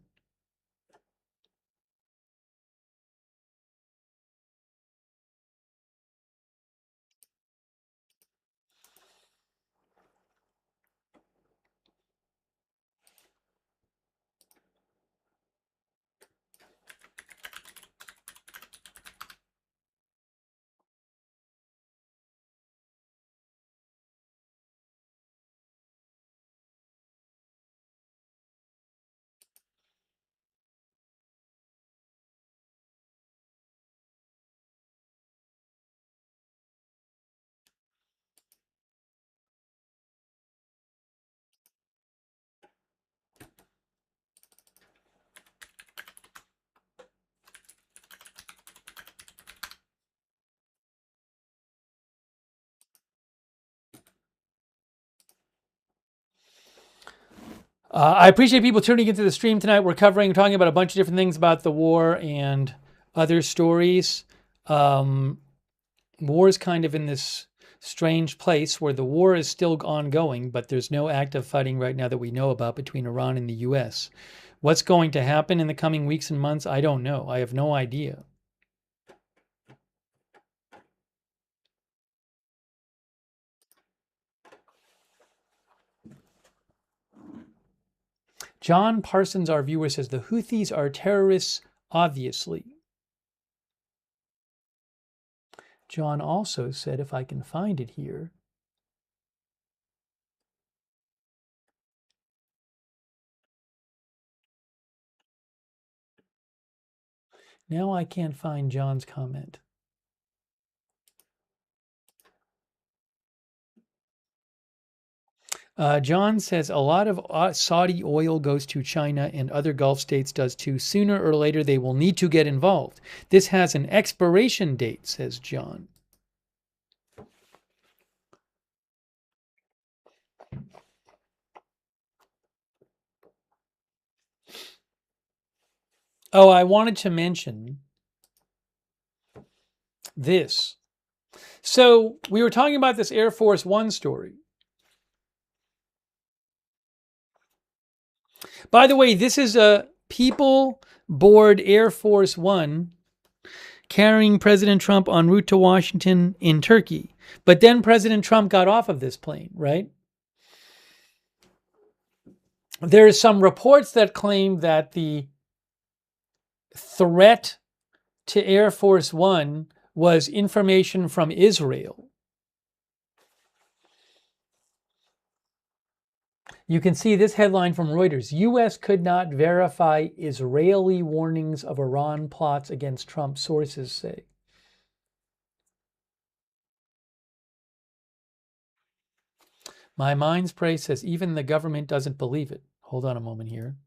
I appreciate people tuning into the stream tonight. We're talking about a bunch of different things about the war and other stories. War is kind of in this strange place where the war is still ongoing, but there's no active fighting right now that we know about between Iran and the U.S. What's going to happen in the coming weeks and months? I don't know. I have no idea. John Parsons, our viewer, says the Houthis are terrorists, obviously. John also said, if I can find it here, now I can't find John's comment. John says a lot of Saudi oil goes to China and other Gulf states does too. Sooner or later, they will need to get involved. This has an expiration date, says John. Oh, I wanted to mention this. So we were talking about this Air Force One story. By the way, this is a people board Air Force One carrying President Trump en route to Washington in Turkey. But then President Trump got off of this plane, right? There are some reports that claim that the threat to Air Force One was information from Israel. You can see this headline from Reuters. U.S. could not verify Israeli warnings of Iran plots against Trump, sources say. My mind's praise says even the government doesn't believe it. Hold on a moment here.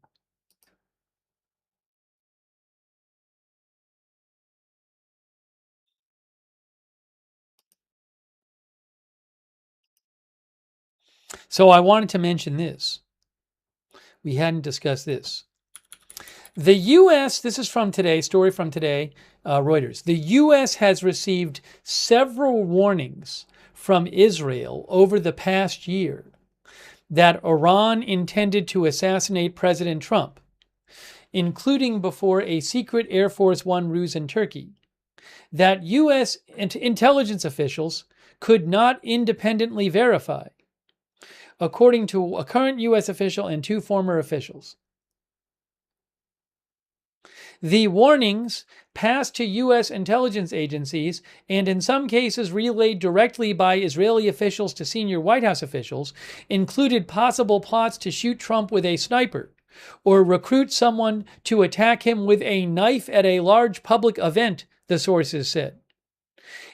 So I wanted to mention this. We hadn't discussed this. The U.S., this is from today, story from today, Reuters. The U.S. has received several warnings from Israel over the past year that Iran intended to assassinate President Trump, including before a secret Air Force One ruse in Turkey, that U.S. intelligence officials could not independently verify, according to a current U.S. official and two former officials. The warnings passed to U.S. intelligence agencies and in some cases relayed directly by Israeli officials to senior White House officials included possible plots to shoot Trump with a sniper or recruit someone to attack him with a knife at a large public event, the sources said.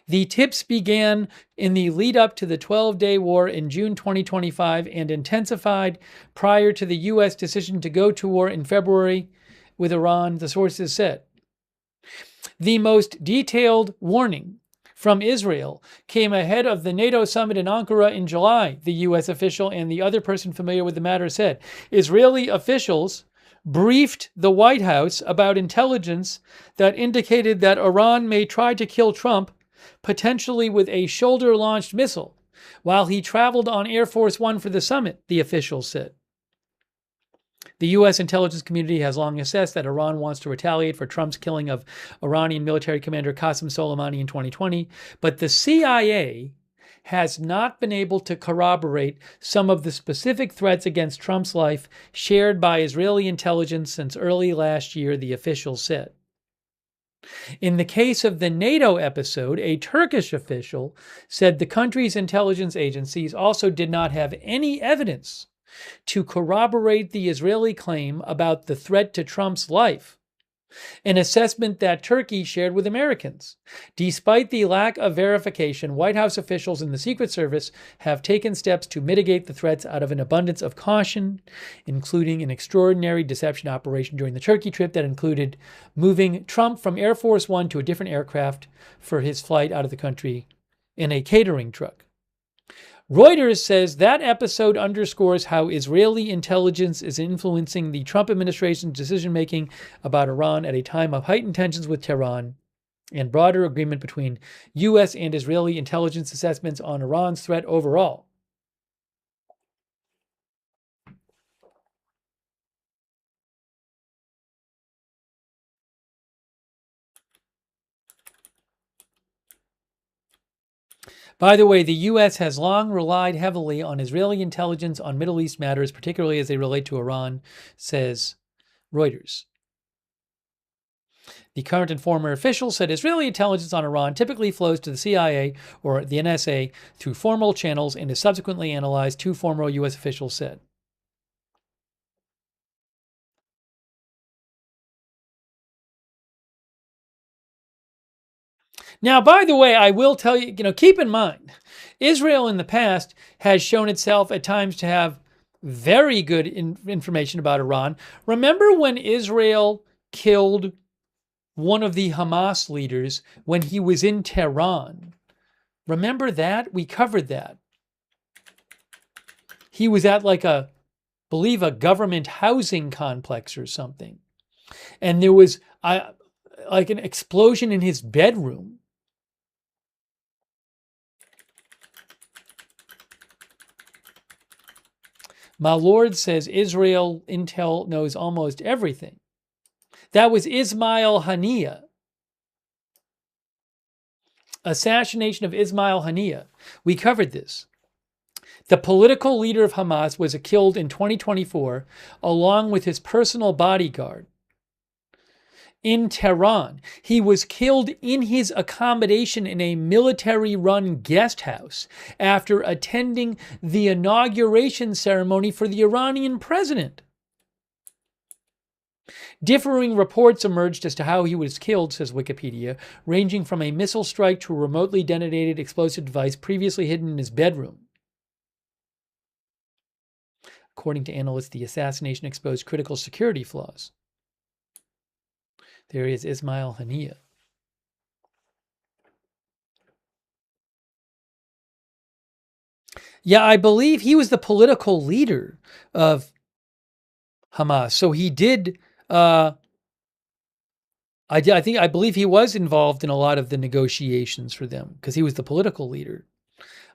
The tips began in the lead up to the 12-day war in June 2025 and intensified prior to the U.S. decision to go to war in February with Iran, the sources said. The most detailed warning from Israel came ahead of the NATO summit in Ankara in July, the U.S. official and the other person familiar with the matter said. Israeli officials briefed the White House about intelligence that indicated that Iran may try to kill Trump, potentially with a shoulder-launched missile, while he traveled on Air Force One for the summit, the officials said. The U.S. intelligence community has long assessed that Iran wants to retaliate for Trump's killing of Iranian military commander Qasem Soleimani in 2020, but the CIA has not been able to corroborate some of the specific threats against Trump's life shared by Israeli intelligence since early last year, the official said. In the case of the NATO episode, a Turkish official said the country's intelligence agencies also did not have any evidence to corroborate the Israeli claim about the threat to Trump's life, an assessment that Turkey shared with Americans. Despite the lack of verification, White House officials in the Secret Service have taken steps to mitigate the threats out of an abundance of caution, including an extraordinary deception operation during the Turkey trip that included moving Trump from Air Force One to a different aircraft for his flight out of the country in a catering truck. Reuters says that episode underscores how Israeli intelligence is influencing the Trump administration's decision-making about Iran at a time of heightened tensions with Tehran and broader agreement between U.S. and Israeli intelligence assessments on Iran's threat overall. By the way, the U.S. has long relied heavily on Israeli intelligence on Middle East matters, particularly as they relate to Iran, says Reuters. The current and former officials said Israeli intelligence on Iran typically flows to the CIA or the NSA through formal channels and is subsequently analyzed, two former U.S. officials said. Now, by the way, I will tell you, keep in mind, Israel in the past has shown itself at times to have very good information about Iran. Remember when Israel killed one of the Hamas leaders when he was in Tehran? Remember that? We covered that. He was at believe a government housing complex or something. And there was like an explosion in his bedroom. My Lord says Israel intel knows almost everything. That was Ismail Haniyeh. Assassination of Ismail Haniyeh. We covered this. The political leader of Hamas was killed in 2024 along with his personal bodyguard in Tehran. He was killed in his accommodation in a military-run guest house after attending the inauguration ceremony for the Iranian president. Differing reports emerged as to how he was killed, says Wikipedia, ranging from a missile strike to a remotely detonated explosive device previously hidden in his bedroom. According to analysts, the assassination exposed critical security flaws. There is Ismail Haniyeh. Yeah, I believe he was the political leader of Hamas. So he did. I believe he was involved in a lot of the negotiations for them because he was the political leader.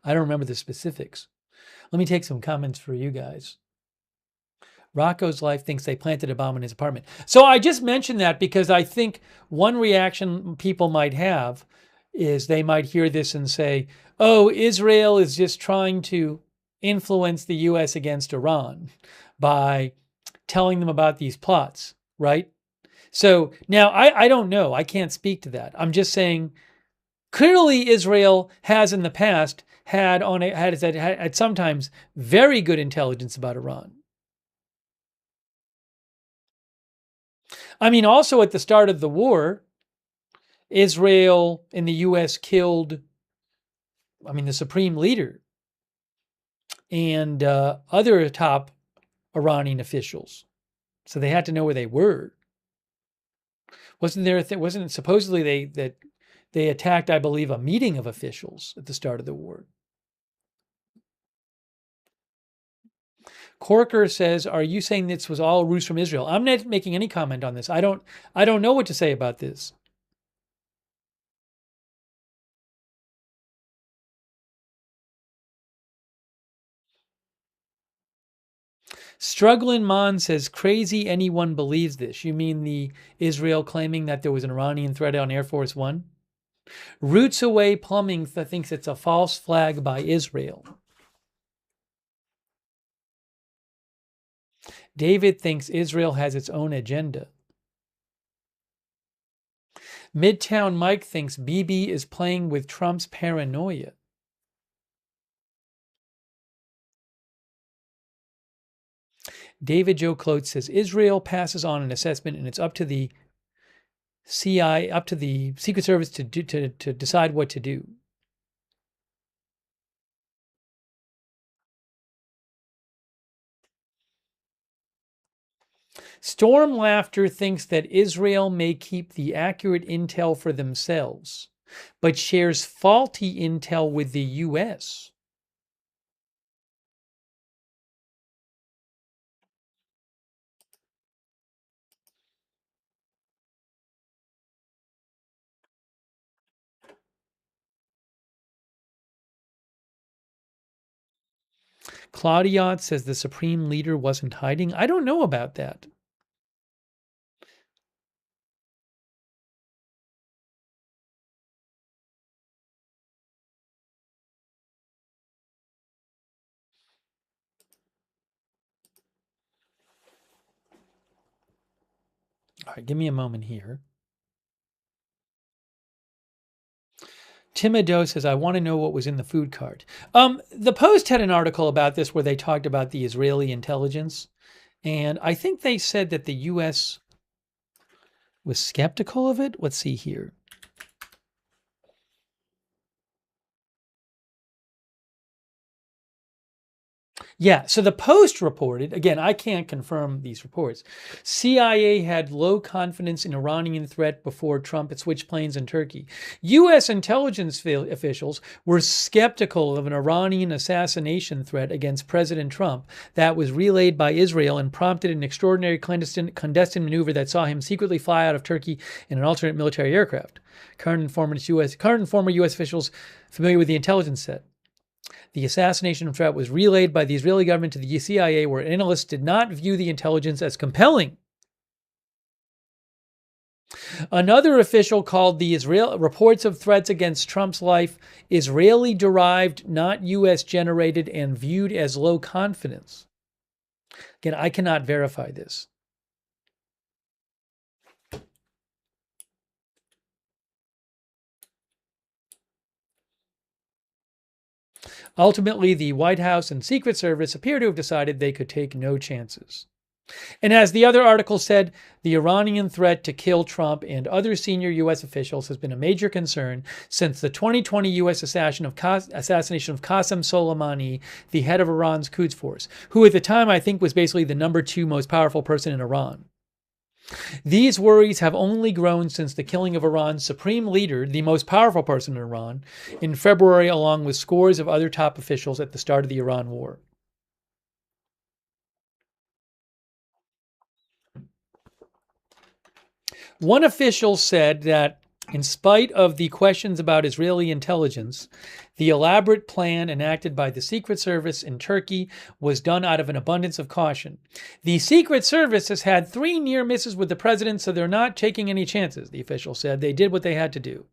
I don't remember the specifics. Let me take some comments for you guys. Rocco's Life thinks they planted a bomb in his apartment. So I just mentioned that because I think one reaction people might have is they might hear this and say, oh, Israel is just trying to influence the U.S. against Iran by telling them about these plots, right? So now I don't know. I can't speak to that. I'm just saying clearly Israel has in the past had sometimes very good intelligence about Iran. I mean, also at the start of the war, Israel and the U.S. killed, the supreme leader and other top Iranian officials. So they had to know where they were. Wasn't it supposedly they attacked, I believe, a meeting of officials at the start of the war? Corker says, are you saying this was all ruse from Israel? I'm not making any comment on this. I don't know what to say about this. Struggling Mon says, crazy anyone believes this. You mean the Israel claiming that there was an Iranian threat on Air Force One? Roots Away Plumbing thinks it's a false flag by Israel. David thinks Israel has its own agenda. Midtown Mike thinks Bibi is playing with Trump's paranoia. David Joe Clote says Israel passes on an assessment and it's up to the CIA, up to the Secret Service to decide what to do. Storm Laughter thinks that Israel may keep the accurate intel for themselves, but shares faulty intel with the U.S. Claudiot says the supreme leader wasn't hiding. I don't know about that. All right, give me a moment here. Timido says, I want to know what was in the food cart. The Post had an article about this where they talked about the Israeli intelligence. And I think they said that the U.S. was skeptical of it. Let's see here. Yeah, so the Post reported, again, I can't confirm these reports. CIA had low confidence in Iranian threat before Trump had switched planes in Turkey. U.S. intelligence officials were skeptical of an Iranian assassination threat against President Trump that was relayed by Israel and prompted an extraordinary clandestine maneuver that saw him secretly fly out of Turkey in an alternate military aircraft. Current and former U.S. officials familiar with the intelligence said. The assassination threat was relayed by the Israeli government to the CIA, where analysts did not view the intelligence as compelling. Another official called the reports of threats against Trump's life Israeli-derived, not U.S.-generated, and viewed as low confidence. Again, I cannot verify this. Ultimately, the White House and Secret Service appear to have decided they could take no chances. And as the other article said, the Iranian threat to kill Trump and other senior U.S. officials has been a major concern since the 2020 U.S. assassination of Qasem Soleimani, the head of Iran's Quds Force, who at the time I think was basically the number 2 most powerful person in Iran. These worries have only grown since the killing of Iran's supreme leader, the most powerful person in Iran, in February, along with scores of other top officials at the start of the Iran war. One official said that in spite of the questions about Israeli intelligence, the elaborate plan enacted by the Secret Service in Turkey was done out of an abundance of caution. The Secret Service has had 3 near misses with the president, so they're not taking any chances, the official said. They did what they had to do.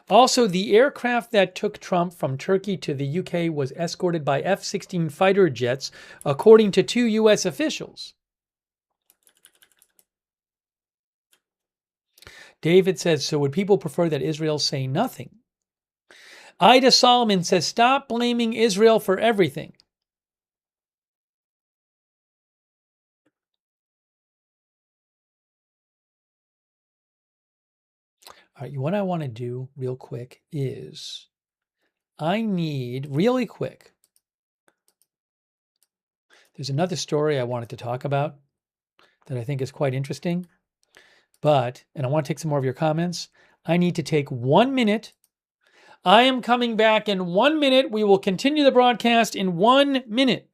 Also, the aircraft that took Trump from Turkey to the UK was escorted by F-16 fighter jets, according to 2 U.S. officials. David says, so would people prefer that Israel say nothing? Ida Solomon says, stop blaming Israel for everything. All right, what I want to do real quick is I need, really quick, there's another story I wanted to talk about that I think is quite interesting, and I want to take some more of your comments. I need to take 1 minute. I am coming back in 1 minute. We will continue the broadcast in 1 minute.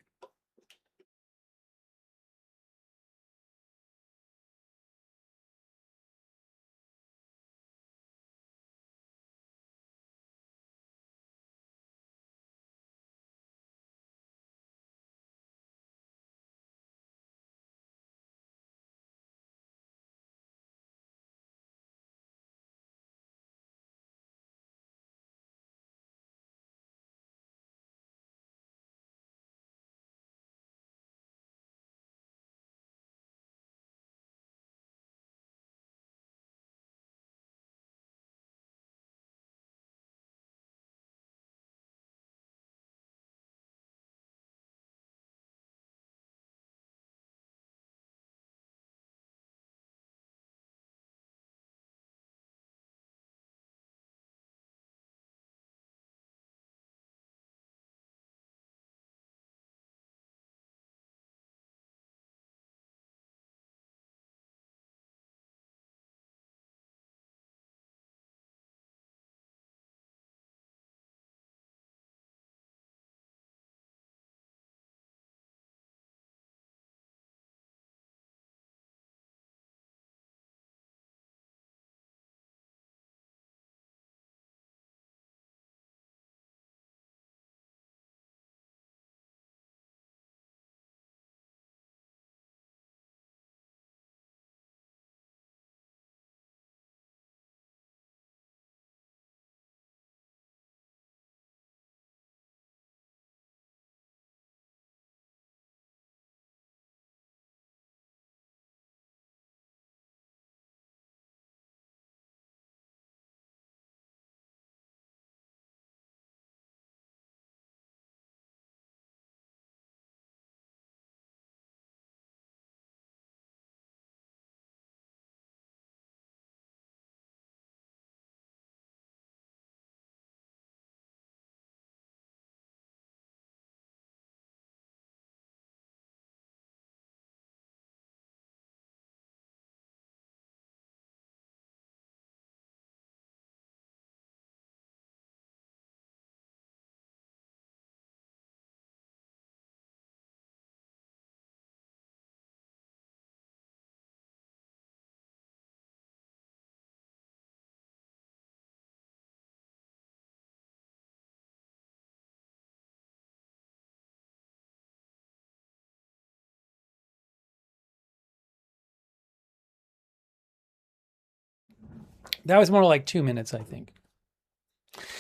That was more like 2 minutes, I think.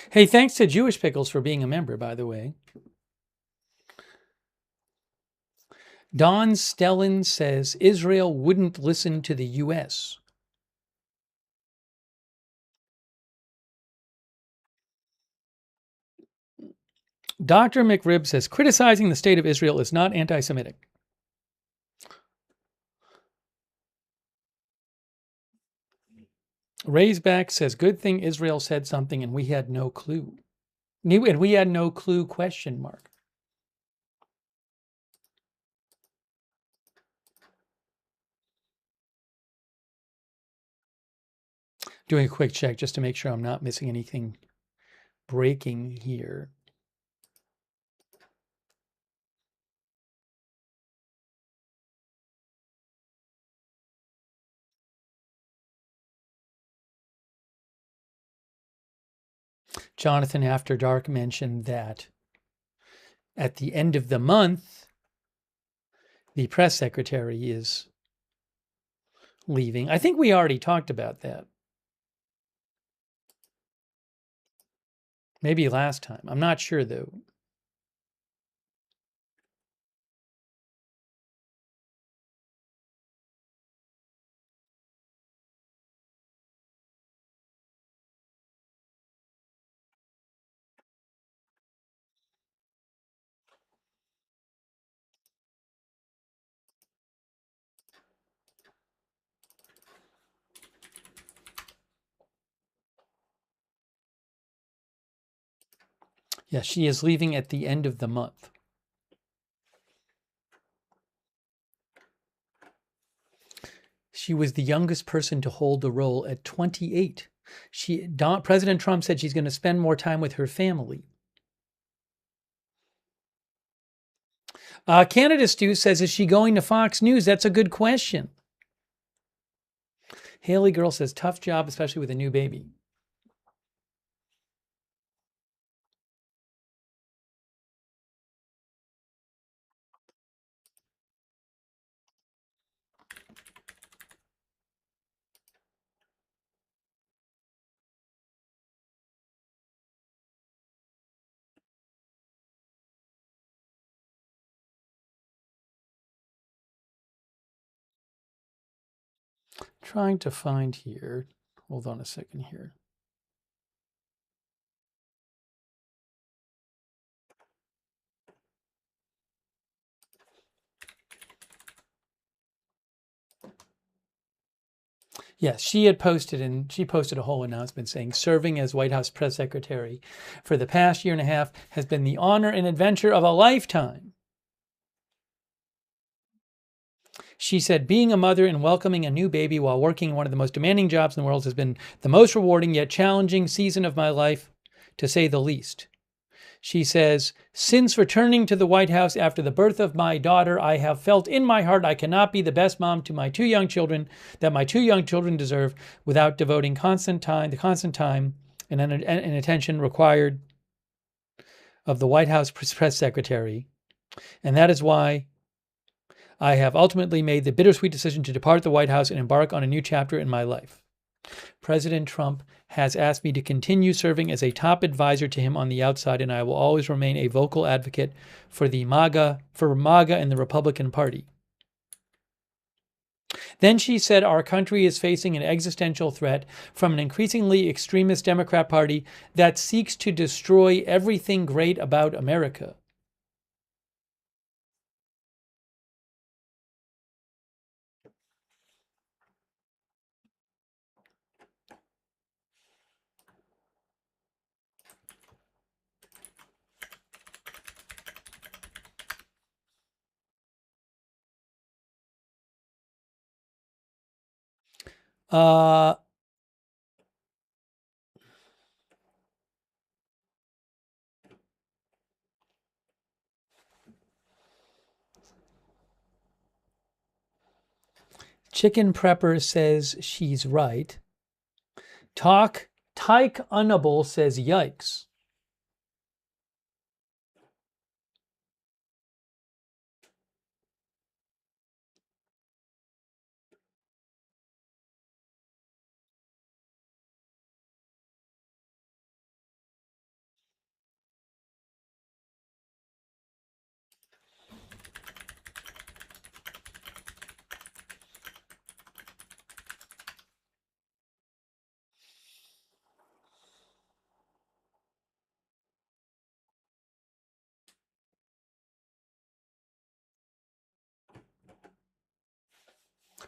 Hey, thanks to Jewish Pickles for being a member, by the way. Don Stellan says Israel wouldn't listen to the U.S. Dr. McRib says criticizing the state of Israel is not anti-Semitic. Raisback says good thing Israel said something and we had no clue. And we had no clue, question mark. Doing a quick check just to make sure I'm not missing anything breaking here. Jonathan After Dark mentioned that at the end of the month, the press secretary is leaving. I think we already talked about that. Maybe last time. I'm not sure, though. Yeah, she is leaving at the end of the month. She was the youngest person to hold the role at 28. President Trump said she's going to spend more time with her family. Canada Stu says, is she going to Fox News? That's a good question. Haley Girl says, tough job, especially with a new baby. Trying to find here. Hold on a second here. Yes, she had posted, and she posted a whole announcement saying, serving as White House press secretary for the past year and a half has been the honor and adventure of a lifetime. She said, being a mother and welcoming a new baby while working one of the most demanding jobs in the world has been the most rewarding yet challenging season of my life, to say the least. She says, since returning to the White House after the birth of my daughter, I have felt in my heart I cannot be the best mom to my two young children that my two young children deserve without devoting the constant time and attention required of the White House press secretary. And that is why I have ultimately made the bittersweet decision to depart the White House and embark on a new chapter in my life. President Trump has asked me to continue serving as a top advisor to him on the outside, and I will always remain a vocal advocate for MAGA and the Republican Party. Then she said our country is facing an existential threat from an increasingly extremist Democrat Party that seeks to destroy everything great about America. Chicken Prepper says she's right. Tyke Unable says yikes.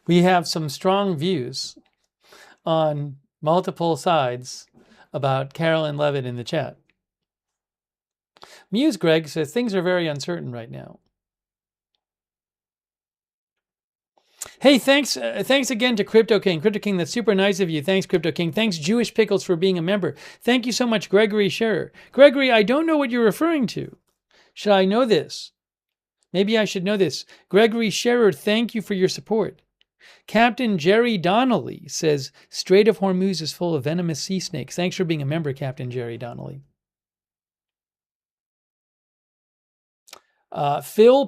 We have some strong views on multiple sides about Carolyn Levitt in the chat. Muse Greg says things are very uncertain right now. Hey, thanks again to Crypto King. Crypto King, that's super nice of you. Thanks, Crypto King. Thanks, Jewish Pickles, for being a member. Thank you so much, Gregory Scherer. Gregory, I don't know what you're referring to. Should I know this? Maybe I should know this. Gregory Scherer, thank you for your support. Captain Jerry Donnelly says, Strait of Hormuz is full of venomous sea snakes. Thanks for being a member, Captain Jerry Donnelly. Phil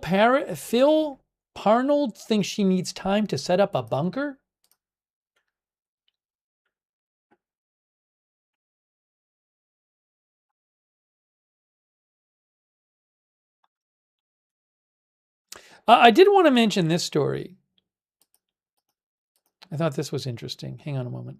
Parnold thinks she needs time to set up a bunker? I did want to mention this story. I thought this was interesting. Hang on a moment.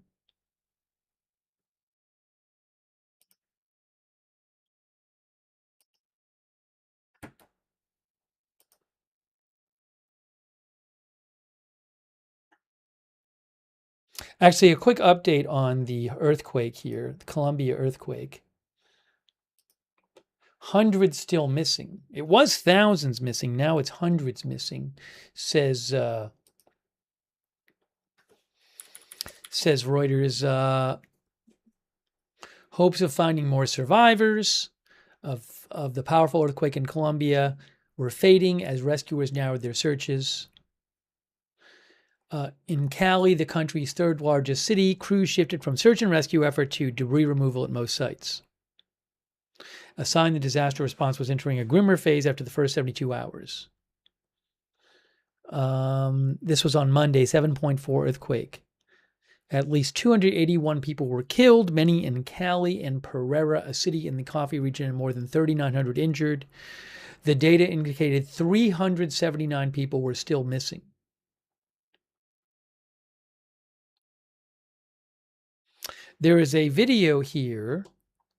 Actually, a quick update on the earthquake here, the Columbia earthquake. Hundreds still missing. It was thousands missing. Now it's hundreds missing, says Reuters. Hopes of finding more survivors of the powerful earthquake in Colombia were fading as rescuers narrowed their searches. In Cali, the country's third largest city, crews shifted from search and rescue effort to debris removal at most sites. A sign the disaster response was entering a grimmer phase after the first 72 hours. This was on Monday, 7.4 earthquake. At least 281 people were killed, many in Cali and Pereira, a city in the coffee region, and more than 3,900 injured. The data indicated 379 people were still missing. There is a video here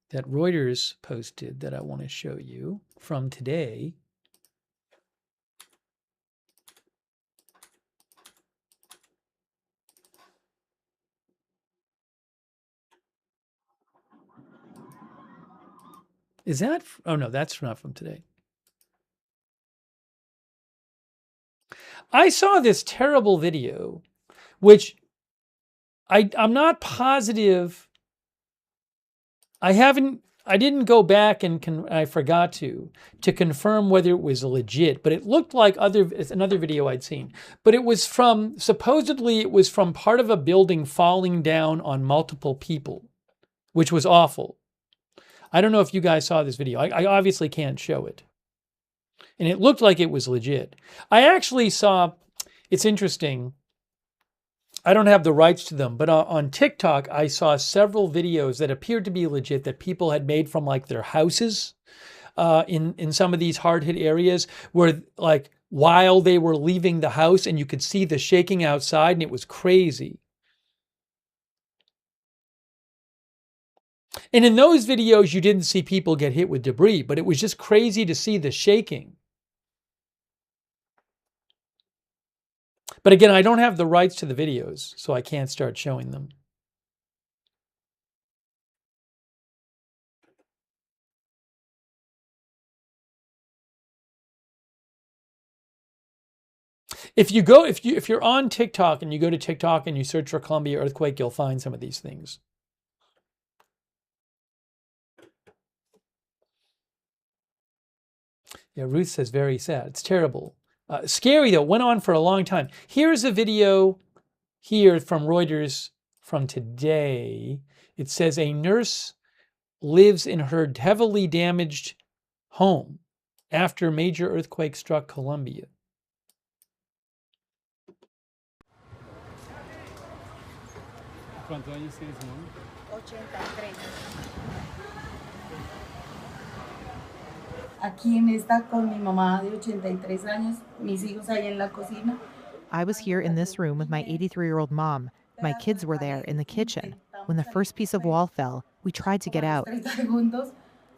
that Reuters posted that I want to show you from today. Is that? Oh, no, that's not from today. I saw this terrible video, which I'm not positive. I didn't go back and I forgot to confirm whether it was legit, but it looked like another video I'd seen. But it was supposedly it was from part of a building falling down on multiple people, which was awful. I don't know if you guys saw this video. I obviously can't show it. And it looked like it was legit. I actually saw, it's interesting, I don't have the rights to them, but on TikTok, I saw several videos that appeared to be legit that people had made from like their houses in some of these hard-hit areas where like while they were leaving the house and you could see the shaking outside and it was crazy. And in those videos, you didn't see people get hit with debris, but it was just crazy to see the shaking. But again, I don't have the rights to the videos, so I can't start showing them. If you're on TikTok and you go to TikTok and you search for Columbia earthquake, you'll find some of these things. Yeah, Ruth says very sad. It's terrible. Scary though, went on for a long time. Here's a video here from Reuters from today. It says a nurse lives in her heavily damaged home after major earthquake struck Colombia. ¿Cuántos años tiene su mamá? 83. Aquí en esta con mi mamá de 83 años, mis hijos ahí en la cocina. I was here in this room with my 83-year-old mom. My kids were there in the kitchen. When the first piece of wall fell, we tried to get out.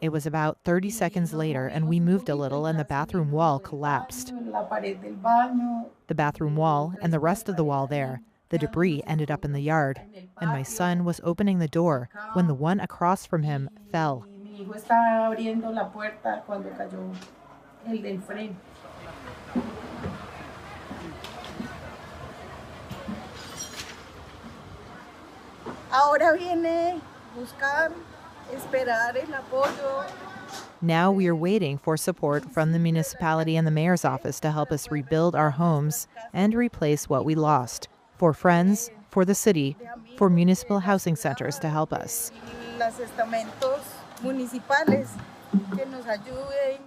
It was about 30 seconds later, and we moved a little, and the bathroom wall collapsed. La pared del baño, The bathroom wall and the rest of the wall there. The debris ended up in the yard, and my son was opening the door when the one across from him fell. y mi hijo estaba abriendo la puerta cuando cayó el del frente. Ahora viene buscar, esperar el apoyo. Now we are waiting for support from the municipality and the mayor's office to help us rebuild our homes and replace what we lost. For friends, for the city, for municipal housing centers to help us. Los estamentos municipales que nos ayuden.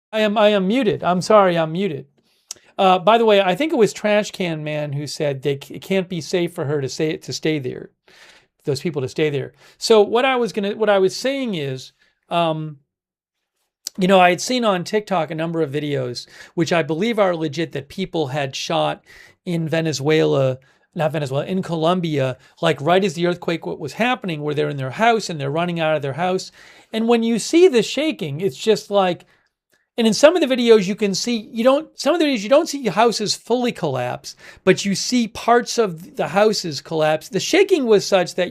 I am muted. I'm sorry, I'm muted. By the way, I think it was Trash Can Man who said it can't be safe for her to stay there. Those people to stay there. So what I was saying is, I had seen on TikTok a number of videos, which I believe are legit, that people had shot in in Colombia, like right as the earthquake was happening, where they're in their house and they're running out of their house. And when you see the shaking, it's just like, and in some of the videos you can see, some of the videos you don't see houses fully collapse, but you see parts of the houses collapse. The shaking was such that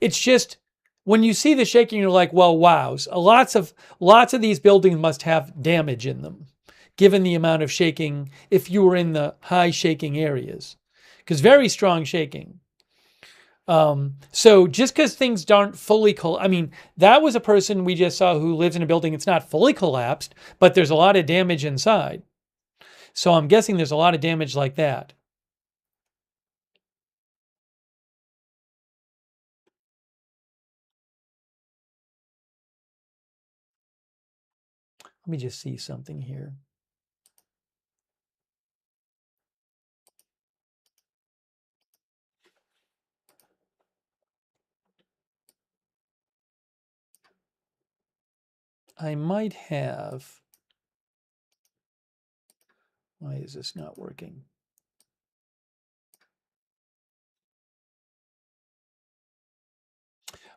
it's just, when you see the shaking, you're like, well, wow. Lots of these buildings must have damage in them, given the amount of shaking, if you were in the high shaking areas, because very strong shaking. So just because things aren't fully that was a person we just saw who lives in a building that's not fully collapsed, but there's a lot of damage inside. So I'm guessing there's a lot of damage like that. Let me just see something here. I might have. Why is this not working?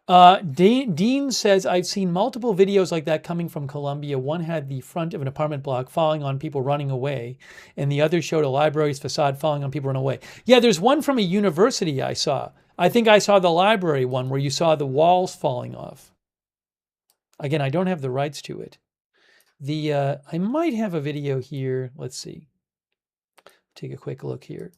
Dean says, I've seen multiple videos like that coming from Colombia. One had the front of an apartment block falling on people running away, and the other showed a library's facade falling on people running away. Yeah, there's one from a university I saw. I think I saw the library one where you saw the walls falling off. Again, I don't have the rights to it. I might have a video here. Let's see. Take a quick look here.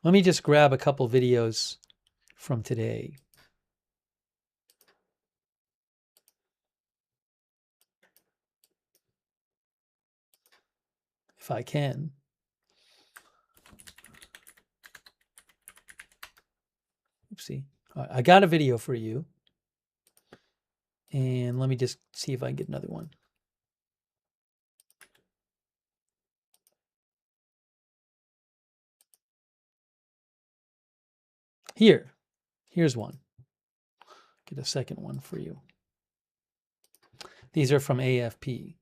Let me just grab a couple videos from today. If I can. Oopsie. All right, I got a video for you. And let me just see if I can get another one. Here's one. Get a second one for you. These are from AFP.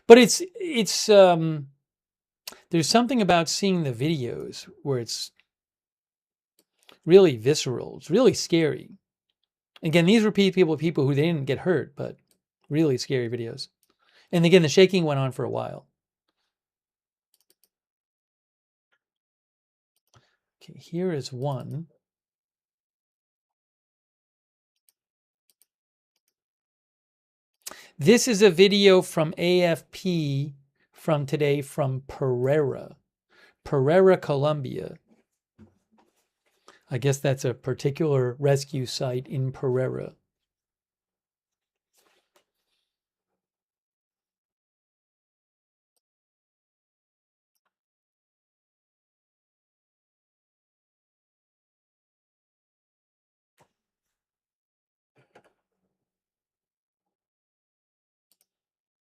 But there's something about seeing the videos where it's really visceral. It's really scary. Again, these were people who they didn't get hurt, but really scary videos. And again, the shaking went on for a while. Okay, here is one. This is a video from AFP from today from Pereira, Colombia. I guess that's a particular rescue site in Pereira.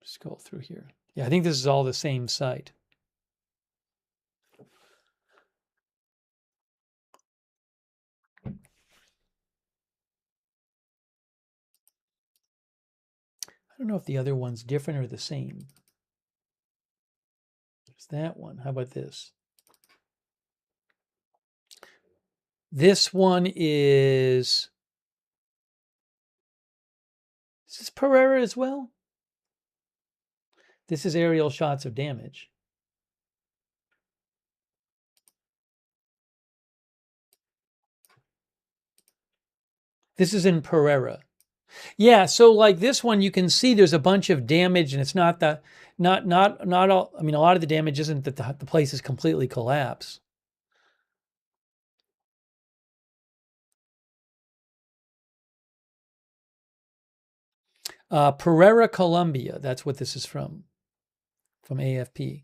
Scroll through here. Yeah, I think this is all the same site. I don't know if the other one's different or the same. There's that one. How about this? This one is this Pereira as well? This is aerial shots of damage. This is in Pereira. Yeah, so like this one, you can see there's a bunch of damage, and it's not all. I mean, a lot of the damage isn't that the place is completely collapsed. Pereira, Colombia. That's what this is from AFP.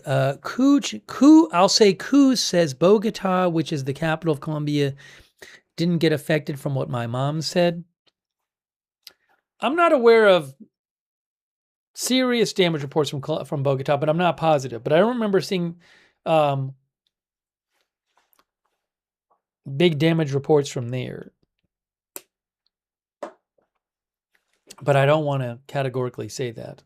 I'll say Cuz says Bogota, which is the capital of Colombia, didn't get affected from what my mom said. I'm not aware of serious damage reports from Bogota, but I'm not positive. But I don't remember seeing big damage reports from there. But I don't want to categorically say that.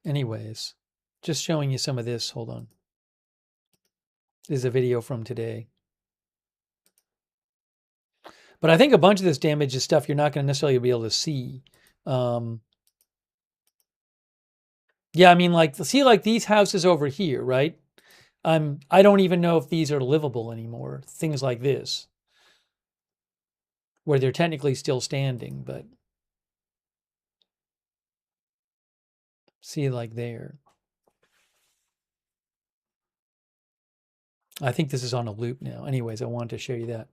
Anyways, just showing you some of this. Hold on. This is a video from today. But I think a bunch of this damage is stuff you're not going to necessarily be able to see. Yeah, I mean, like, see, like these houses over here, right? I don't even know if these are livable anymore. Things like this, where they're technically still standing, but see, like there. I think this is on a loop now. Anyways, I wanted to show you that.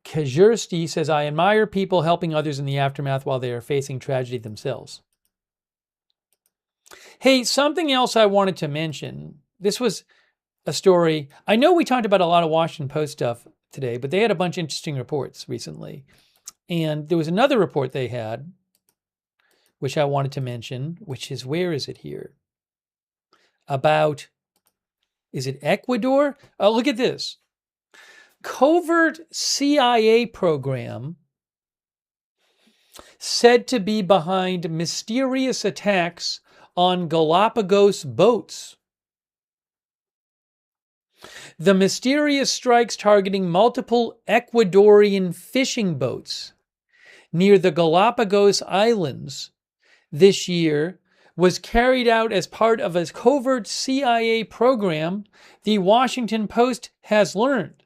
Kajursti says, I admire people helping others in the aftermath while they are facing tragedy themselves. Hey, something else I wanted to mention. This was a story. I know we talked about a lot of Washington Post stuff today, but they had a bunch of interesting reports recently. And there was another report they had, which I wanted to mention, which is, where is it here? About, is it Ecuador? Oh, look at this. Covert CIA program said to be behind mysterious attacks on Galapagos boats. The mysterious strikes targeting multiple Ecuadorian fishing boats near the Galapagos Islands this year was carried out as part of a covert CIA program, the Washington Post has learned.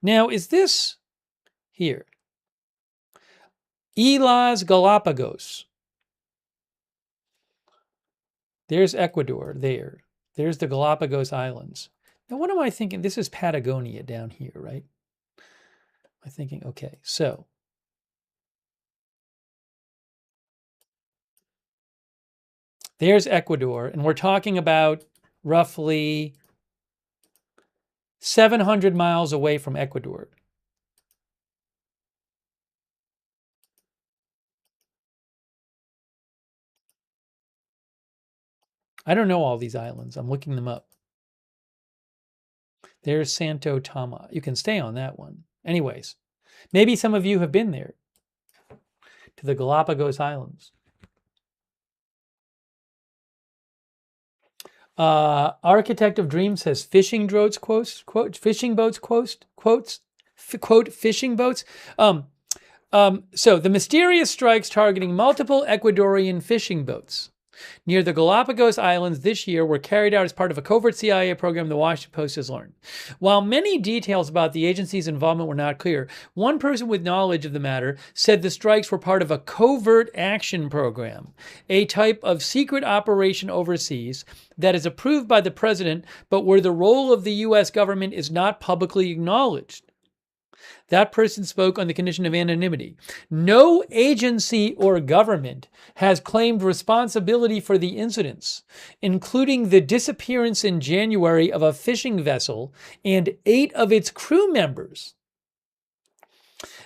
Now, is this here? Islas Galapagos. There's Ecuador there. There's the Galapagos Islands. Now, what am I thinking? This is Patagonia down here, right? I'm thinking, okay, so there's Ecuador, and we're talking about roughly 700 miles away from Ecuador. I don't know all these islands. I'm looking them up. There's Santo Toma. You can stay on that one. Anyways, maybe some of you have been there, to the Galapagos Islands. Architect of Dreams says fishing boats, quote, fishing boats, quote, fishing boats. So the mysterious strikes targeting multiple Ecuadorian fishing boats near the Galapagos Islands this year were carried out as part of a covert CIA program, the Washington Post has learned. While many details about the agency's involvement were not clear, one person with knowledge of the matter said the strikes were part of a covert action program, a type of secret operation overseas that is approved by the president, but where the role of the U.S. government is not publicly acknowledged. That person spoke on the condition of anonymity. No agency or government has claimed responsibility for the incidents, including the disappearance in January of a fishing vessel and 8 of its crew members.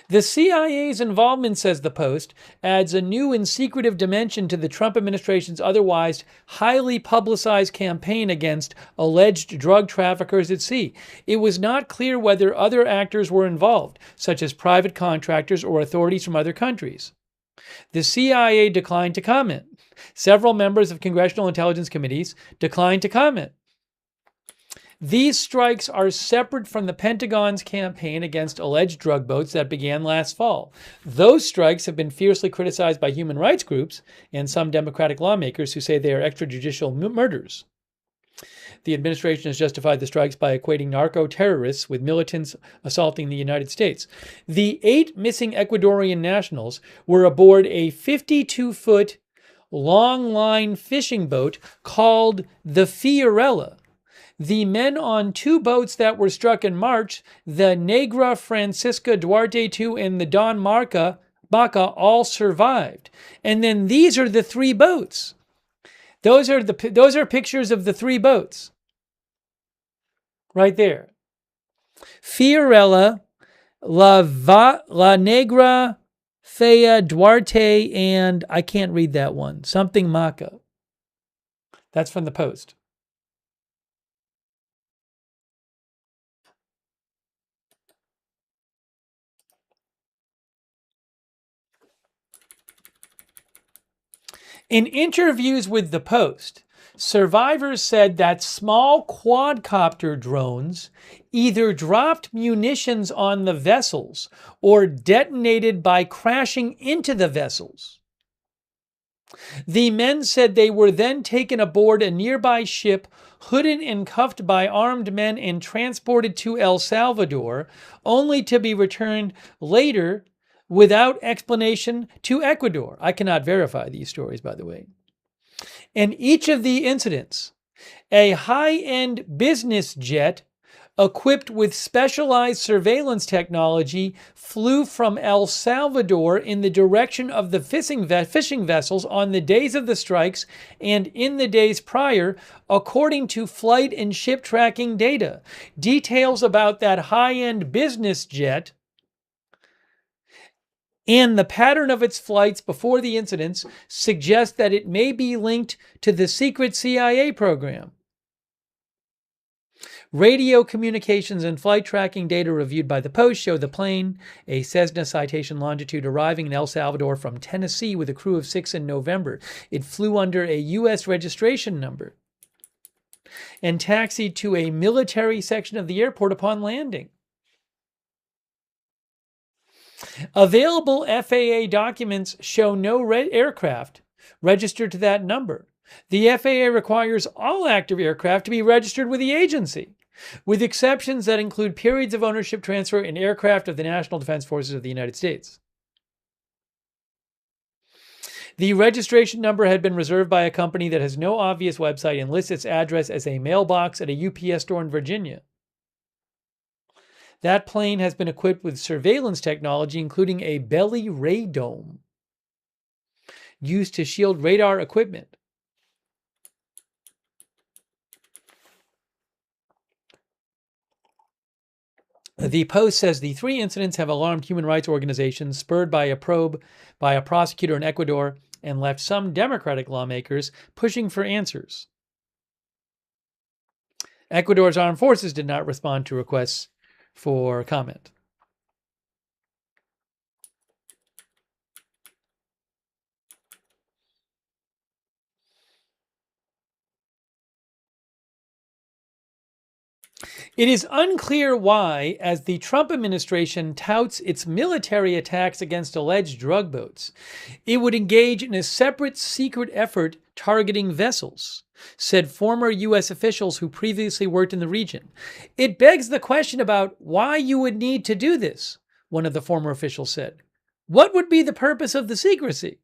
The CIA's involvement, says the Post, adds a new and secretive dimension to the Trump administration's otherwise highly publicized campaign against alleged drug traffickers at sea. It was not clear whether other actors were involved, such as private contractors or authorities from other countries. The CIA declined to comment. Several members of congressional intelligence committees declined to comment. These strikes are separate from the Pentagon's campaign against alleged drug boats that began last fall. Those strikes have been fiercely criticized by human rights groups and some Democratic lawmakers who say they are extrajudicial murders. The administration has justified the strikes by equating narco-terrorists with militants assaulting the United States. The 8 missing Ecuadorian nationals were aboard a 52-foot long-line fishing boat called the Fiorella. The men on 2 boats that were struck in March, the Negra Francisca Duarte II and the Don Baca, all survived. And then these are the 3 boats. Those are pictures of the 3 boats. Right there. Fiorella, La Negra, Fea, Duarte, and I can't read that one. Something Maca. That's from the Post. In interviews with the Post, survivors said that small quadcopter drones either dropped munitions on the vessels or detonated by crashing into the vessels. The men said they were then taken aboard a nearby ship, hooded and cuffed by armed men and transported to El Salvador, only to be returned later without explanation to Ecuador. I cannot verify these stories, by the way. In each of the incidents, a high-end business jet equipped with specialized surveillance technology flew from El Salvador in the direction of the fishing vessels on the days of the strikes and in the days prior, according to flight and ship tracking data. Details about that high-end business jet and the pattern of its flights before the incidents suggest that it may be linked to the secret CIA program. Radio communications and flight tracking data reviewed by the Post show the plane, a Cessna Citation Longitude, arriving in El Salvador from Tennessee with a crew of 6 in November. It flew under a U.S. registration number and taxied to a military section of the airport upon landing. Available FAA documents show no aircraft registered to that number. The FAA requires all active aircraft to be registered with the agency, with exceptions that include periods of ownership transfer and aircraft of the National Defense Forces of the United States. The registration number had been reserved by a company that has no obvious website and lists its address as a mailbox at a UPS store in Virginia. That plane has been equipped with surveillance technology, including a belly radome used to shield radar equipment. The Post says the 3 incidents have alarmed human rights organizations, spurred by a probe by a prosecutor in Ecuador, and left some Democratic lawmakers pushing for answers. Ecuador's armed forces did not respond to requests for comment. It is unclear why, as the Trump administration touts its military attacks against alleged drug boats, it would engage in a separate secret effort targeting vessels, said former U.S. officials who previously worked in the region. It begs the question about why you would need to do this, one of the former officials said. What would be the purpose of the secrecy?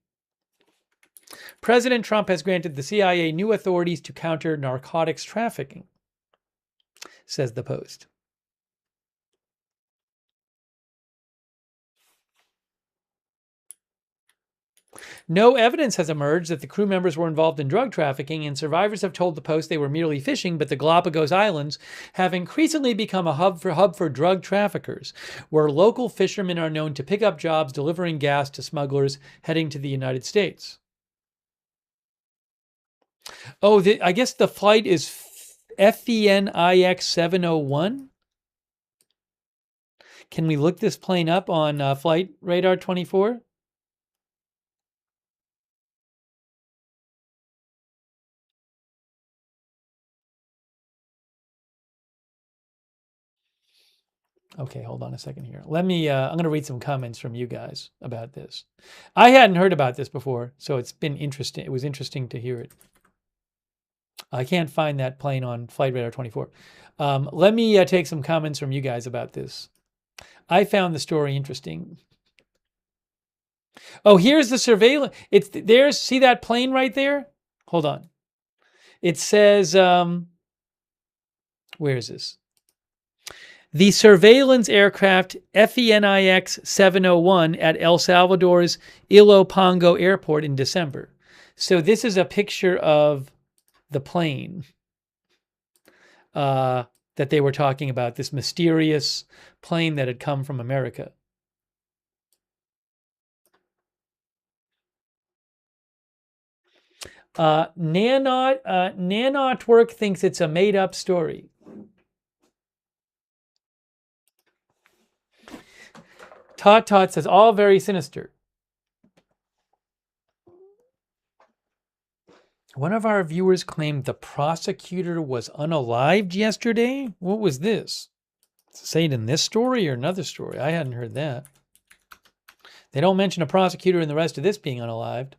President Trump has granted the CIA new authorities to counter narcotics trafficking, says the Post. No evidence has emerged that the crew members were involved in drug trafficking, and survivors have told the Post they were merely fishing, but the Galapagos Islands have increasingly become a hub for drug traffickers, where local fishermen are known to pick up jobs delivering gas to smugglers heading to the United States. Oh, I guess the flight is FENIX 701? Can we look this plane up on Flight Radar 24? Okay, hold on a second here. I'm going to read some comments from you guys about this. I hadn't heard about this before, so it's been interesting. It was interesting to hear it. I can't find that plane on Flight Radar 24. Let me take some comments from you guys about this. I found the story interesting. Oh, here's the surveillance. See that plane right there? Hold on. It says, where is this? The surveillance aircraft FENIX 701 at El Salvador's Ilopango Airport in December. So this is a picture of the plane that they were talking about, this mysterious plane that had come from America. Nanotwork thinks it's a made-up story. Tot says, all very sinister. One of our viewers claimed the prosecutor was unalived yesterday. What was this? Does it say it in this story or another story? I hadn't heard that. They don't mention a prosecutor in the rest of this being unalived.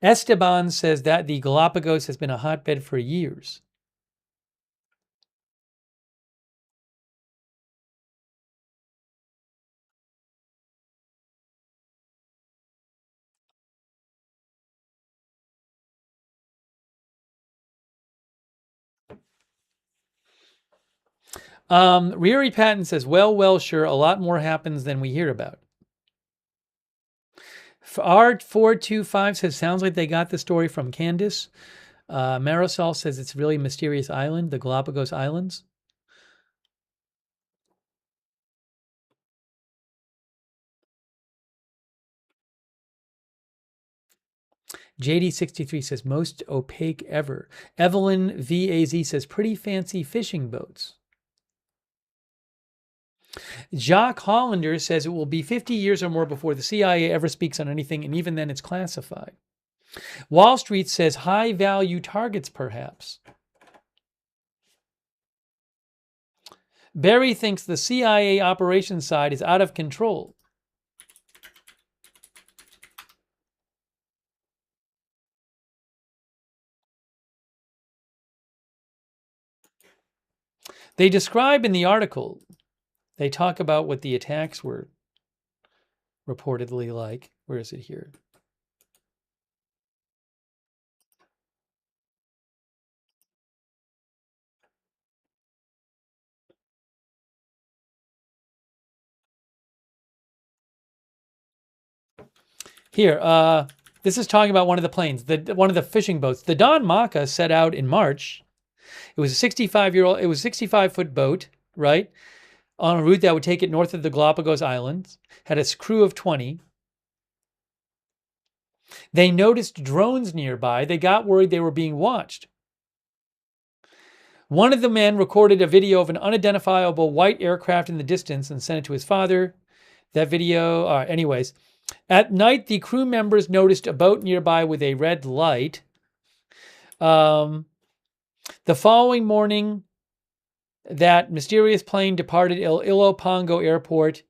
Esteban says that the Galapagos has been a hotbed for years. Riri Patton says, well, sure, a lot more happens than we hear about. R425 says, sounds like they got the story from Candace. Marisol says it's really a mysterious island, the Galapagos Islands. JD63 says, most opaque ever. Evelyn VAZ says, pretty fancy fishing boats. Jacques Hollander says it will be 50 years or more before the CIA ever speaks on anything, and even then it's classified. Wall Street says high-value targets, perhaps. Barry thinks the CIA operations side is out of control. They describe in the article, they talk about what the attacks were reportedly like. Where is it here? Here, this is talking about one of the planes, one of the fishing boats. The Don Maca set out in March. It was a 65-foot boat, right? On a route that would take it north of the Galapagos Islands. Had a crew of 20. They noticed drones nearby. They got worried they were being watched. One of the men recorded a video of an unidentifiable white aircraft in the distance and sent it to his father. That video, anyways. At night, the crew members noticed a boat nearby with a red light. The following morning, that mysterious plane departed Ilopango Airport,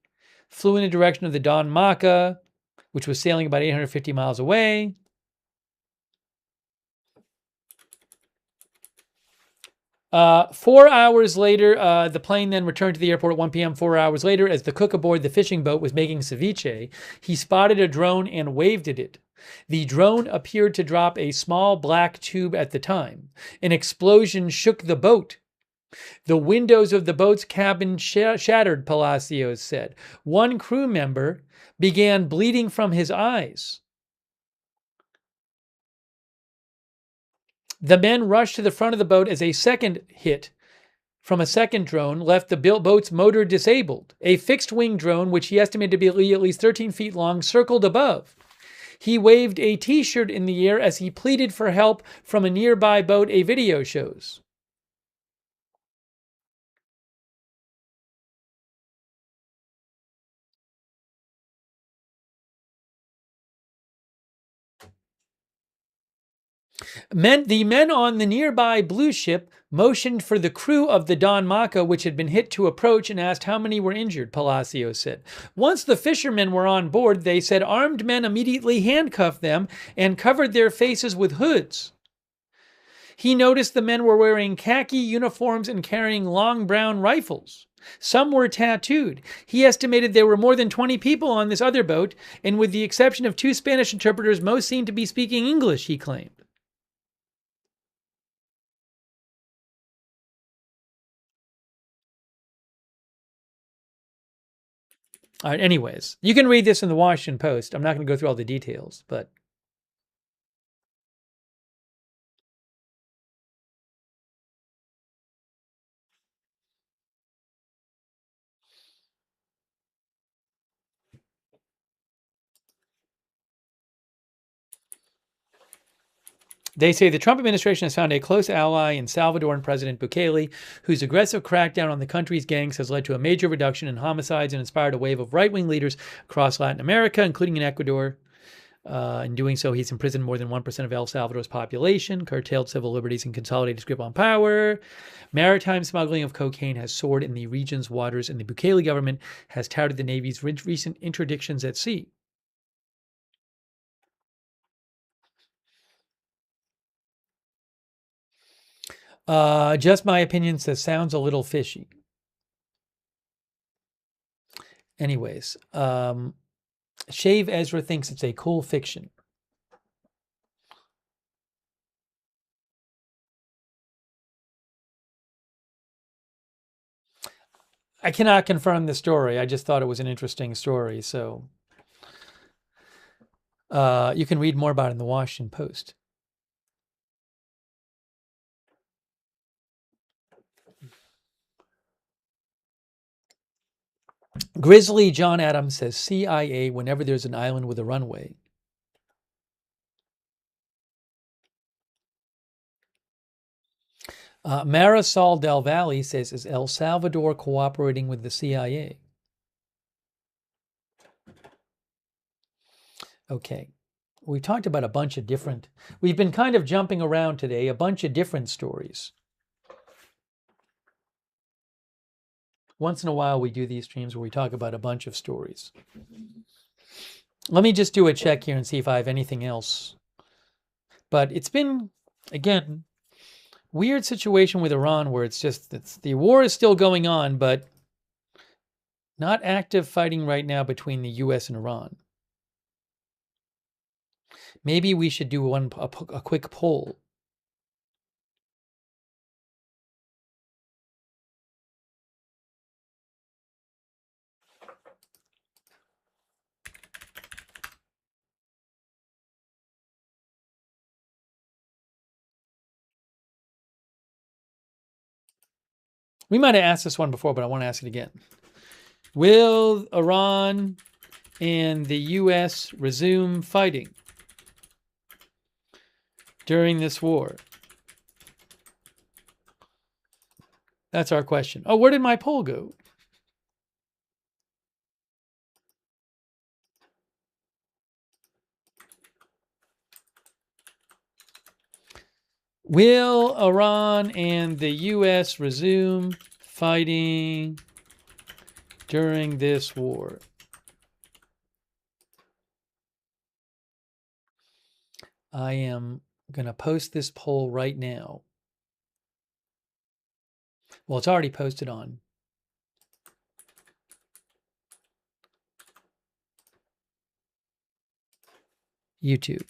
flew in the direction of the Don Maca, which was sailing about 850 miles away. Uh, 4 hours later, the plane then returned to the airport at 1 p.m. 4 hours later, as the cook aboard the fishing boat was making ceviche, he spotted a drone and waved at it. The drone appeared to drop a small black tube at the time. An explosion shook the boat. The windows of the boat's cabin shattered, Palacios said. One crew member began bleeding from his eyes. The men rushed to the front of the boat as a second hit from a second drone left the boat's motor disabled. A fixed-wing drone, which he estimated to be at least 13 feet long, circled above. He waved a T-shirt in the air as he pleaded for help from a nearby boat, a video shows. The men on the nearby blue ship motioned for the crew of the Don Maca, which had been hit, to approach and asked how many were injured, Palacios said. Once the fishermen were on board, they said armed men immediately handcuffed them and covered their faces with hoods. He noticed the men were wearing khaki uniforms and carrying long brown rifles. Some were tattooed. He estimated there were more than 20 people on this other boat, and with the exception of 2 Spanish interpreters, most seemed to be speaking English, he claimed. All right, anyways, you can read this in the Washington Post. I'm not going to go through all the details, but they say the Trump administration has found a close ally in Salvadoran President Bukele, whose aggressive crackdown on the country's gangs has led to a major reduction in homicides and inspired a wave of right-wing leaders across Latin America, including in Ecuador. In doing so, he's imprisoned more than 1% of El Salvador's population, curtailed civil liberties, and consolidated his grip on power. Maritime smuggling of cocaine has soared in the region's waters, and the Bukele government has touted the Navy's recent interdictions at sea. Just my opinion says sounds a little fishy. Anyways, Shave Ezra thinks it's a cool fiction. I cannot confirm the story. I just thought it was an interesting story. So you can read more about it in the Washington Post. Grizzly John Adams says CIA whenever there's an island with a runway. Marisol Del Valle says, is El Salvador cooperating with the CIA? Okay. We talked about a bunch of different, we've been kind of jumping around today, a bunch of different stories. Once in a while, we do these streams where we talk about a bunch of stories. Let me just do a check here and see if I have anything else. But it's been, again, weird situation with Iran where the war is still going on, but not active fighting right now between the U.S. and Iran. Maybe we should do a quick poll. We might have asked this one before, but I want to ask it again. Will Iran and the U.S. resume fighting during this war? That's our question. Oh, where did my poll go? Will Iran and the U.S. resume fighting during this war? I am going to post this poll right now. Well, it's already posted on YouTube.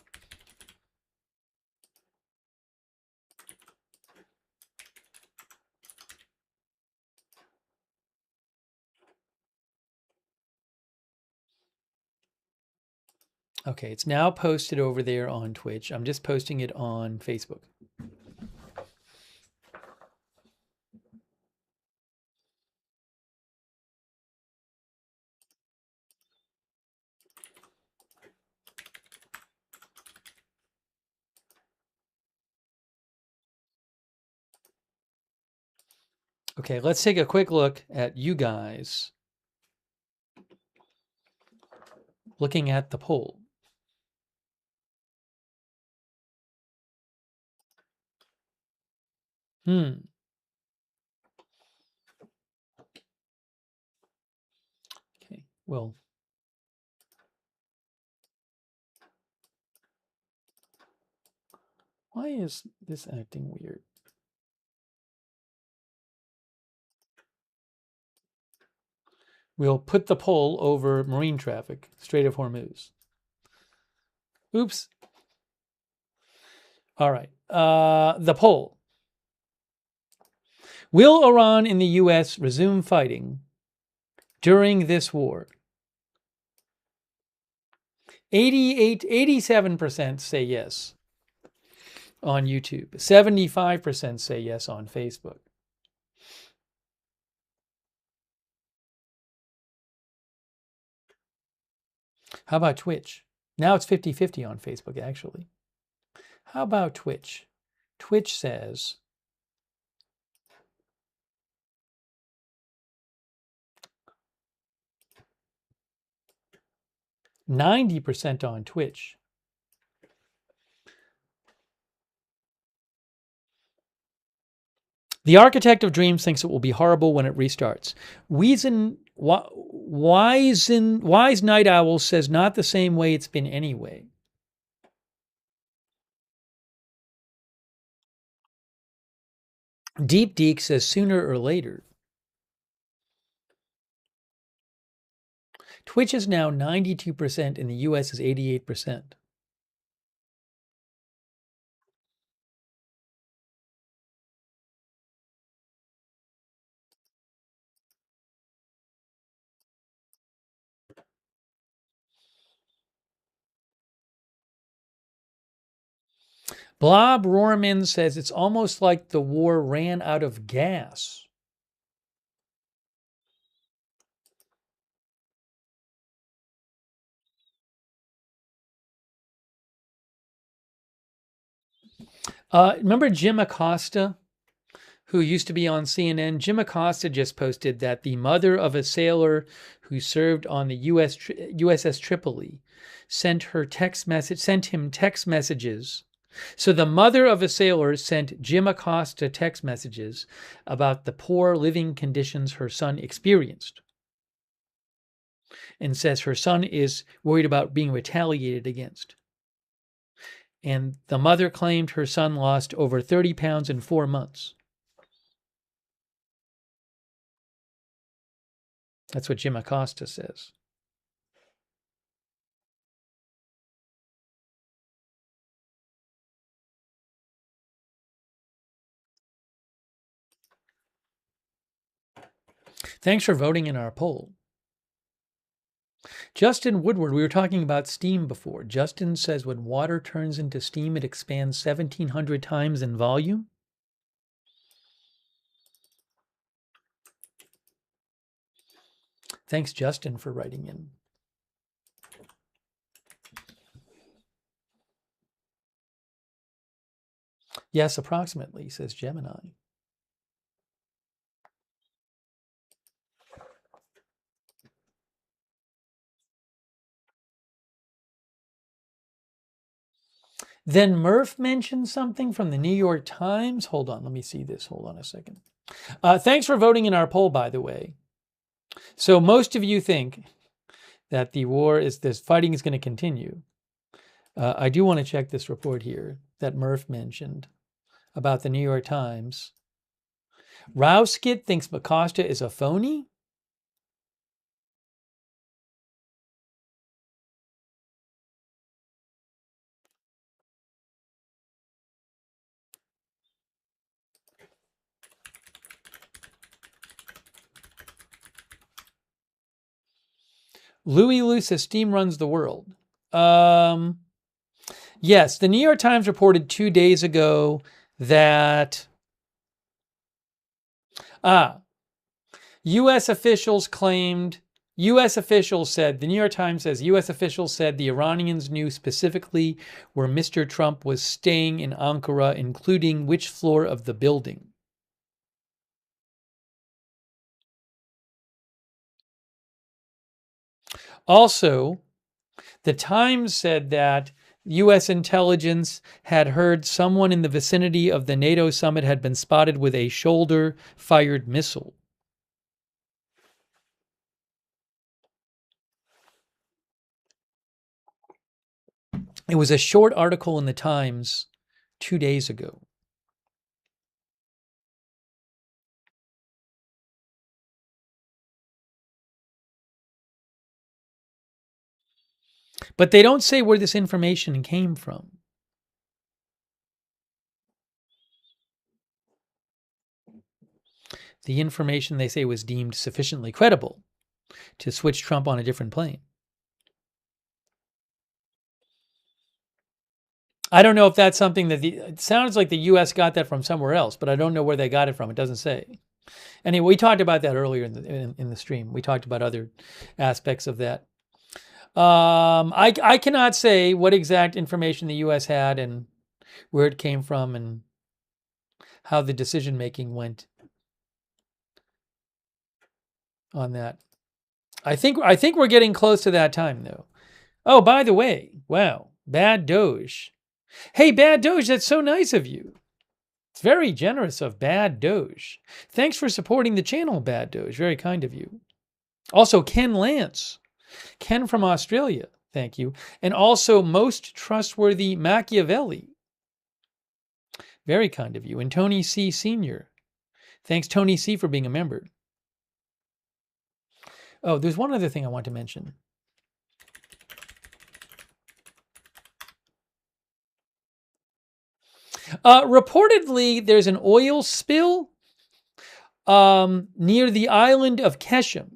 Okay, it's now posted over there on Twitch. I'm just posting it on Facebook. Okay, let's take a quick look at you guys looking at the poll. Okay, well, why is this acting weird? We'll put the poll over marine traffic, Strait of Hormuz. Oops. All right. The poll. Will Iran and the U.S. resume fighting during this war? 87% say yes on YouTube. 75% say yes on Facebook. How about Twitch? Now it's 50-50 on Facebook, actually. How about Twitch? Twitch says 90% on Twitch. The architect of dreams thinks it will be horrible when it restarts. Wise Night Owl says not the same way it's been anyway. Deep Deek says sooner or later. Twitch is now 92% and the US is 88%. Blob Rohrman says it's almost like the war ran out of gas. Remember Jim Acosta, who used to be on CNN? Jim Acosta just posted that the mother of a sailor who served on the USS Tripoli sent him text messages. So the mother of a sailor sent Jim Acosta text messages about the poor living conditions her son experienced, and says her son is worried about being retaliated against. And the mother claimed her son lost over 30 pounds in 4 months. That's what Jim Acosta says. Thanks for voting in our poll. Justin Woodward, we were talking about steam before. Justin says when water turns into steam, it expands 1,700 times in volume. Thanks, Justin, for writing in. Yes, approximately, says Gemini. Then Murph mentioned something from the New York Times. Hold on, let me see this. Hold on a second. Thanks for voting in our poll, by the way. So most of you think that this fighting is going to continue. I do want to check this report here that Murph mentioned about the New York Times. Rouskit thinks Acosta is a phony? Louis Liu says steam runs the world. Yes, the New York Times reported 2 days ago that U.S. officials said, the New York Times says, U.S. officials said the Iranians knew specifically where Mr. Trump was staying in Ankara, including which floor of the building. Also, the Times said that U.S. intelligence had heard someone in the vicinity of the NATO summit had been spotted with a shoulder-fired missile. It was a short article in the Times 2 days ago. But they don't say where this information came from. The information, they say, was deemed sufficiently credible to switch Trump on a different plane. I don't know if that's something that it sounds like the U.S. got that from somewhere else, but I don't know where they got it from. It doesn't say. Anyway, we talked about that earlier in the stream. We talked about other aspects of that. I cannot say what exact information the U.S. had and where it came from and how the decision making went on that. I think we're getting close to that time, though. Oh, by the way, wow, Bad Doge. Hey, Bad Doge, that's so nice of you. It's very generous of Bad Doge. Thanks for supporting the channel, Bad Doge. Very kind of you. Also, Ken Lance. Ken from Australia, thank you. And also, Most Trustworthy Machiavelli. Very kind of you. And Tony C. Sr. Thanks, Tony C., for being a member. Oh, there's one other thing I want to mention. Reportedly, there's an oil spill near the island of Keshem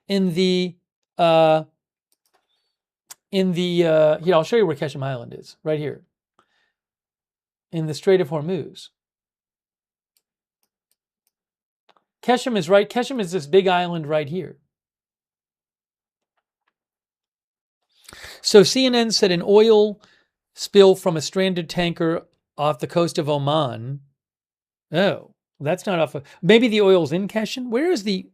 here, I'll show you where Keshem Island is, right here, in the Strait of Hormuz. Keshem is this big island right here. So CNN said an oil spill from a stranded tanker off the coast of Oman. Oh, that's not off of, maybe the oil's in Keshem? Where is the...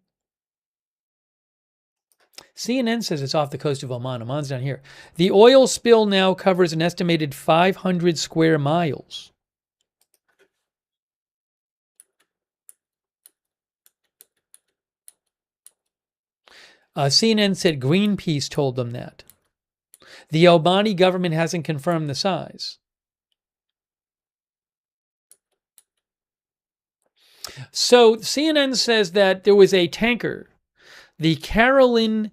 CNN says it's off the coast of Oman. Oman's down here. The oil spill now covers an estimated 500 square miles. CNN said Greenpeace told them that. The Omani government hasn't confirmed the size. So CNN says that there was a tanker, the Caroline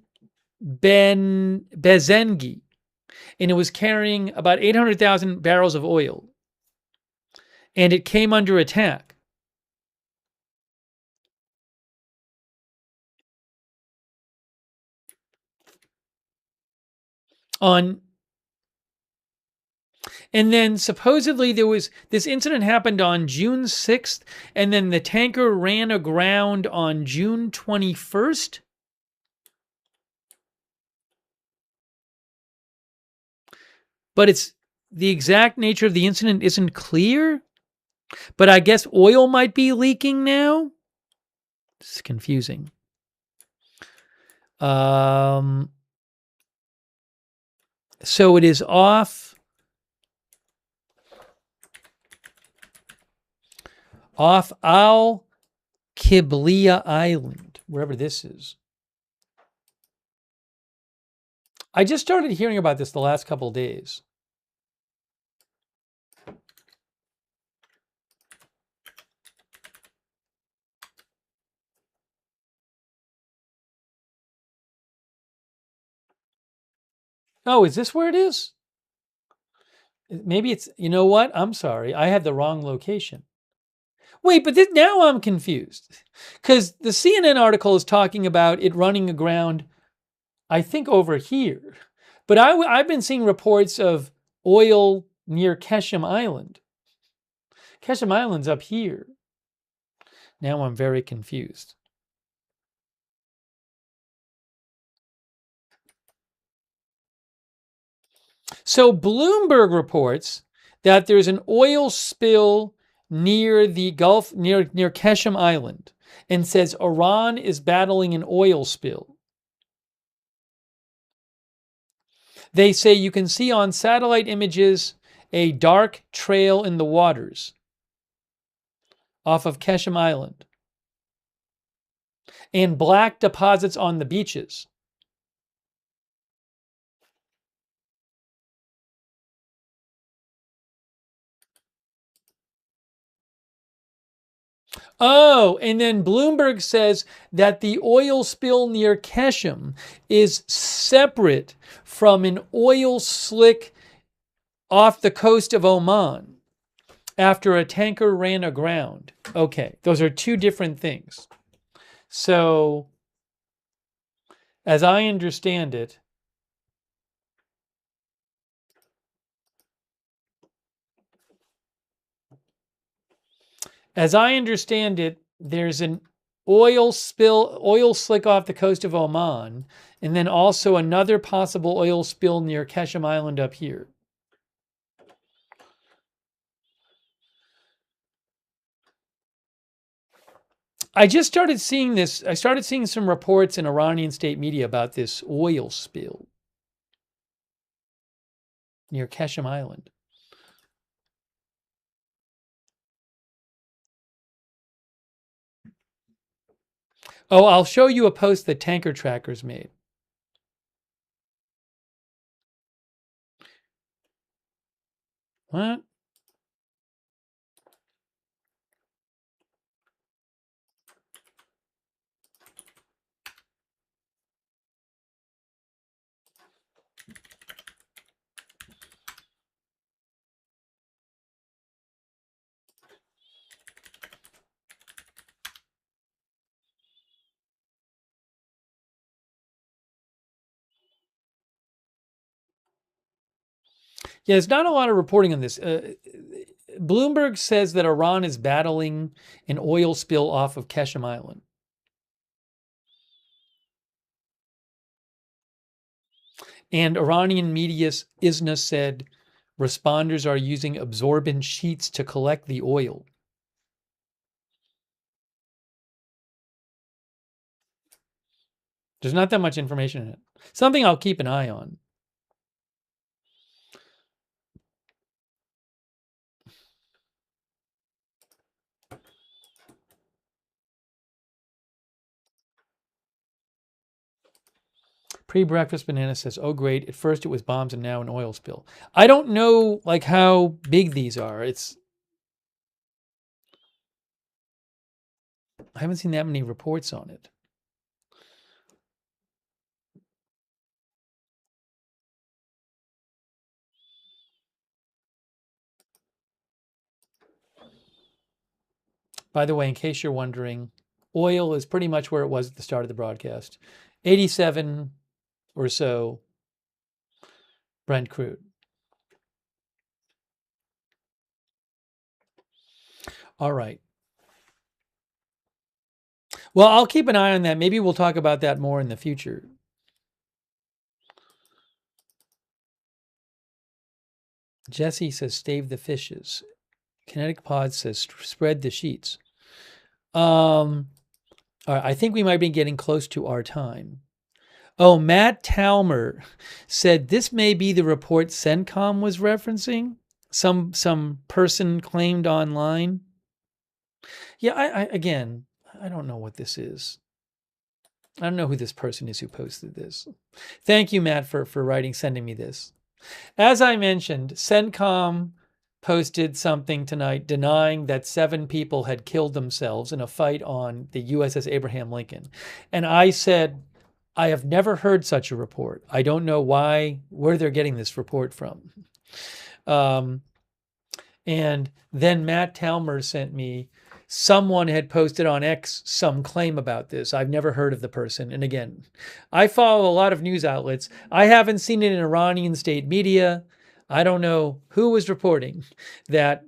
Bezengi, and it was carrying about 800,000 barrels of oil, and it came under attack. And then supposedly this incident happened on June 6th, and then the tanker ran aground on June 21st. But it's the exact nature of the incident isn't clear. But I guess oil might be leaking now. This is confusing. So it is off off Al Qiblia Island, wherever this is. I just started hearing about this the last couple of days. Oh, is this where it is? Maybe it's, you know what? I'm sorry. I had the wrong location. Wait, but now I'm confused. Because the CNN article is talking about it running aground, I think, over here. But I've been seeing reports of oil near Keshem Island. Keshem Island's up here. Now I'm very confused. So Bloomberg reports that there's an oil spill near the Gulf, near Keshem Island, and says Iran is battling an oil spill. They say you can see on satellite images a dark trail in the waters off of Keshem Island and black deposits on the beaches. Oh, and then Bloomberg says that the oil spill near Keshem is separate from an oil slick off the coast of Oman after a tanker ran aground. Okay, those are two different things. So, as I understand it, there's an oil slick off the coast of Oman, and then also another possible oil spill near Keshem Island up here. I just started seeing this. I started seeing some reports in Iranian state media about this oil spill near Keshem Island. Oh, I'll show you a post that Tanker Trackers made. What? Yeah, there's not a lot of reporting on this. Bloomberg says that Iran is battling an oil spill off of Keshem Island. And Iranian media ISNA said responders are using absorbent sheets to collect the oil. There's not that much information in it. Something I'll keep an eye on. Pre-breakfast banana says, "Oh great! At first it was bombs and now an oil spill." I don't know like how big these are. I haven't seen that many reports on it. By the way, in case you're wondering, oil is pretty much where it was at the start of the broadcast. 87 or so Brent crude. All right. Well, I'll keep an eye on that. Maybe we'll talk about that more in the future. Jesse says, "Stave the fishes." Kinetic Pod says, "Spread the sheets." All right, I think we might be getting close to our time. Oh, Matt Talmer said this may be the report CENTCOM was referencing. Some person claimed online. Yeah, again, I don't know what this is. I don't know who this person is who posted this. Thank you, Matt, for sending me this. As I mentioned, CENTCOM posted something tonight denying that 7 people had killed themselves in a fight on the USS Abraham Lincoln. And I said, I have never heard such a report. I don't know where they're getting this report from. And then Matt Talmer sent me, someone had posted on X some claim about this. I've never heard of the person. And again, I follow a lot of news outlets. I haven't seen it in Iranian state media. I don't know who was reporting that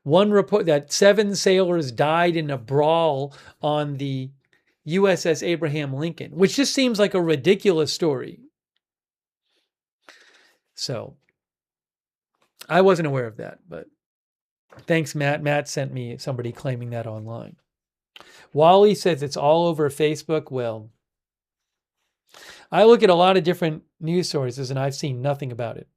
that 7 sailors died in a brawl on the USS Abraham Lincoln, which just seems like a ridiculous story. So I wasn't aware of that, but thanks, Matt. Matt sent me somebody claiming that online. Wally says it's all over Facebook. Well, I look at a lot of different news sources and I've seen nothing about it.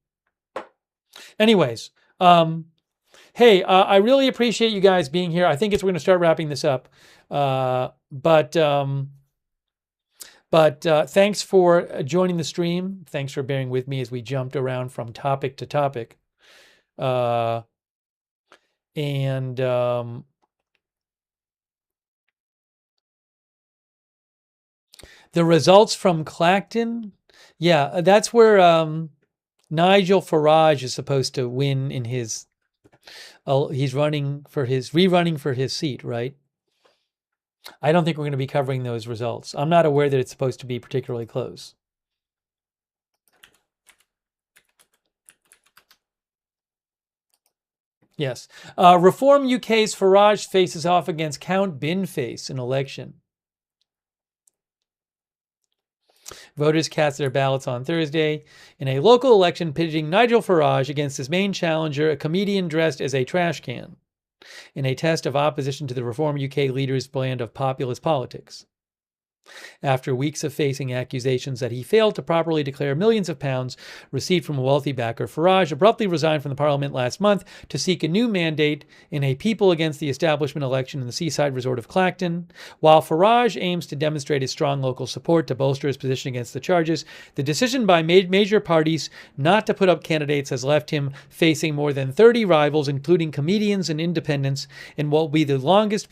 Anyways, hey, I really appreciate you guys being here. I think we're going to start wrapping this up. But thanks for joining the stream. Thanks for bearing with me as we jumped around from topic to topic. The results from Clacton, yeah, that's where Nigel Farage is supposed to win in his. He's rerunning for his seat, right? I don't think we're going to be covering those results. I'm not aware that it's supposed to be particularly close. Yes. Reform UK's Farage faces off against Count Binface in election. Voters cast their ballots on Thursday in a local election pitting Nigel Farage against his main challenger, a comedian dressed as a trash can, in a test of opposition to the Reform UK leader's brand of populist politics. After weeks of facing accusations that he failed to properly declare millions of pounds received from a wealthy backer, Farage abruptly resigned from the parliament last month to seek a new mandate in a people against the establishment election in the seaside resort of Clacton. While Farage aims to demonstrate his strong local support to bolster his position against the charges, the decision by major parties not to put up candidates has left him facing more than 30 rivals, including comedians and independents, in what will be the longest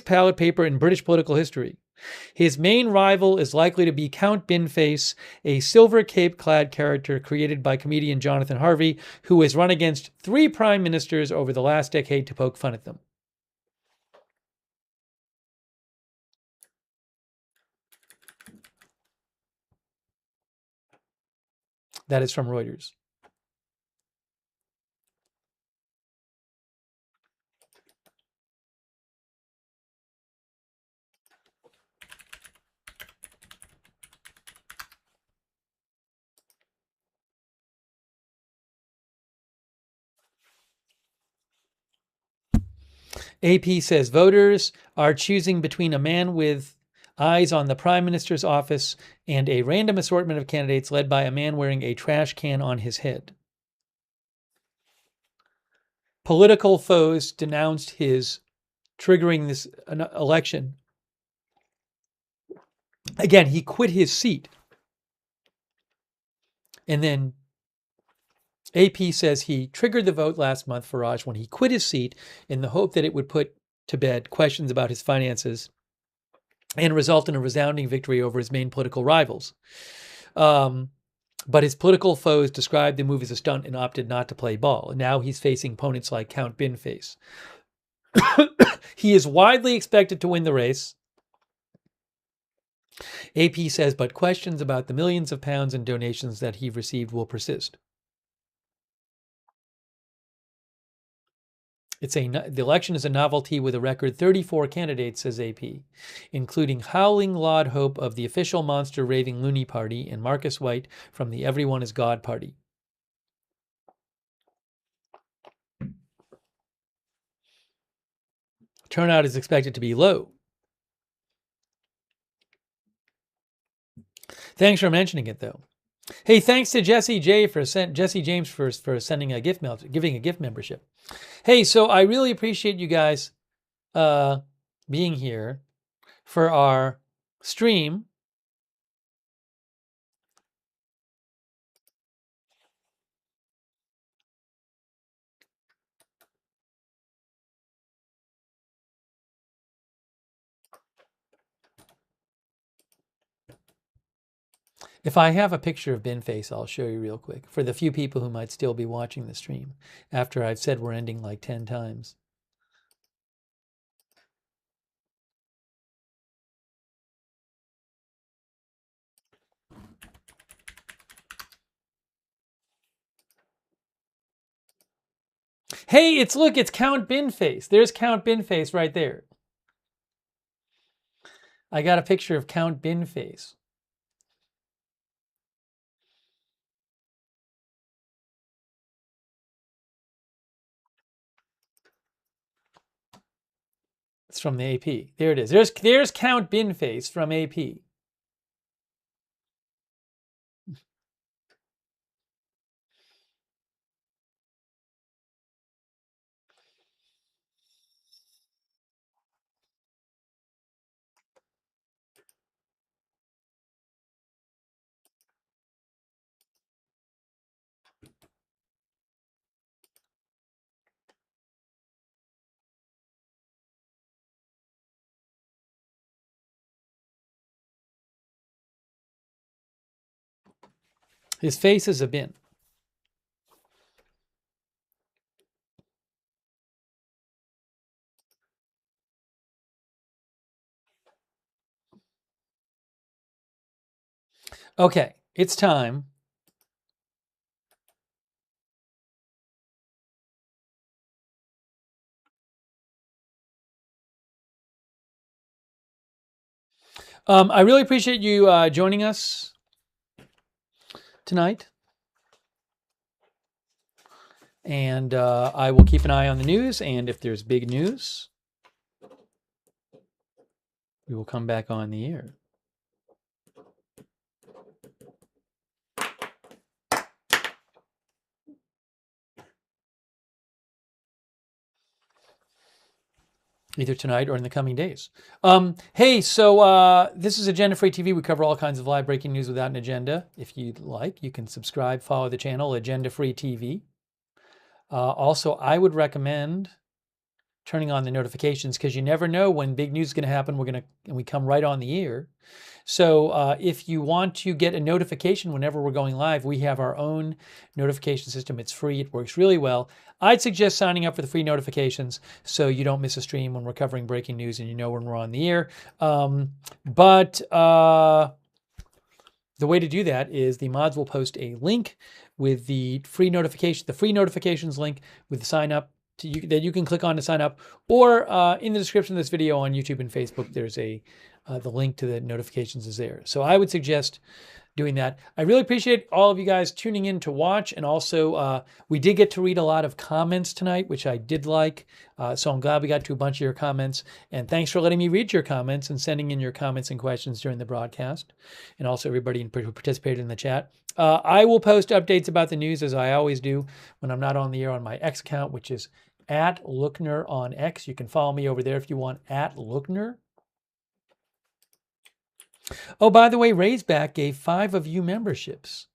ballot paper in British political history. His main rival is likely to be Count Binface, a silver cape-clad character created by comedian Jonathan Harvey, who has run against 3 prime ministers over the last decade to poke fun at them. That is from Reuters. AP says voters are choosing between a man with eyes on the Prime Minister's office and a random assortment of candidates led by a man wearing a trash can on his head. Political foes denounced his triggering this election. Again, he quit his seat. And then AP says he triggered the vote last month, Farage, when he quit his seat in the hope that it would put to bed questions about his finances and result in a resounding victory over his main political rivals. But his political foes described the move as a stunt and opted not to play ball. And now he's facing opponents like Count Binface. He is widely expected to win the race. AP says, but questions about the millions of pounds in donations that he received will persist. The election is a novelty with a record 34 candidates, says AP, including Howling Lord Hope of the official monster raving loony party and Marcus White from the Everyone is God party. Turnout is expected to be low. Thanks for mentioning it, though. Hey, thanks to Jesse James for sending a giving a gift membership. Hey, so I really appreciate you guys being here for our stream. If I have a picture of Binface, I'll show you real quick for the few people who might still be watching the stream after I've said we're ending like 10 times. Hey, it's Count Binface. There's Count Binface right there. I got a picture of Count Binface. It's from the AP. There it is. There's Count Binface from AP. His face is a bin. Okay, it's time. I really appreciate you joining us tonight. And I will keep an eye on the news. And if there's big news, we will come back on the air. Either tonight or in the coming days. Hey, so this is Agenda Free TV. We cover all kinds of live breaking news without an agenda. If you'd like, you can subscribe, follow the channel, Agenda Free TV. Also, I would recommend turning on the notifications because you never know when big news is going to happen. We come right on the air. So if you want to get a notification whenever we're going live, we have our own notification system. It's free. It works really well. I'd suggest signing up for the free notifications so you don't miss a stream when we're covering breaking news and you know when we're on the air. But the way to do that is the mods will post a link with the free notifications link with the sign up that you can click on to sign up, or in the description of this video on YouTube and Facebook, there's the link to the notifications is there. So I would suggest doing that. I really appreciate all of you guys tuning in to watch, and also we did get to read a lot of comments tonight, which I did like. So I'm glad we got to a bunch of your comments, and thanks for letting me read your comments and sending in your comments and questions during the broadcast, and also everybody who participated in the chat. I will post updates about the news as I always do when I'm not on the air on my X account, which is @Lookner on X. You can follow me over there if you want, @Lookner. Oh, by the way, Raisback gave 5 of you memberships.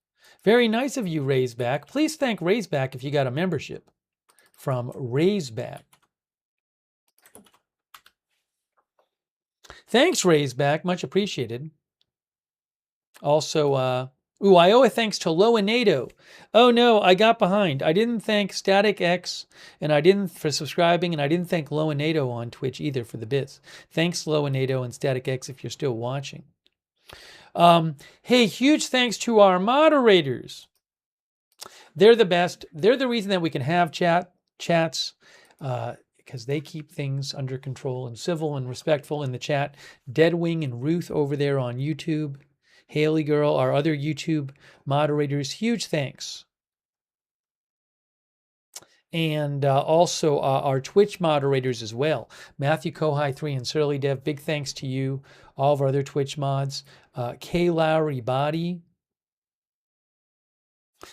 Very nice of you, Raisback. Please thank Raisback if you got a membership from Raisback. Thanks, Raisback. Much appreciated. Also, I owe a thanks to Loanado. Oh no, I got behind. I didn't thank Static X, and I didn't for subscribing, and I didn't thank Loanado on Twitch either for the bits. Thanks, Loanado and Static X, if you're still watching. Hey, huge thanks to our moderators. They're the best. They're the reason that we can have chats, because they keep things under control and civil and respectful in the chat. Deadwing and Ruth over there on YouTube. Haley Girl, our other YouTube moderators, huge thanks. And also our Twitch moderators as well. Matthew Kohai 3 and Surly Dev, big thanks to you. All of our other Twitch mods. K. Lowry Body.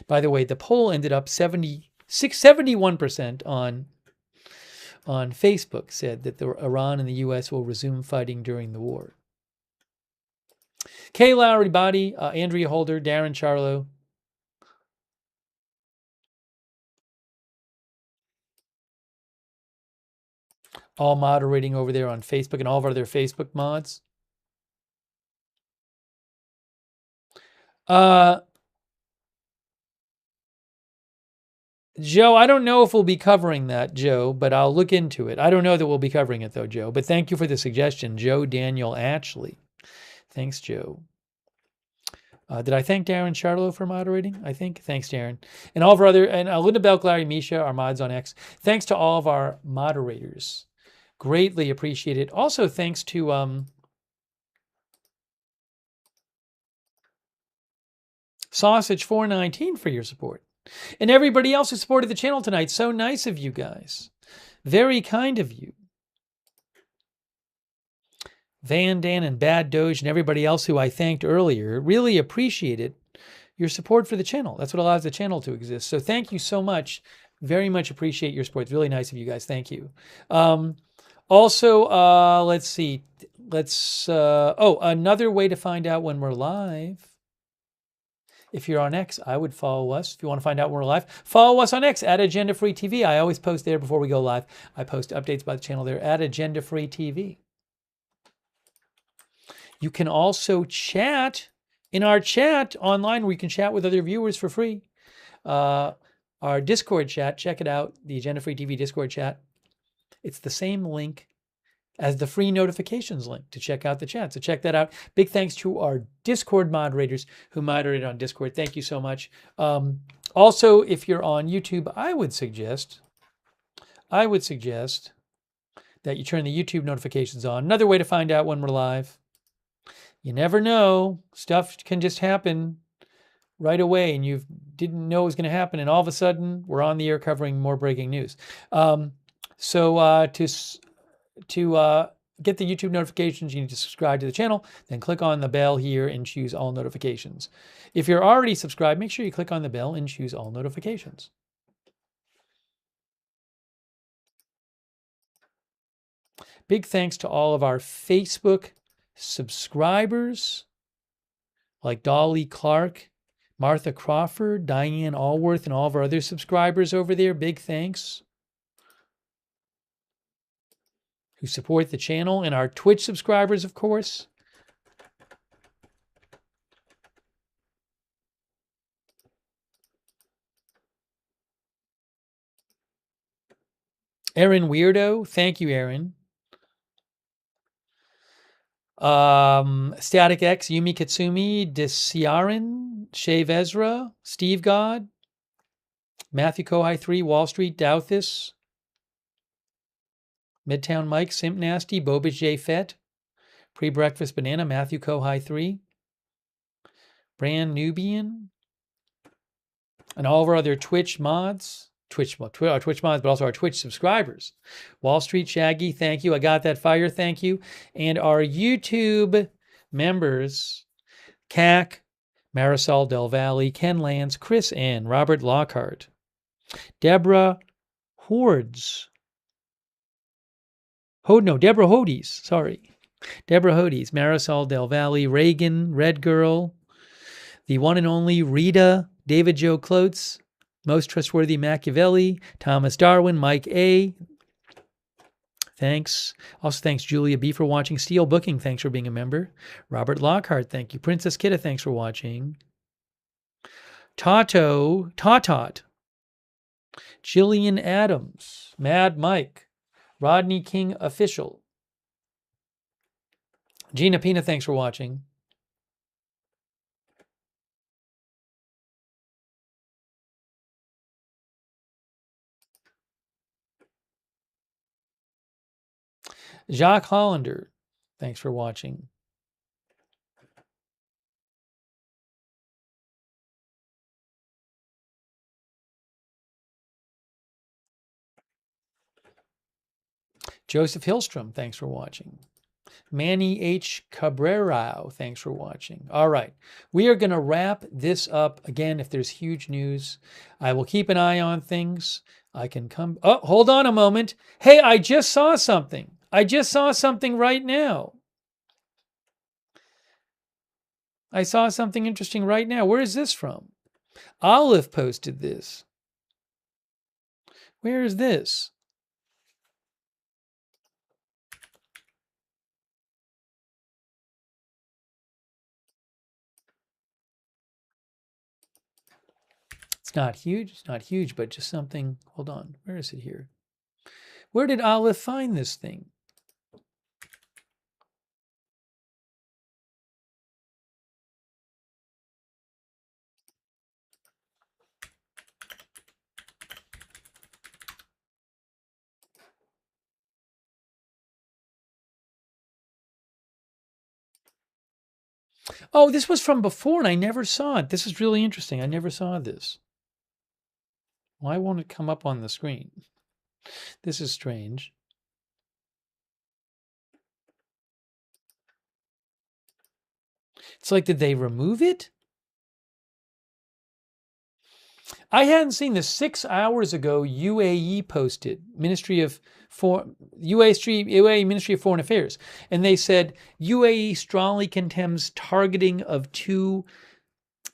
By the way, the poll ended up 71% on Facebook said that Iran and the U.S. will resume fighting during the war. Kay Lowry Body, Andrea Holder, Darren Charlo. All moderating over there on Facebook and all of our other Facebook mods. Joe, I don't know if we'll be covering that, Joe, but I'll look into it. I don't know that we'll be covering it, though, Joe. But thank you for the suggestion, Joe Daniel Ashley. Thanks, Joe. Did I thank Darren Charlo for moderating? I think. Thanks, Darren. And all of our other, and Linda Belk, Larry, Misha, our mods on X. Thanks to all of our moderators. Greatly appreciate it. Also, thanks to Sausage419 for your support. And everybody else who supported the channel tonight. So nice of you guys. Very kind of you. Van Dan and Bad Doge and everybody else who I thanked earlier. Really appreciated your support for the channel. That's what allows the channel to exist. So thank you so much. Very much appreciate your support. It's really nice of you guys. Thank you. Also, let's see. Another way to find out when we're live. If you're on X, I would follow us. If you want to find out when we're live, follow us on X at Agenda Free TV. I always post there before we go live. I post updates about the channel there at Agenda Free TV. You can also chat in our chat online where you can chat with other viewers for free. Our Discord chat, check it out, the Agenda Free TV Discord chat. It's the same link as the free notifications link to check out the chat. So check that out. Big thanks to our Discord moderators who moderated on Discord. Thank you so much. Also, if you're on YouTube, I would suggest that you turn the YouTube notifications on. Another way to find out when we're live. You never know. Stuff can just happen right away and you didn't know it was going to happen. And all of a sudden, we're on the air covering more breaking news. To get the YouTube notifications, you need to subscribe to the channel, then click on the bell here and choose all notifications. If you're already subscribed, make sure you click on the bell and choose all notifications. Big thanks to all of our Facebook subscribers like Dolly Clark, Martha Crawford, Diane Allworth, and all of our other subscribers over there. Big thanks. Who support the channel, and our Twitch subscribers, of course. Aaron Weirdo, thank you, Aaron. Static X, Yumi Katsumi, Desiarin, Shave Ezra, Steve God, Matthew Kohai 3, Wall Street, Douthis, Midtown Mike, Simp Nasty, Bobich J. Fett, Pre-Breakfast Banana, Matthew Kohai 3, Brand Nubian, and all of our other Twitch mods, our Twitch mods, but also our Twitch subscribers. Wall Street Shaggy, thank you. I got that fire, thank you. And our YouTube members, CAC, Marisol Del Valle, Ken Lance, Chris N., Robert Lockhart, Deborah Hordes, Deborah Hodes, sorry. Deborah Hodes, Marisol Del Valle, Reagan, Red Girl, the one and only Rita, David Joe Klotz, Most Trustworthy Machiavelli, Thomas Darwin, Mike A. Thanks. Also thanks Julia B for watching. Steel Booking, thanks for being a member. Robert Lockhart, thank you. Princess Kidda, thanks for watching. Tatot, Jillian Adams, Mad Mike, Rodney King Official. Gina Pina, thanks for watching. Jacques Hollander, thanks for watching. Joseph Hillstrom, thanks for watching. Manny H. Cabrera, thanks for watching. All right, we are going to wrap this up. Again, if there's huge news, I will keep an eye on things. I can come. Oh, hold on a moment. Hey, I just saw something. I just saw something right now. I saw something interesting right now. Where is this from? Olive posted this. Where is this? It's not huge, but just something. Hold on. Where is it here? Where did Olive find this thing? Oh, this was from before and I never saw it. This is really interesting. I never saw this. Why won't it come up on the screen? This is strange. It's like, did they remove it? I hadn't seen this. 6 hours ago, UAE posted, UAE Ministry of Foreign Affairs, and they said UAE strongly condemns targeting of two,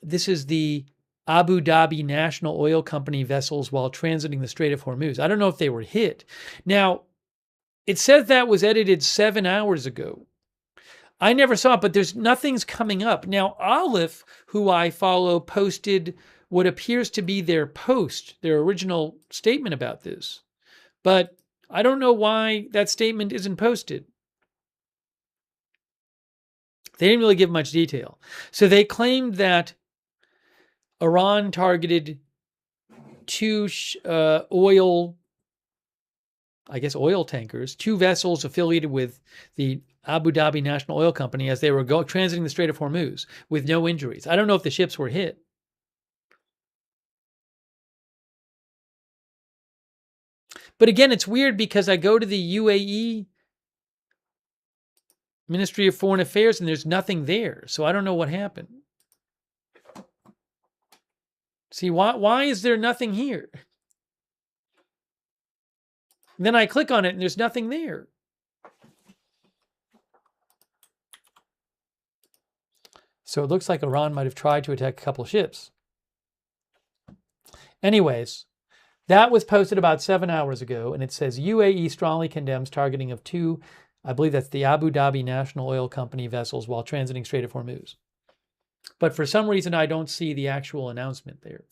this is the Abu Dhabi National Oil Company vessels while transiting the Strait of Hormuz. I don't know if they were hit. Now, it says that was edited 7 hours ago. I never saw it, but nothing's coming up. Now, Olive, who I follow, posted what appears to be their original statement about this. But I don't know why that statement isn't posted. They didn't really give much detail. So they claimed that Iran targeted two oil tankers, two vessels affiliated with the Abu Dhabi National Oil Company as they were transiting the Strait of Hormuz with no injuries. I don't know if the ships were hit. But again, it's weird because I go to the UAE Ministry of Foreign Affairs and there's nothing there. So I don't know what happened. See, why is there nothing here? And then I click on it and there's nothing there. So it looks like Iran might have tried to attack a couple of ships. Anyways, that was posted about 7 hours ago, and it says UAE strongly condemns targeting of two, I believe that's the Abu Dhabi National Oil Company vessels while transiting Strait of Hormuz. But for some reason, I don't see the actual announcement there.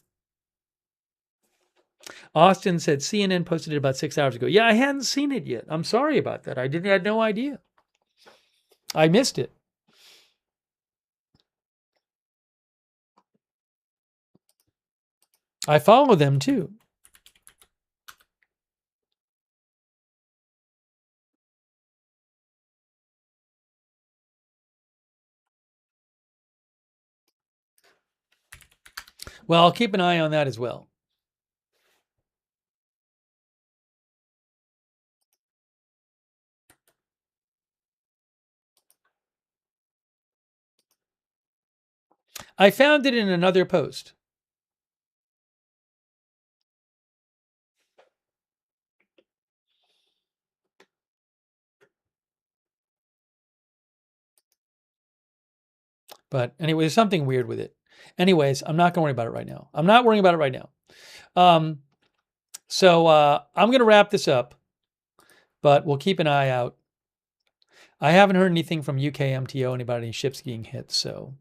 Austin said CNN posted it about 6 hours ago. Yeah, I hadn't seen it yet. I'm sorry about that. I had no idea. I missed it. I follow them too. Well, I'll keep an eye on that as well. I found it in another post. But anyway, there's something weird with it. Anyways, I'm not going to worry about it right now. I'm not worrying about it right now. So I'm going to wrap this up, but we'll keep an eye out. I haven't heard anything from UK MTO about any ships getting hit, so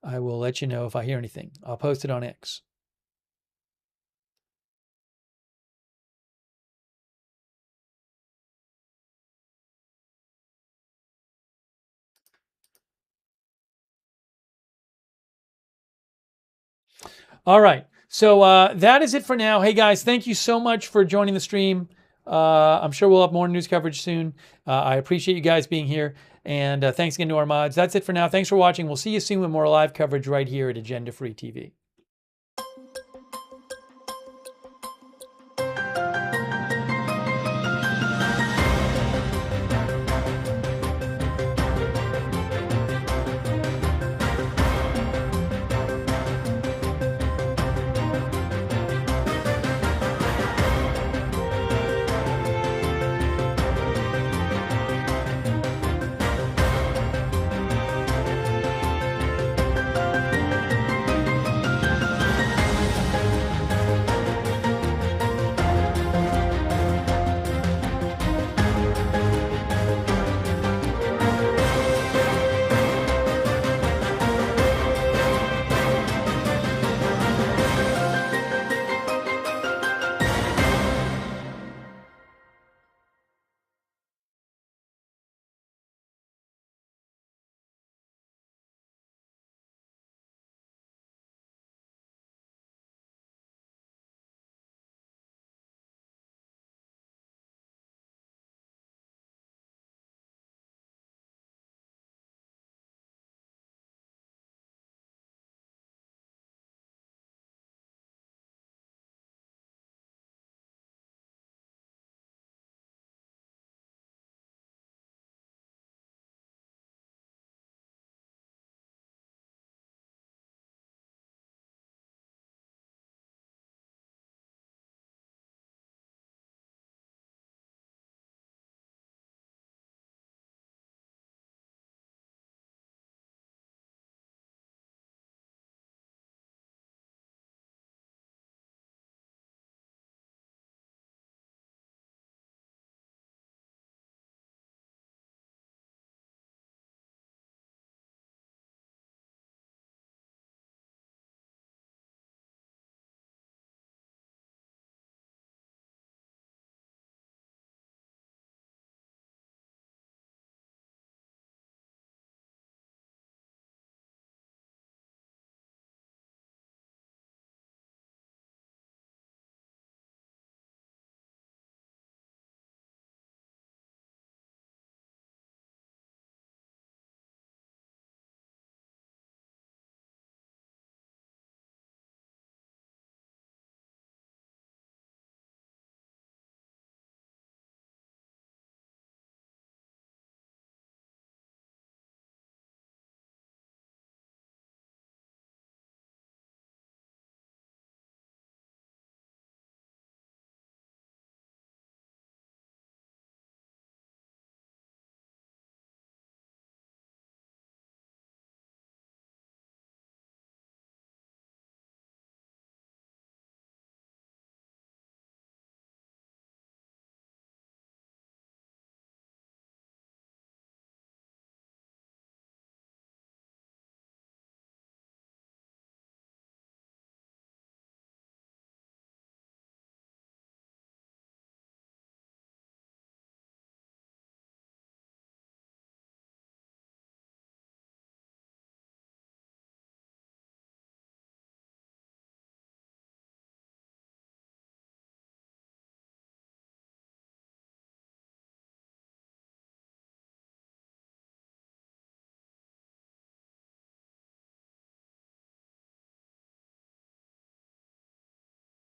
I will let you know if I hear anything. I'll post it on X. All right. So that is it for now. Hey, guys, thank you so much for joining the stream. I'm sure we'll have more news coverage soon. I appreciate you guys being here. And thanks again to our mods. That's it for now. Thanks for watching. We'll see you soon with more live coverage right here at Agenda Free TV.